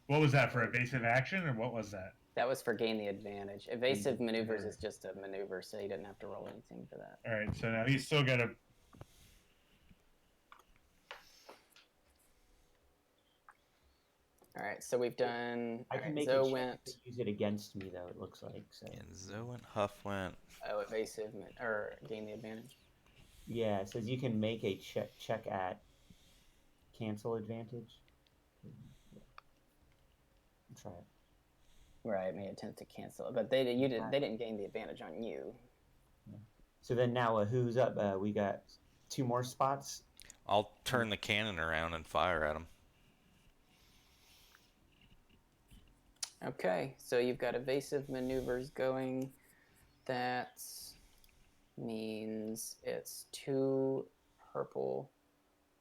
What was that for evasive action, or what was that? That was for gain the advantage. Evasive maneuvers is just a maneuver, so you didn't have to roll anything for that. All right, so now he's still got to. All right, so we've done. I All can right, make Zoe a check went. to use it against me, though. It looks like so. And Zoe and Huff went. Oh, evasive or gain the advantage. Yeah, it says you can make a check at cancel advantage. Yeah. Try it. Right, may attempt to cancel it, but they didn't gain the advantage on you. Yeah. So then now, who's up? We got 2 more spots. I'll turn the cannon around and fire at him. Okay, so you've got evasive maneuvers going. That means it's 2 purple.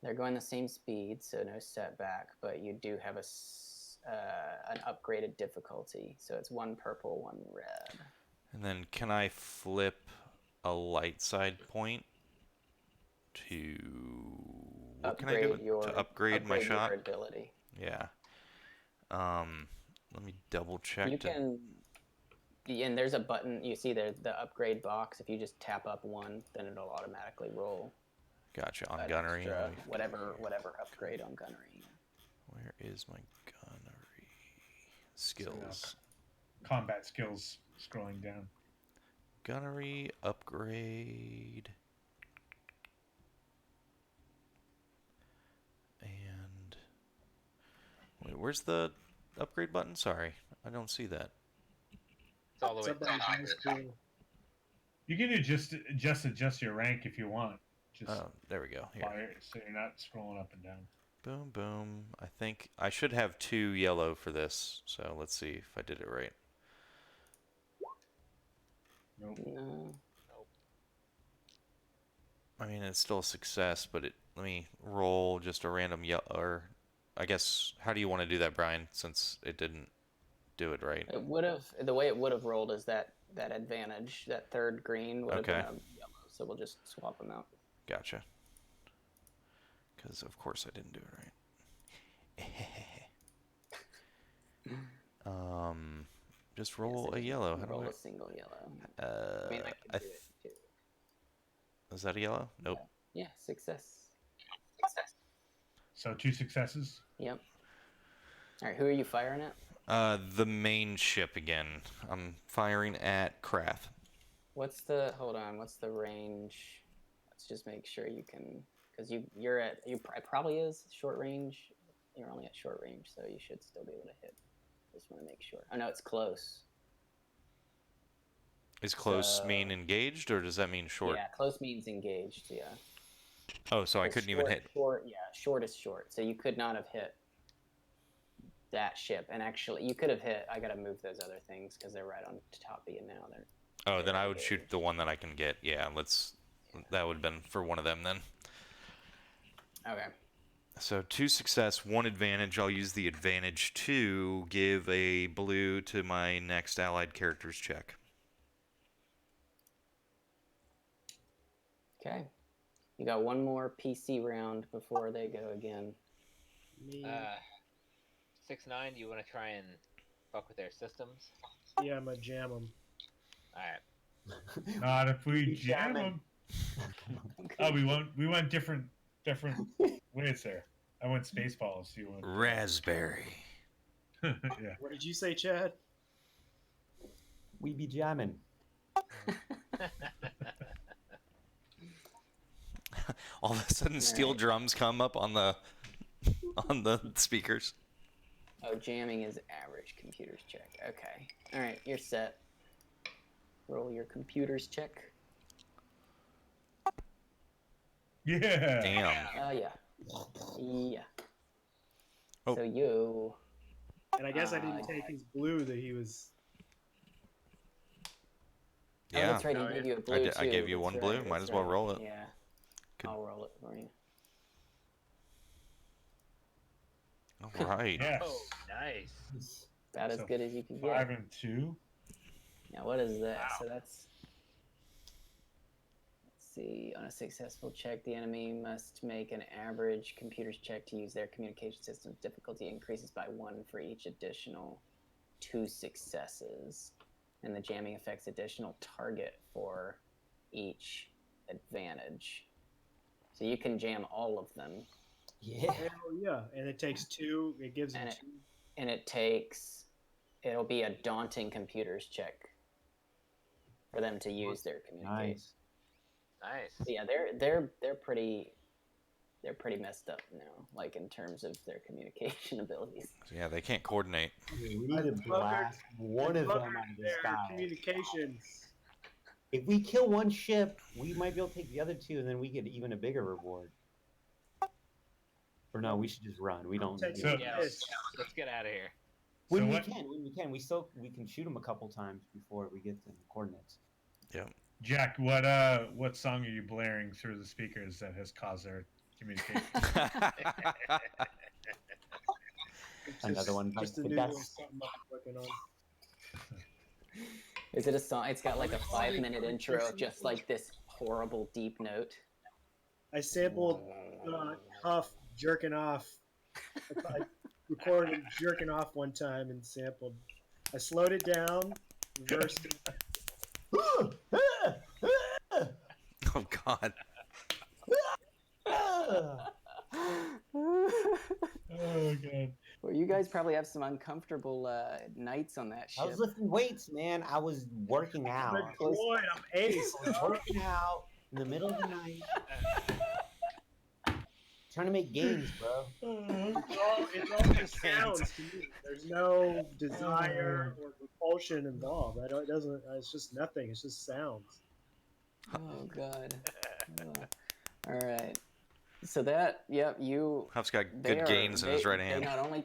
They're going the same speed, so no setback, but you do have an upgraded difficulty. So it's 1 purple, 1 red. And then can I flip a light side point to... What can I do to upgrade my shot? Your ability. Yeah. Let me double check. You can... And there's a button, you see there, the upgrade box. If you just tap up 1, then it'll automatically roll. Gotcha, on gunnery. Extra, whatever upgrade on gunnery. Where is my gunnery? Skills. Combat skills, scrolling down. Gunnery, upgrade. And... Wait, where's the upgrade button? Sorry, I don't see that. It's all the way Something down. cool. You can adjust your rank if you want. Just Oh, there we go. Here. fire, so you're not scrolling up and down. Boom, boom. I think I should have 2 yellow for this, so let's see if I did it right. Nope. No. I mean, it's still a success, but let me roll just a random yellow, or I guess, how do you want to do that, Brian, since it didn't do it right? It would have, the way it would have rolled is that advantage, that 3rd green would have been a yellow, so we'll just swap them out. Gotcha. Because, of course, I didn't do it right. Just roll a yellow. How do roll I... a single yellow. I mean, I can do it too. Is that a yellow? Nope. Yeah, success. So 2 successes. Yep. All right, who are you firing at? The main ship again. I'm firing at Krath. Hold on, what's the range? Let's just make sure you can, because it probably is short range. You're only at short range, so you should still be able to hit. Just want to make sure. Oh no, it's close. Is close mean engaged, or does that mean short? Yeah, close means engaged, yeah. Oh, so I couldn't even hit. Short is short, so you could not have hit that ship. And actually, you could have hit, I gotta move those other things, because they're right on top of you now. Oh, then I would shoot the one that I can get. Yeah, that would have been for one of them then. Okay. So 2 success, 1 advantage. I'll use the advantage to give a blue to my next allied character's check. Okay. You got 1 more PC round before they go again. 6-9, do you want to try and fuck with their systems? Yeah, I'm gonna jam them. Alright. Not if we jam them. Oh, we went different ways there. I went Spaceballs. You went Raspberry. yeah. What did you say, Chad? We be jamming. All of a sudden, steel drums come up on the speakers. Oh, jamming is average computer's check. Okay. All right, you're set. Roll your computer's check. Yeah. Damn. Yeah. Yeah. Oh. So you. And I guess I didn't take his blue that he was. Oh, Yeah. that's right. He gave you a blue I too. gave you That's 1 right, blue. that's Might as well right. roll it. Yeah. Good. I'll roll it for you. All right. Yes. Oh, nice. About as So good as you can 5 get. and 2. Now what is that? Wow. So that's see. On a successful check, the enemy must make an average computer's check to use their communication system. Difficulty increases by 1 for each additional 2 successes. And the jamming affects additional target for each advantage. So you can jam all of them. Yeah. Hell yeah. And it takes 2. It gives them And 2. And it'll be a daunting computer's check for them to use their communication. Nice. Nice. Yeah, they're pretty messed up now, like in terms of their communication abilities. Yeah, they can't coordinate. We need to blast one of them out of the Their sky. communications. If we kill one ship, we might be able to take the other 2, and then we get even a bigger reward. Or no, we should just run. We don't. Take need So- to- Yeah, let's get out of here. when So we what- can, we can shoot them a couple times before we get the coordinates. Jack, what song are you blaring through the speakers that has caused their communication? Another one bites Just a the new dust. little something I'm working on. Is it a song? It's got like a 5-minute intro of just like this horrible deep note. I sampled Huff jerking off. I recorded him jerking off one time and sampled. I slowed it down, reversed it. Oh God. Oh god. Well, you guys probably have some uncomfortable nights on that I ship. was lifting weights, man. I was working out. I'm a droid, I'm ace. I was working out in the middle of the night. Trying to make gains, bro. It's all just sounds to me. There's no desire or repulsion involved. It doesn't. It's just nothing. It's just sounds. Oh God. All right. So that, yep, you. Huff's got they good are- gains in his they- right hand. They not only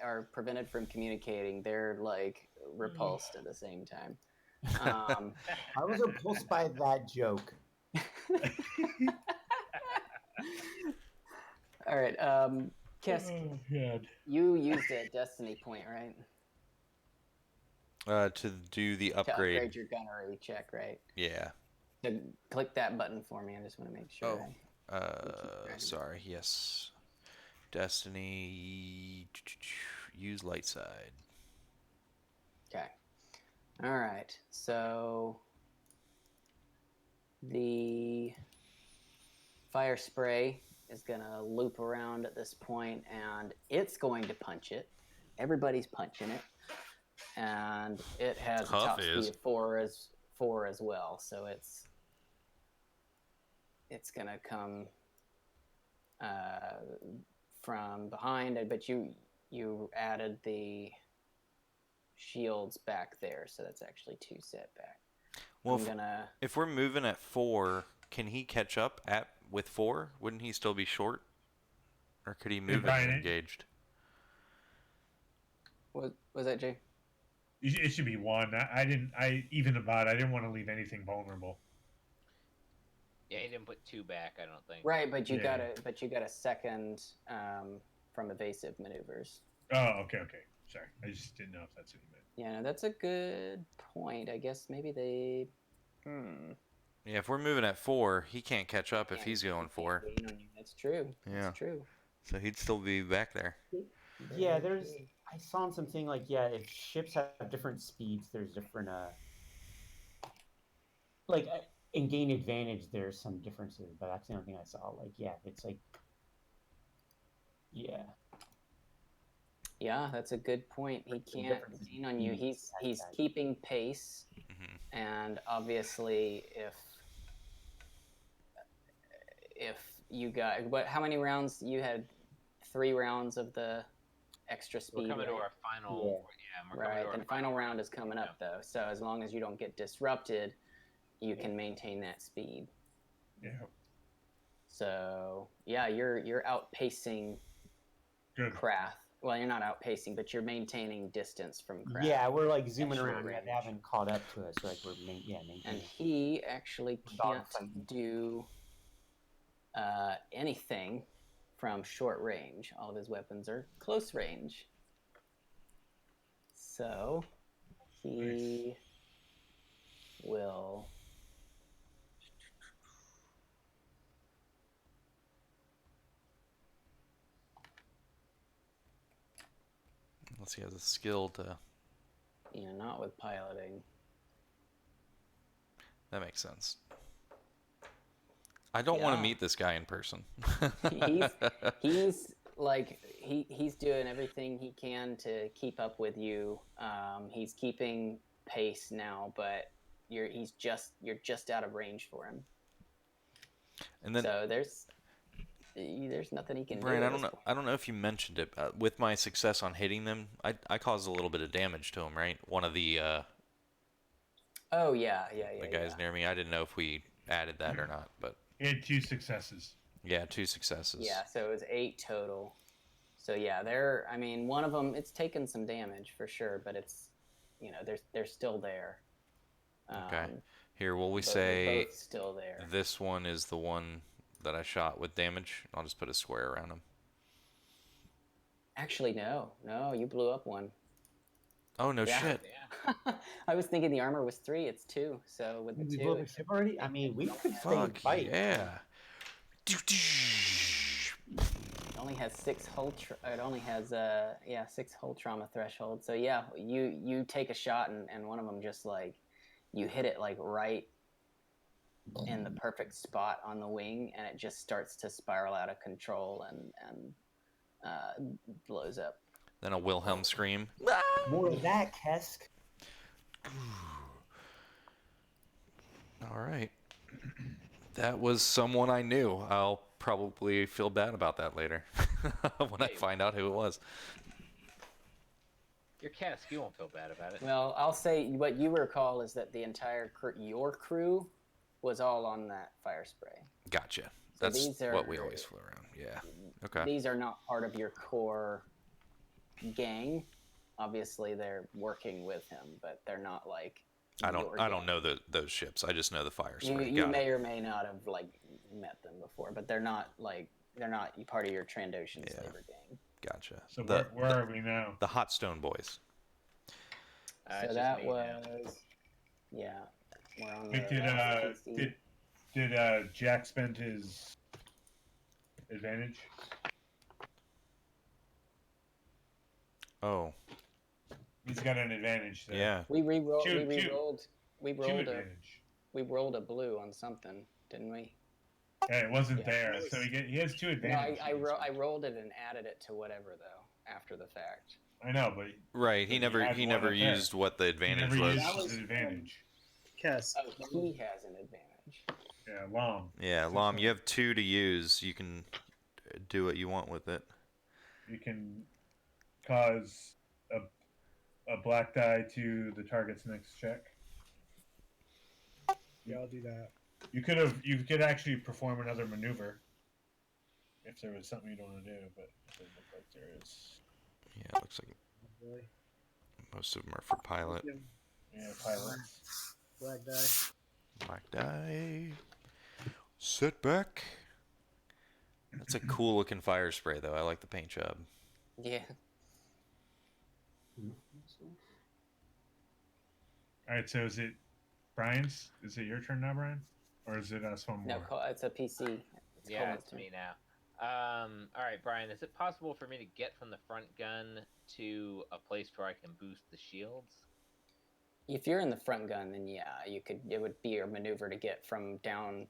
are prevented from communicating, they're like repulsed at the same time. I was repulsed by that joke. All right, Kesk, Oh god. you used a destiny point, right? To do the To upgrade. upgrade your gunnery check, right? Yeah. So click that button for me. I just want to make sure. Sorry. Yes. Destiny. Use light side. Okay. All right. So the fire spray is going to loop around at this point, and it's going to punch it. Everybody's punching it. And it has a Huff top is. speed of 4 as well. So it's going to come from behind. But you added the shields back there, so that's actually 2 setback. Well, I'm gonna. if we're moving at 4, can he catch up with 4? Wouldn't he still be short? Or could he move Brian, it engaged? Was that Jay? It should be 1. I even about. I didn't want to leave anything vulnerable. Yeah, he didn't put 2 back, I don't think. Right, but you Yeah. got a second from evasive maneuvers. Oh, okay. Sorry, I just didn't know if that's what you meant. Yeah, no, that's a good point. I guess maybe they. Yeah, if we're moving at 4, he can't catch up if he's going 4. That's true. Yeah. That's true. So he'd still be back there. Yeah, I saw something like, if ships have different speeds, there's different in gain advantage there's some differences, but that's the only thing I saw. It's like Yeah, that's a good point. He The can't difference is gain on you. speed. He's keeping pace, Mhm. and obviously, if you got how many rounds you had? 3 rounds of the extra speed. We're coming to right? our final. Yeah, we're coming Right, to our and final round is coming up though. So as long as you don't get disrupted, you can maintain that speed. Yeah. So yeah, you're outpacing Good. Krath. Well, you're not outpacing, but you're maintaining distance from Krath. Yeah, we're like zooming short around. Yeah, range. they haven't caught up to us. Like we're maintaining. And he actually can't Dogfighting. do anything from short range. All of his weapons are close range. So he will Unless he has a skill to... Yeah, not with piloting. That makes sense. I don't want to meet this guy in person. he's like he's doing everything he can to keep up with you. He's keeping pace now, but you're just out of range for him. And then, so there's nothing he can Brian, do. I don't know if you mentioned it. With my success on hitting them, I caused a little bit of damage to him, right? One of the Oh yeah. the guys near me. I didn't know if we added that or not, but He had 2 successes. yeah, 2 successes. Yeah, so it was 8 total. So yeah, I mean, one of them, it's taken some damage for sure, but it's, they're still there. Okay. Here, will we They're say both still there. this one is the one that I shot with damage? I'll just put a square around him. Actually, no, you blew up one. Oh, no shit. Yeah. I was thinking the armor was 3, it's 2. So with the We 2, blew up a ship already? I mean, we could stay and Fuck fight. yeah. it only has 6 hull. It only has 6 hull trauma threshold. So yeah, you take a shot and one of them just like you hit it like right in the perfect spot on the wing, and it just starts to spiral out of control and blows up. Then a Wilhelm scream. More of that, Kesk. All right. That was someone I knew. I'll probably feel bad about that later when I find out who it was. Your cask, you won't feel bad about it. Well, I'll say what you recall is that the entire your crew was all on that fire spray. Gotcha. So That's what we always flew around. Yeah. Okay. These are not part of your core gang. Obviously, they're working with him, but they're not like. I don't know those ships. I just know the fire spray. You may or may not have like met them before, but they're not part of your Trandoshan slaver gang. Gotcha. So where are we now? The Hot Stone Boys. So that was, yeah. We're on Did Jack spend his advantage? Oh. He's got an advantage there. Yeah. We re-rolled. We advantage. rolled a blue on something, didn't we? Yeah, it wasn't there, so he has 2 advantages. No, I rolled it and added it to whatever though after the fact. I know, but Right. He never used what the advantage was. Used his advantage. Kes. Oh, he has an advantage. Yeah, Lom. Yeah, Lom, you have 2 to use. You can do what you want with it. You can cause a black die to the target's next check. Yeah, I'll do that. You could actually perform another maneuver if there was something you don't want to do, but it doesn't look like there is. Yeah, it looks like Really? most of them are for pilot. Yeah, pilots. Black die. Black die. Sit back. That's a cool looking fire spray, though. I like the paint job. Yeah. All right, so is it Brian's? Is it your turn now, Brian, or is it us one more? No, it's a PC. Yeah, it's me now. All right, Brian, is it possible for me to get from the front gun to a place where I can boost the shields? If you're in the front gun, then yeah, you could. It would be your maneuver to get from down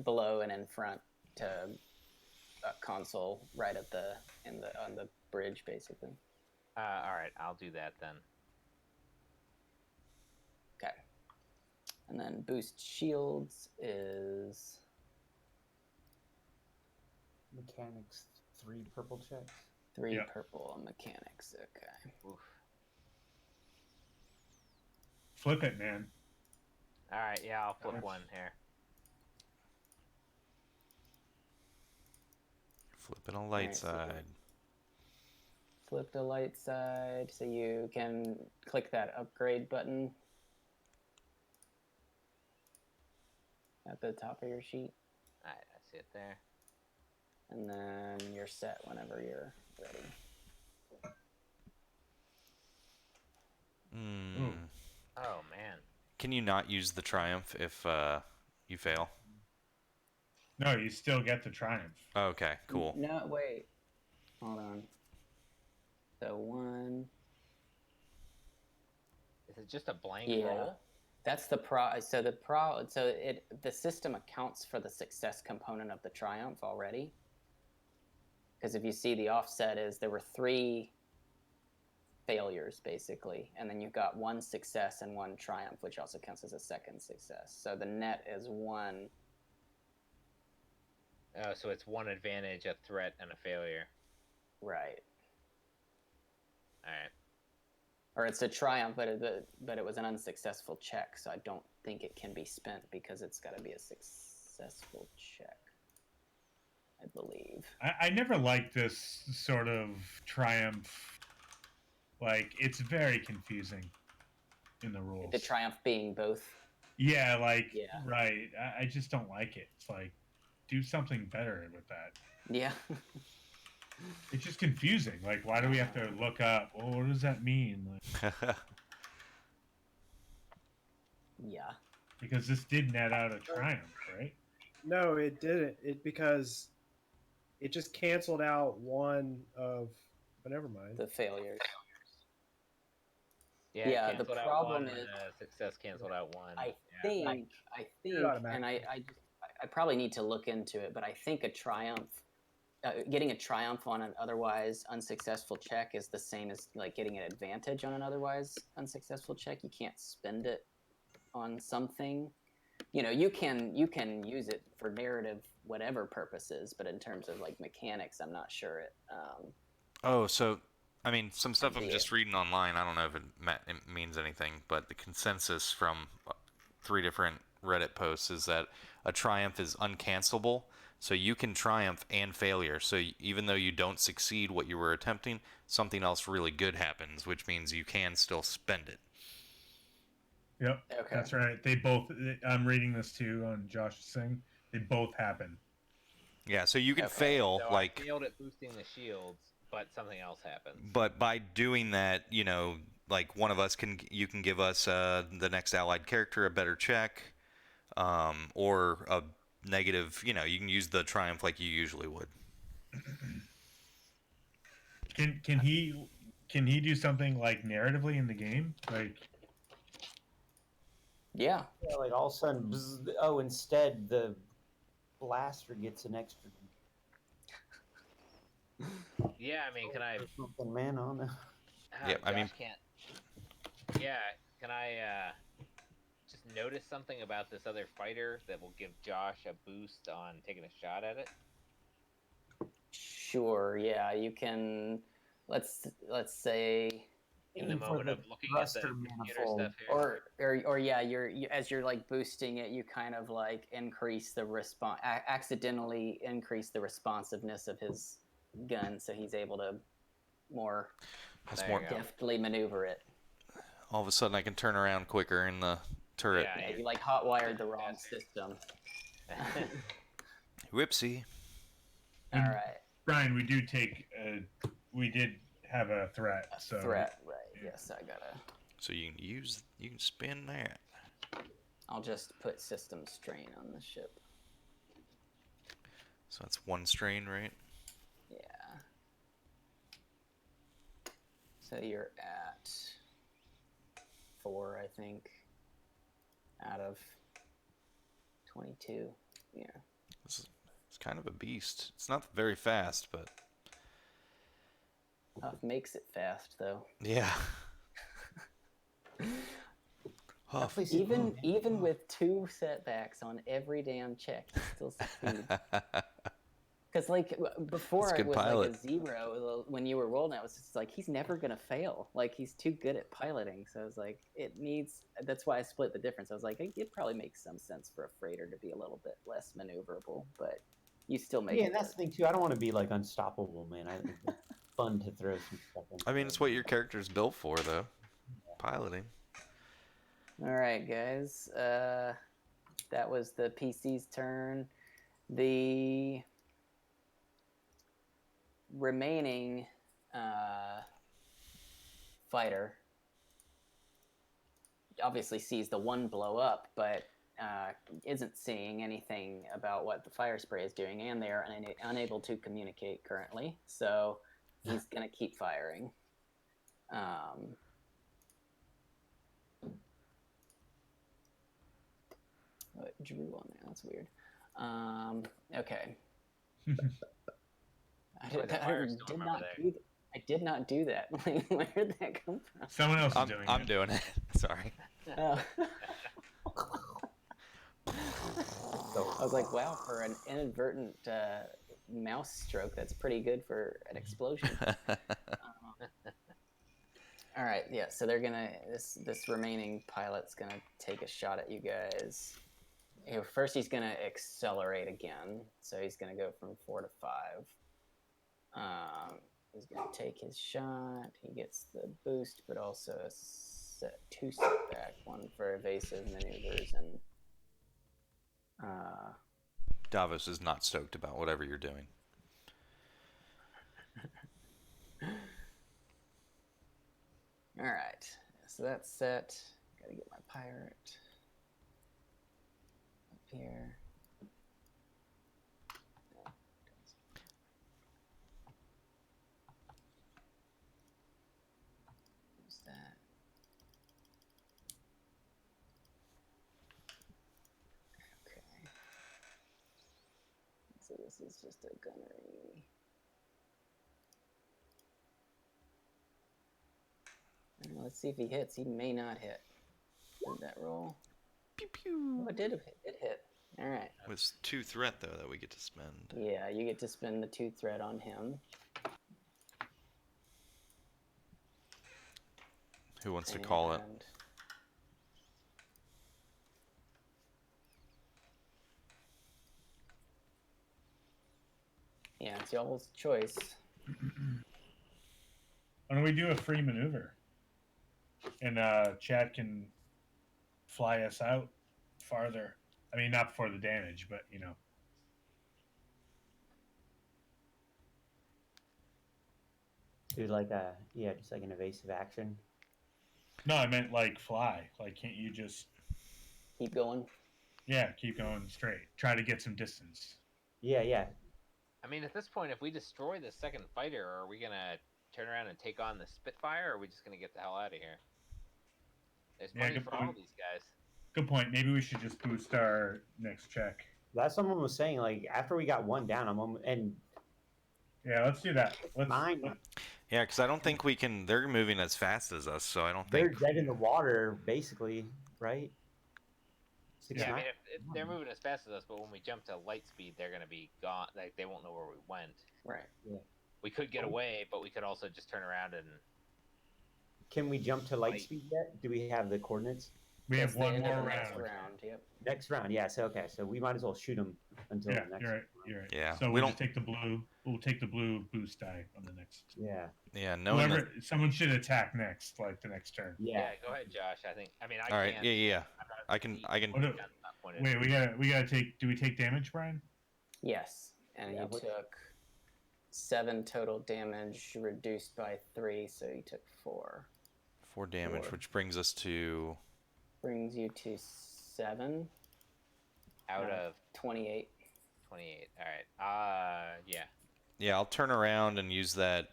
below and in front to a console right at on the bridge, basically. All right, I'll do that then. Okay. And then boost shields is Mechanics, 3 purple checks. 3 Yep. purple on mechanics. Okay. Oof. Flip it, man. All right, yeah, I'll flip Nice. one here. Flipping a light Alright, so- side. Flip the light side, so you can click that upgrade button at the top of your sheet, All right, I see it there. and then you're set whenever you're ready. Mm. Oh man. Can you not use the Triumph if you fail? No, you still get the triumph. Okay, cool. No, wait. Hold on. So 1. Is it just a blank Yeah. roll? That's the the system accounts for the success component of the triumph already. Because if you see, the offset is there were 3 failures basically, and then you've got 1 success and 1 triumph, which also counts as a second success. So the net is 1. Oh, so it's 1 advantage, a threat, and a failure. Right. All right. Or it's a triumph, but it was an unsuccessful check, so I don't think it can be spent because it's got to be a successful check, I believe. I never liked this sort of triumph. Like, it's very confusing in the rules. The triumph being both. Yeah, like, Yeah. right. I just don't like it. It's like, do something better with that. Yeah. It's just confusing. Like, why do we have to look up? Well, what does that mean? Like, Yeah. because this did net out a triumph, right? No, it didn't. Because it just canceled out one of. But never mind. The failures. Yeah, Yeah, it the canceled out problem 1, is- success canceled out 1. I Yeah. think, and I probably need to look into it, but I think a triumph, getting a triumph on an otherwise unsuccessful check is the same as like getting an advantage on an otherwise unsuccessful check. You can't spend it on something. You know, you can use it for narrative whatever purposes, but in terms of like mechanics, I'm not sure it. Oh, so I mean, some stuff I'm Yeah. just reading online. I don't know if it means anything, but the consensus from 3 different Reddit posts is that a triumph is uncancelable. So you can triumph and failure. So even though you don't succeed what you were attempting, something else really good happens, which means you can still spend it. Yep, Okay. that's right. They both. I'm reading this too on Josh's thing. They both happen. Yeah, so you can Okay. fail, So like, I failed at boosting the shields, but something else happens. but by doing that, you know, like one of us you can give us the next allied character a better check, or a negative. You know, you can use the triumph like you usually would. Can he do something like narratively in the game? Like, Yeah. Yeah, like all of a sudden, bzz, oh, instead the blaster gets an extra Yeah, I mean, can I? something, man, on it. Yeah, I mean- Josh can't. Yeah, can I just notice something about this other fighter that will give Josh a boost on taking a shot at it? Sure. Yeah, you can. Let's say. In the Aim for moment the of looking at the thruster computer manifold. stuff here. Or yeah, as you're like boosting it, you kind of like increase the response, accidentally increase the responsiveness of his gun, so he's able to more That's There more. you go. deftly maneuver it. All of a sudden, I can turn around quicker in the turret. Yeah. Yeah, you like hot wired the wrong system. Whoopsie. All right, Brian, we did have a threat. So threat. Right. Yes, I gotta. So you can spin that. I'll just put system strain on the ship. So that's 1 strain, right? Yeah. So you're at 4, I think, out of 22. Yeah. It's kind of a beast. It's not very fast, but Huff makes it fast, though. yeah. Huff. Please, Even with 2 setbacks on every damn check, he still succeeds. Because like before That's it good was pilot. like a 0 when you were rolling. It was just like he's never gonna fail. Like he's too good at piloting. So I was like, it needs. That's why I split the difference. I was like, it probably makes some sense for a freighter to be a little bit less maneuverable, but you still make Yeah, it and that's work. the thing too. I don't want to be like unstoppable, man. I think it's fun to throw some stuff in. I mean, it's what your character's built for, though. Piloting. All right, guys. That was the PC's turn. The remaining fighter obviously sees the 1 blow up, but isn't seeing anything about what the fire spray is doing, and they are unable to communicate currently. So he's going to keep firing. Oh, it drew on there. That's weird. Okay. I did not do that. Where did that come from? Someone else is doing it. I'm doing it. Sorry. Oh. I was like, wow, for an inadvertent mouse stroke, that's pretty good for an explosion. All right, yeah. So they're gonna this remaining pilot's gonna take a shot at you guys. First, he's gonna accelerate again, so he's gonna go from 4 to 5. He's gonna take his shot. He gets the boost, but also a 2 setback, 1 for evasive maneuvers and. Davos is not stoked about whatever you're doing. All right, so that's set. Gotta get my pirate up here. What's that? Okay. So this is just a gunnery. Let's see if he hits. He may not hit. Did that roll? Pew pew. Oh, it did hit. It hit. All right. With 2 threat though that we get to spend. Yeah, you get to spend the 2 threat on him. Who wants to call it? Yeah, it's y'all's choice. Why don't we do a free maneuver? And Chad can fly us out farther. I mean, not for the damage, but, you know. Do just like an evasive action. No, I meant like fly. Like, can't you just... Keep going? Yeah, keep going straight. Try to get some distance. Yeah. I mean, at this point, if we destroy the second fighter, are we going to turn around and take on the Spitfire, or are we just going to get the hell out of here? There's plenty for all these guys. Good point. Maybe we should just boost our next check. That's someone was saying, like, after we got one down, Yeah, let's do that. Yeah, because I don't think we can. They're moving as fast as us, so I don't they're think. dead in the water, basically, right? Yeah, I mean, if they're moving as fast as us, but when we jump to light speed, they're going to be gone. Like, they won't know where we went. Right. Yeah. We could get away, but we could also just turn around and... Can we jump to light speed yet? Do we have the coordinates? We have one more round. Next round, yep. Next round, yeah. So okay, so we might as well shoot them until the next. You're right. Yeah. So we'll just take the blue. We'll take the blue boost die on the next. Yeah. Yeah. No. Someone should attack next, like the next turn. Yeah. Go ahead, Josh. I mean, All right. Yeah. I can. Wait, we gotta take. Do we take damage, Brian? Yes, and you took 7 total damage, reduced by 3, so you took 4. 4 damage, which brings us to. Brings you to 7 out of 28. 28. All right. Yeah. Yeah, I'll turn around and use that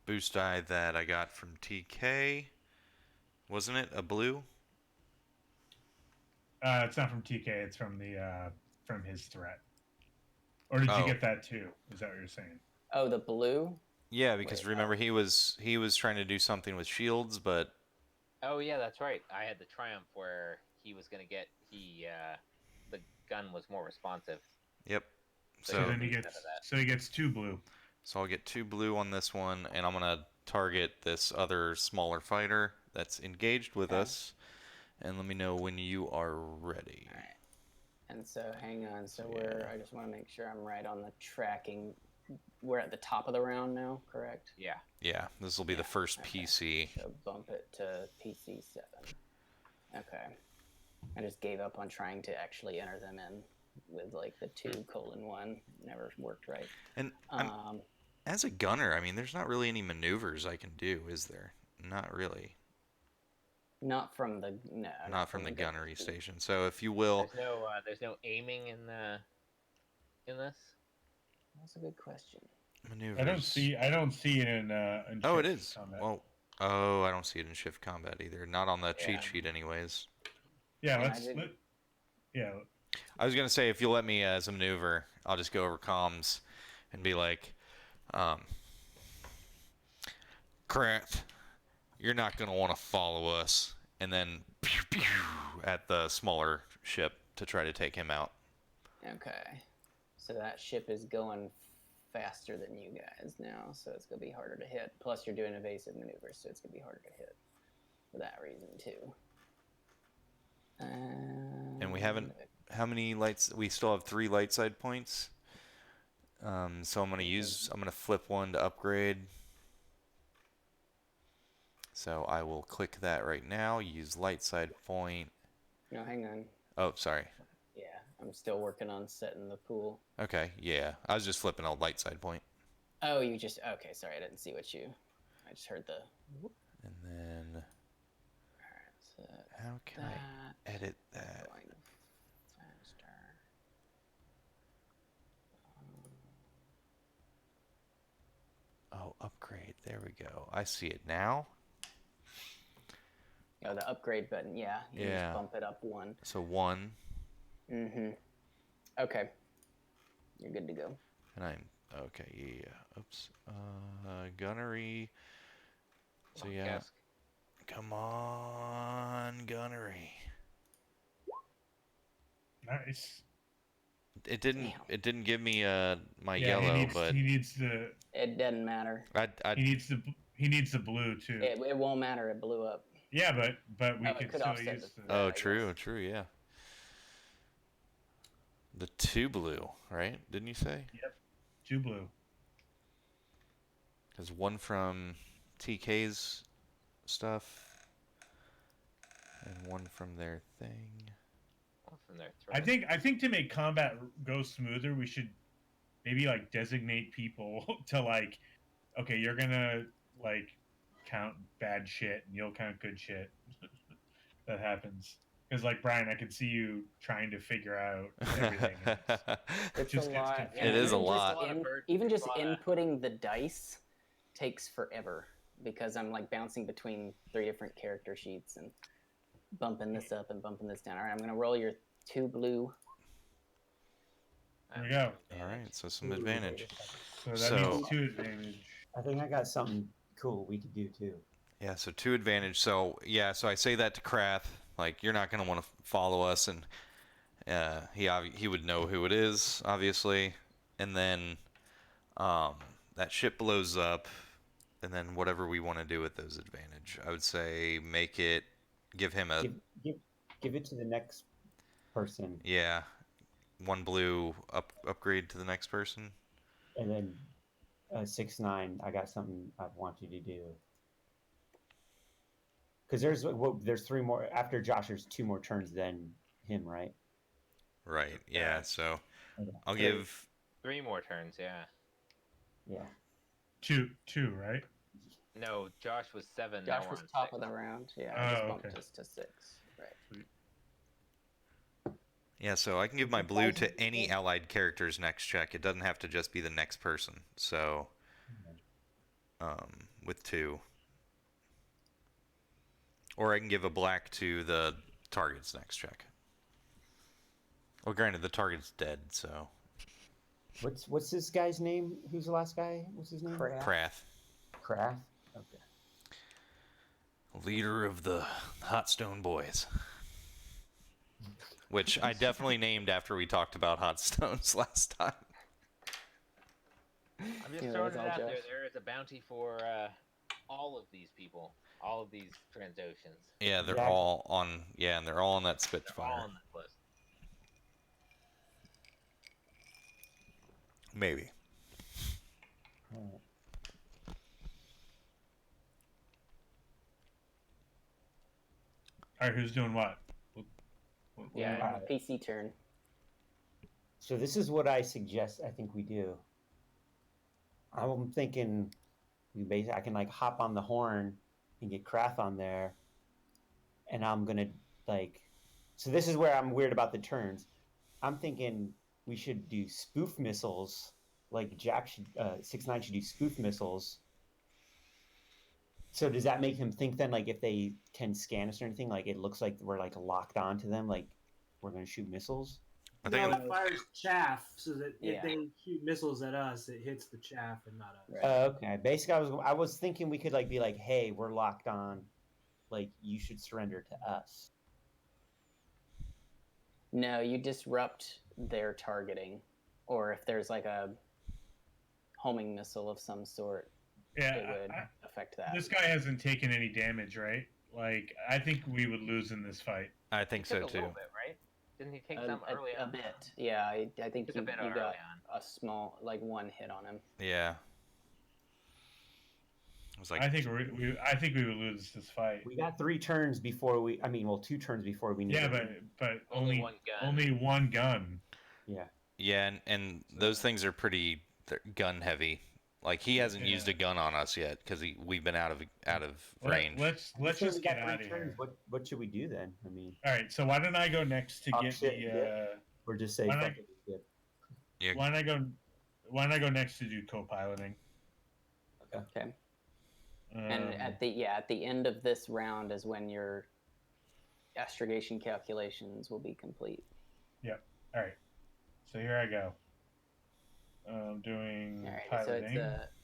boost die that I got from TK. Wasn't it a blue? It's not from TK. It's from his threat. Or did you get that too? Is that what you're saying? Oh, the blue? Yeah, because remember he was trying to do something with shields, but. Oh yeah, that's right. I had the Triumph where he was gonna get the gun was more responsive. Yep. So then he gets 2 blue. So I'll get 2 blue on this one, and I'm gonna target this other smaller fighter that's engaged with us. And let me know when you are ready. All right. And so hang on. So I just want to make sure I'm right on the tracking. We're at the top of the round now, correct? Yeah. Yeah, this will be the first PC. So bump it to PC 7. Okay. I just gave up on trying to actually enter them in with like the 2:1. Never worked right. And as a gunner, I mean, there's not really any maneuvers I can do, is there? Not really. Not from the from the gunnery station. So if you will, there's no aiming in this. That's a good question. Maneuvers. I don't see it in oh, it is. Well, Oh, I don't see it in shift combat either. Not on the cheat Yeah. sheet, anyways. Yeah, Yeah, I let's. didn't- Yeah, I was gonna say if you let me as a maneuver, I'll just go over comms and be like, Krath, you're not gonna want to follow us, and then pew, pew, at the smaller ship to try to take him out. Okay. So that ship is going faster than you guys now, so it's gonna be harder to hit. Plus, you're doing evasive maneuvers, so it's gonna be harder to hit for that reason too. And we haven't. How many lights? We still have 3 light side points. So I'm gonna flip one to upgrade. So I will click that right now. Use light side point. No, hang on. Oh, sorry. Yeah, I'm still working on setting the pool. Okay, yeah. I was just flipping a light side point. Oh, you just okay. Sorry, I didn't see what you. I just heard the. And then Alright, so how can I edit that? going faster. Oh, upgrade. There we go. I see it now. Oh, the upgrade button. Yeah, you Yeah. just bump it up 1. So 1. Mm-hmm. Okay. You're good to go. And I'm okay. Yeah. Oops. Gunnery. So yeah. Yes. Come on, gunnery. nice. It didn't. Damn. It didn't give me my Yeah, yellow, but he needs the It doesn't matter. he needs the blue too. It won't matter. It blew up. Yeah, but we Oh, it could could still offset use the- the. oh, I true, guess. true, yeah. The 2 blue, right? Didn't you say? Yep, 2 blue. There's 1 from TK's stuff, and 1 from their thing. From their I think to make combat go smoother, we should maybe like designate people to like, okay, you're gonna like count bad shit and you'll count good shit that happens. Because like Brian, I could see you trying to figure out everything. It's just a gets lot. confusing. It is a even just lot. even just Lot of- inputting the dice takes forever because I'm like bouncing between 3 different character sheets and bumping this up and bumping this down. All right, I'm gonna roll your 2 blue. There we go. All right, so some advantage. So that So- means 2 advantage. I think I got something cool we could do too. Yeah, so 2 advantage. So yeah, so I say that to Krath, like you're not gonna want to follow us, and he would know who it is, obviously, and then that ship blows up, and then whatever we want to do with those advantage, I would say give him a Give it to the next person, yeah, 1 blue upgrade to the next person. and then 6-9. I got something I want you to do. Because there's 3 more after Josh. There's 2 more turns than him, right? Right. Yeah. So Okay. I'll give 3 more turns. Yeah. Yeah. 2, right? No, Josh was 7. Josh now was we're on top 6. of the round. Yeah, Oh, I just bumped okay. us to 6. Right. yeah. So I can give my blue to any allied character's next check. It doesn't have to just be the next person. So with 2. Or I can give a black to the target's next check. Well, granted, the target's dead, so What's this guy's name? Who's the last guy? What's his name? Krath, Krath. Okay. leader of the Hot Stone Boys, which I definitely named after we talked about Hot Stones last time. I'm just Yeah, throwing it that's all out there. Josh. There is a bounty for all of these people, all of these Transoceans. Yeah, they're Exactly. all on. Yeah, and they're all on that They're all Spitfire. on this list. Maybe. Alright. All right, who's doing what? Yeah, Alright. PC turn. So this is what I suggest. I think we do. I'm thinking I can like hop on the horn and get Krath on there, and I'm gonna like. So this is where I'm weird about the turns. I'm thinking we should do spoof missiles. Like Jack should, 6-9 should do spoof missiles So does that make him think then, like, if they can scan us or anything, like it looks like we're like locked onto them, like we're gonna shoot missiles? I No, think it fires chaff so that Yeah. if they shoot missiles at us, it hits the chaff and not us. Right. Okay. Basically, I was thinking we could like be like, hey, we're locked on, like you should surrender to us. No, you disrupt their targeting, or if there's like a homing missile of some sort, it Yeah, would affect that. this guy hasn't taken any damage, right? Like, I think we would lose in this fight. I He think took so a too. little bit, right? Didn't he take some early a on? bit. Yeah, I think Took you, a bit you early got on. a small, like one hit on him. Yeah. It was like I think we would lose this fight. We got 3 turns before we. I mean, well, 2 turns before we need. Yeah, to but Only one gun. Only one gun. Yeah. yeah, and those things are pretty gun heavy. Like he hasn't used a gun on us yet because we've been out of range. Let's So we just got get 3 out of turns. here. What should we do then? I mean, All right, so why don't I go next to Oh, get shit, the? or just say Why not- fuck it, it's good. Yeah. Why don't I go next to do co-piloting? Okay. Um, And at the end of this round is when your astrogation calculations will be complete. all right, so here I go. I'm doing All right. piloting,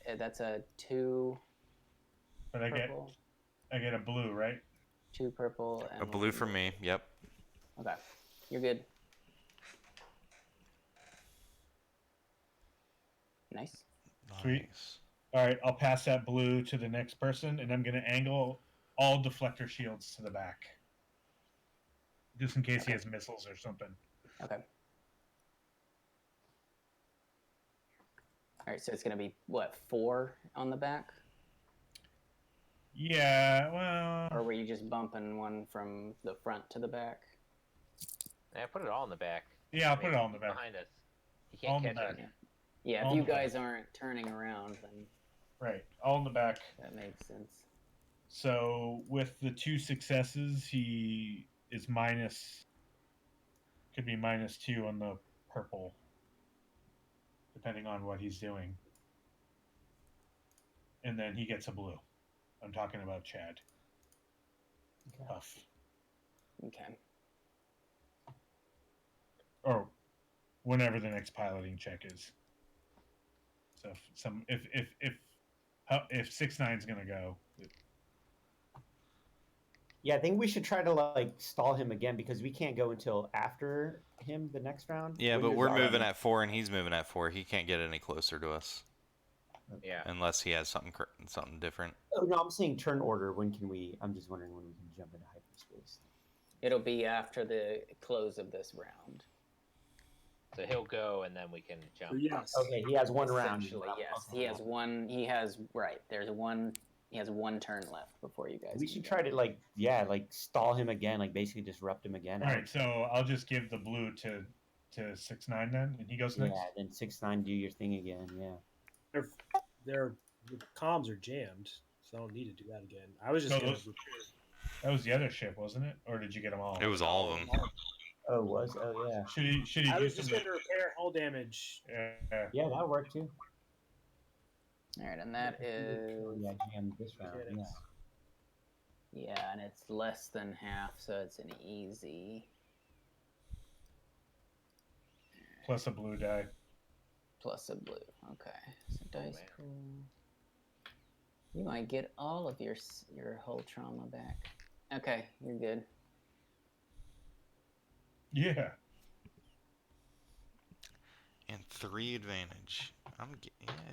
So that's a 2 but I purple, get a blue, right? 2 purple, and A blue one for me. Yep. Okay, you're good. Nice. Sweet. Nice. All right, I'll pass that blue to the next person, and I'm going to angle all deflector shields to the back, just in case he has missiles or something. Okay. All right, so it's gonna be what, 4 on the back, Yeah, well, or were you just bumping one from the front to the back? Yeah, put it all in the back. yeah, I'll put it all in the He's back. behind us. He All can't in the catch back. us. Yeah, All if you in the back. guys aren't turning around, then Right, all in the back. that makes sense. So with the 2 successes, he is could be -2 on the purple, depending on what he's doing. And then he gets a blue. I'm talking about Chad. Okay. Puff. Okay. Or whenever the next piloting check is. So if 6-9's gonna go, Yeah, I think we should try to like stall him again because we can't go until after him the next round. Yeah, When but you're we're done. moving at 4 and he's moving at 4. He can't get any closer to us Yeah. unless he has something different. Oh no, I'm saying turn order. When can we? I'm just wondering when we can jump into hyperspace. It'll be after the close of this round. So he'll go, and then we can jump. So yes. Okay, he has 1 round. Essentially, yes. Okay. He has one. He has right. There's one. He has 1 turn left before you guys. We can should go. try to like stall him again, like basically disrupt him again. all right. So I'll just give the blue to 6-9 then, and he goes next. Yeah, then 6-9 do your thing again. Yeah. The comms are jammed, so I don't need to do that again. I was just No, gonna those- That was the other ship, wasn't it? Or did you get them all? It was all of them. Oh, was oh yeah. Should he I do was just some? going to repair hull damage. Yeah. Yeah, that'll work too. All right, and that is Yeah, jam this round. Yeah. yeah, and it's less than half, so it's an easy Plus a blue die. plus a blue. Okay, so dice man. pool. You might get all of your hull trauma back. Okay, you're good. Yeah. And 3 advantage.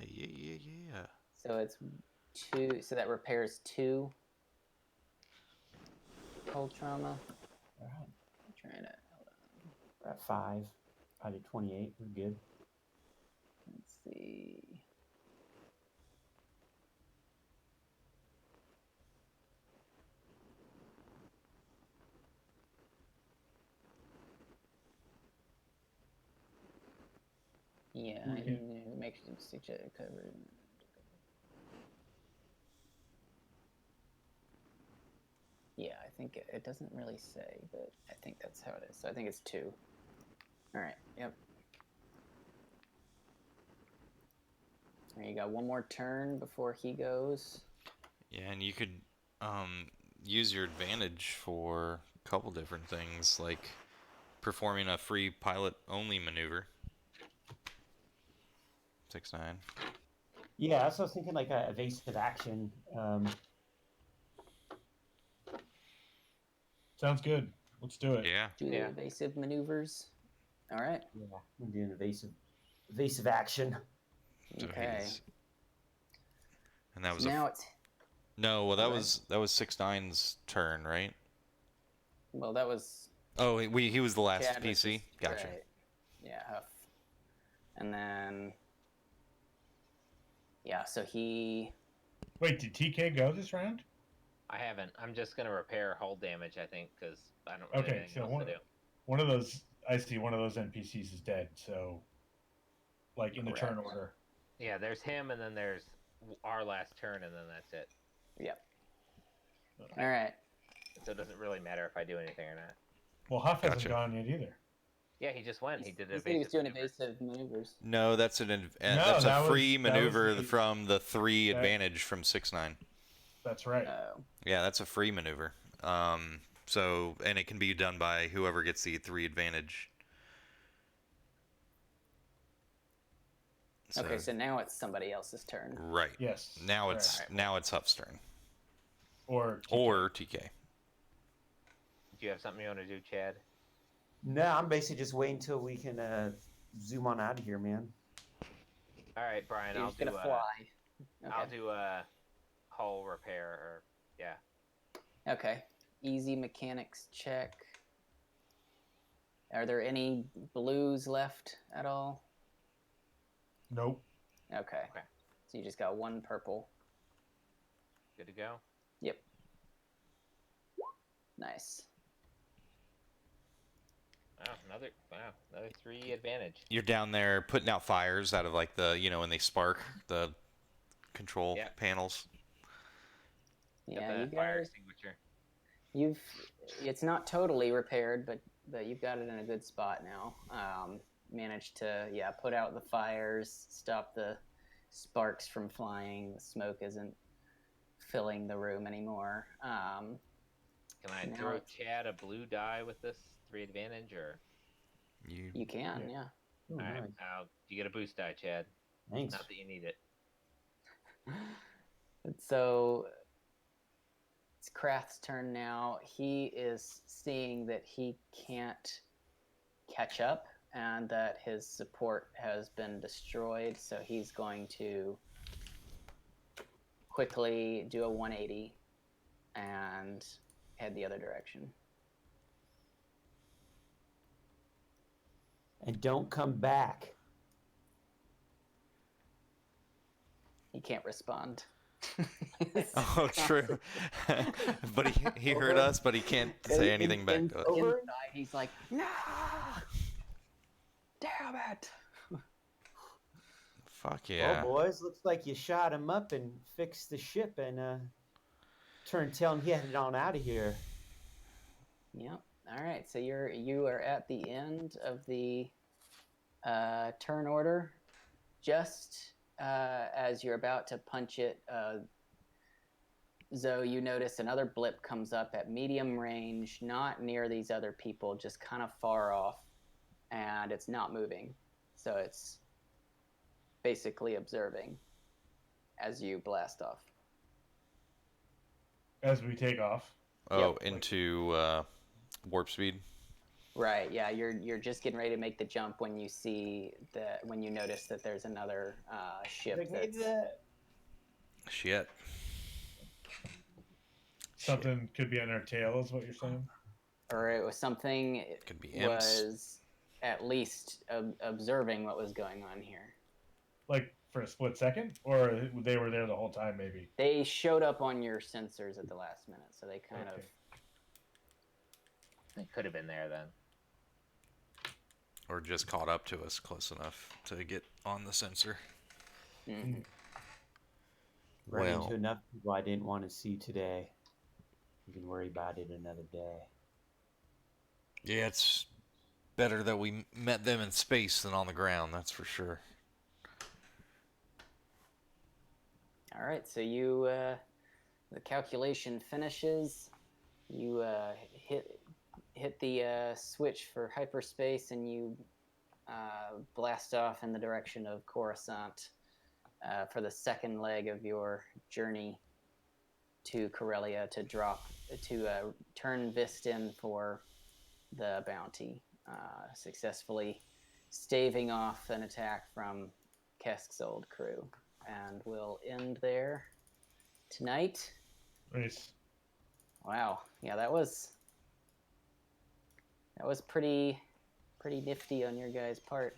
Yeah. So it's 2. So that repairs 2 hull trauma. All right. I'm trying to hold on. We're at 5 out of 28. We're good. Let's see. Yeah, Okay. you make sure to cover. Yeah, I think it doesn't really say, but I think that's how it is. So I think it's 2. All right. Yep. All right, you got 1 more turn before he goes. Yeah, and you could use your advantage for a couple different things, like performing a free pilot-only maneuver. 6-9. Yeah, that's what I was thinking, like a evasive action. Sounds good. Let's do it. Yeah. Do Yeah. evasive maneuvers. All right. Yeah, I'm doing evasive action. So Okay. And that was So now it's no. Well, that Alright. was 6-9's turn, right? well. That was Oh, he was the last Chad PC. versus- Gotcha. right. Yeah, Huff. And then yeah, so he Wait, did TK go this round? I haven't. I'm just gonna repair hull damage, I think, because I don't really have Okay, anything so else to do. one of those, I see one of those NPCs is dead. So, like in the turn Correct. order. Yeah, there's him, and then there's our last turn, and then that's it. Yep. All right. So it doesn't really matter if I do anything or not. Well, Huff hasn't Gotcha. gone yet either. Yeah, he just went. He did He said he was evasive doing maneuver. evasive maneuvers. No, that's that's that a was- free that was maneuver the- from the 3 that- advantage from 6-9. That's right. Yeah, that's a free maneuver. So and it can be done by whoever gets the 3 advantage. Okay, so now it's somebody else's turn. Right. Yes. Now it's Alright. Huff's turn. Or Or TK. Do you have something you want to do, Chad? No, I'm basically just waiting till we can zoom on out of here, man. All right, Brian. You're I'll just do gonna fly. Okay. I'll do a hull repair, or yeah. Okay. Easy mechanics check. Are there any blues left at all? Nope. Okay. Okay. So you just got one purple. Good to go. Yep. Nice. Wow, another 3 advantage. You're down there putting out fires out of like the when they spark the control Yeah. panels. Got Yeah, the you fire guys. extinguisher. It's not totally repaired, but you've got it in a good spot now. Managed to put out the fires, stop the sparks from flying. The smoke isn't filling the room anymore. Can I Now throw it's- Chad a blue die with this 3 advantage, or You can, yeah. Oh, all right? nice. You get a boost die, Chad. Thanks. Not that you need it. So it's Krath's turn now. He is seeing that he can't catch up and that his support has been destroyed, so he's going to quickly do a 180 and head the other direction. And don't come back. He can't respond. Oh, true. But he heard us, but he can't say anything back to us. Inside, he's like, no! Damn it! Fuck yeah. Well, boys, looks like you shot him up and fixed the ship and turned tail and headed on out of here. Yep. All right. So you are at the end of the turn order. Just as you're about to punch it, Zoe, you notice another blip comes up at medium range, not near these other people, just kind of far off, and it's not moving. So it's basically observing as you blast off. As we take off. Oh, Yep. into warp speed. Right. Yeah. You're just getting ready to make the jump when you see when you notice that there's another ship that's Shit. Something could be on our tail, is what you're saying? or it was something. It Could be imps. was at least observing what was going on here. Like for a split second? Or they were there the whole time, maybe? They showed up on your sensors at the last minute, so they kind Okay. It could have been there then. Or just caught up to us close enough to get on the sensor. of. Mhm. Ran Well. into enough people I didn't want to see today. You can worry about it another day. Yeah, it's better that we met them in space than on the ground, that's for sure. All right. So you the calculation finishes. You hit the switch for hyperspace, and you blast off in the direction of Coruscant for the second leg of your journey to Corellia to turn Vysst in for the bounty, successfully staving off an attack from Kesk's old crew. And we'll end there tonight. Nice. Wow. Yeah, that was pretty nifty on your guys' part.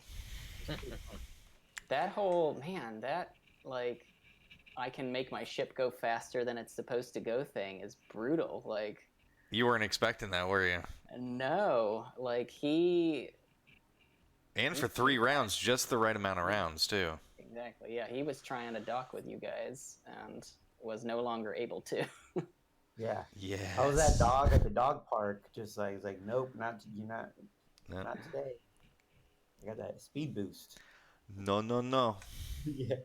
That whole, man, that, like, I can make my ship go faster than it's supposed to go thing is brutal. Like, You weren't expecting that, were you? no, like And for 3 rounds, just the right amount of rounds, too. exactly, yeah, he was trying to dock with you guys and was no longer able to. Yeah. Yeah. I was that dog at the dog park, just like, it's like, nope, not today. I got that speed boost. No, no, no. Yeah.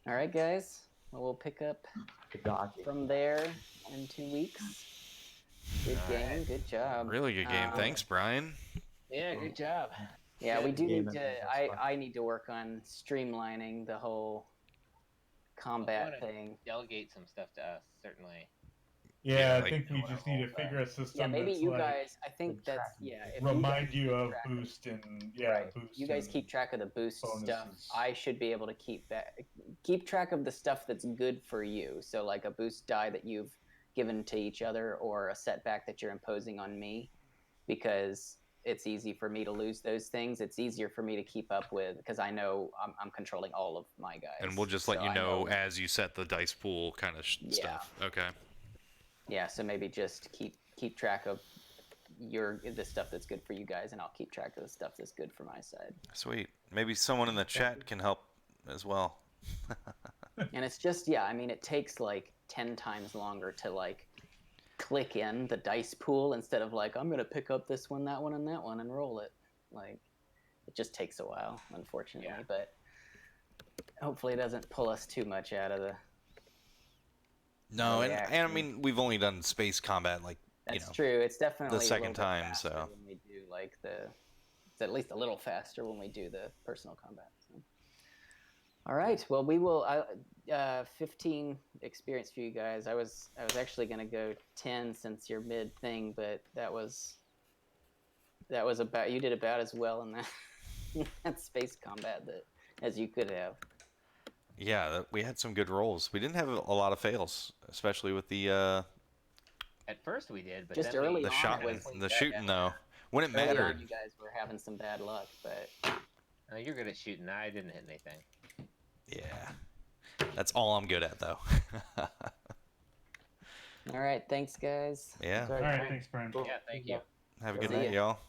All right, guys. Well, we'll pick up The dog. from there in 2 weeks. Good game. Good job. Really good game. Thanks, Brian. Yeah, good job. Yeah, we do game need to. and that's fun. I need to work on streamlining the whole combat thing. Delegate some stuff to us, certainly. Yeah, like- I think we just need to figure a system. Yeah, maybe that's you like, guys. I think the that's tracking. if remind you you guys of keep track boost and right. boost. You guys and keep track of the boost stuff. bonuses. I should be able to keep track of the stuff that's good for you. So like a boost die that you've given to each other, or a setback that you're imposing on me, because it's easy for me to lose those things. It's easier for me to keep up with because I know I'm controlling all of my guys. And we'll just let So you I know as you set the dice pool kind of Yeah. stuff. Okay. Yeah, so maybe just keep track of the stuff that's good for you guys, and I'll keep track of the stuff that's good for my side. Sweet. Maybe someone in the chat can help as well. And it's just, yeah, I mean, it takes like 10 times longer to like click in the dice pool instead of like, I'm going to pick up this one, that one, and that one and roll it. Like, it just takes a while, unfortunately, Yeah. but hopefully it doesn't pull us too much out of the... No, Oh, and yeah, I mean, we've only done space combat like, That's know, true. It's definitely the a second little bit time, faster so. when we do like it's at least a little faster when we do the personal combat. So. All right. Well, we will. 15 experience for you guys. I was actually going to go 10 since you're mid thing, but that was about, you did about as well in that that space combat as you could have. Yeah, we had some good rolls. We didn't have a lot of fails, especially with the At first we did, but Just then early we on, shot, it was the shooting though. When it Early on, mattered. you guys were having some bad luck, but Oh, you're good at shooting. I didn't hit anything. Yeah. That's all I'm good at though. all right. Thanks, guys. Yeah. All right, thanks, Brian. Yeah, thank you. Have a good See night, ya. y'all.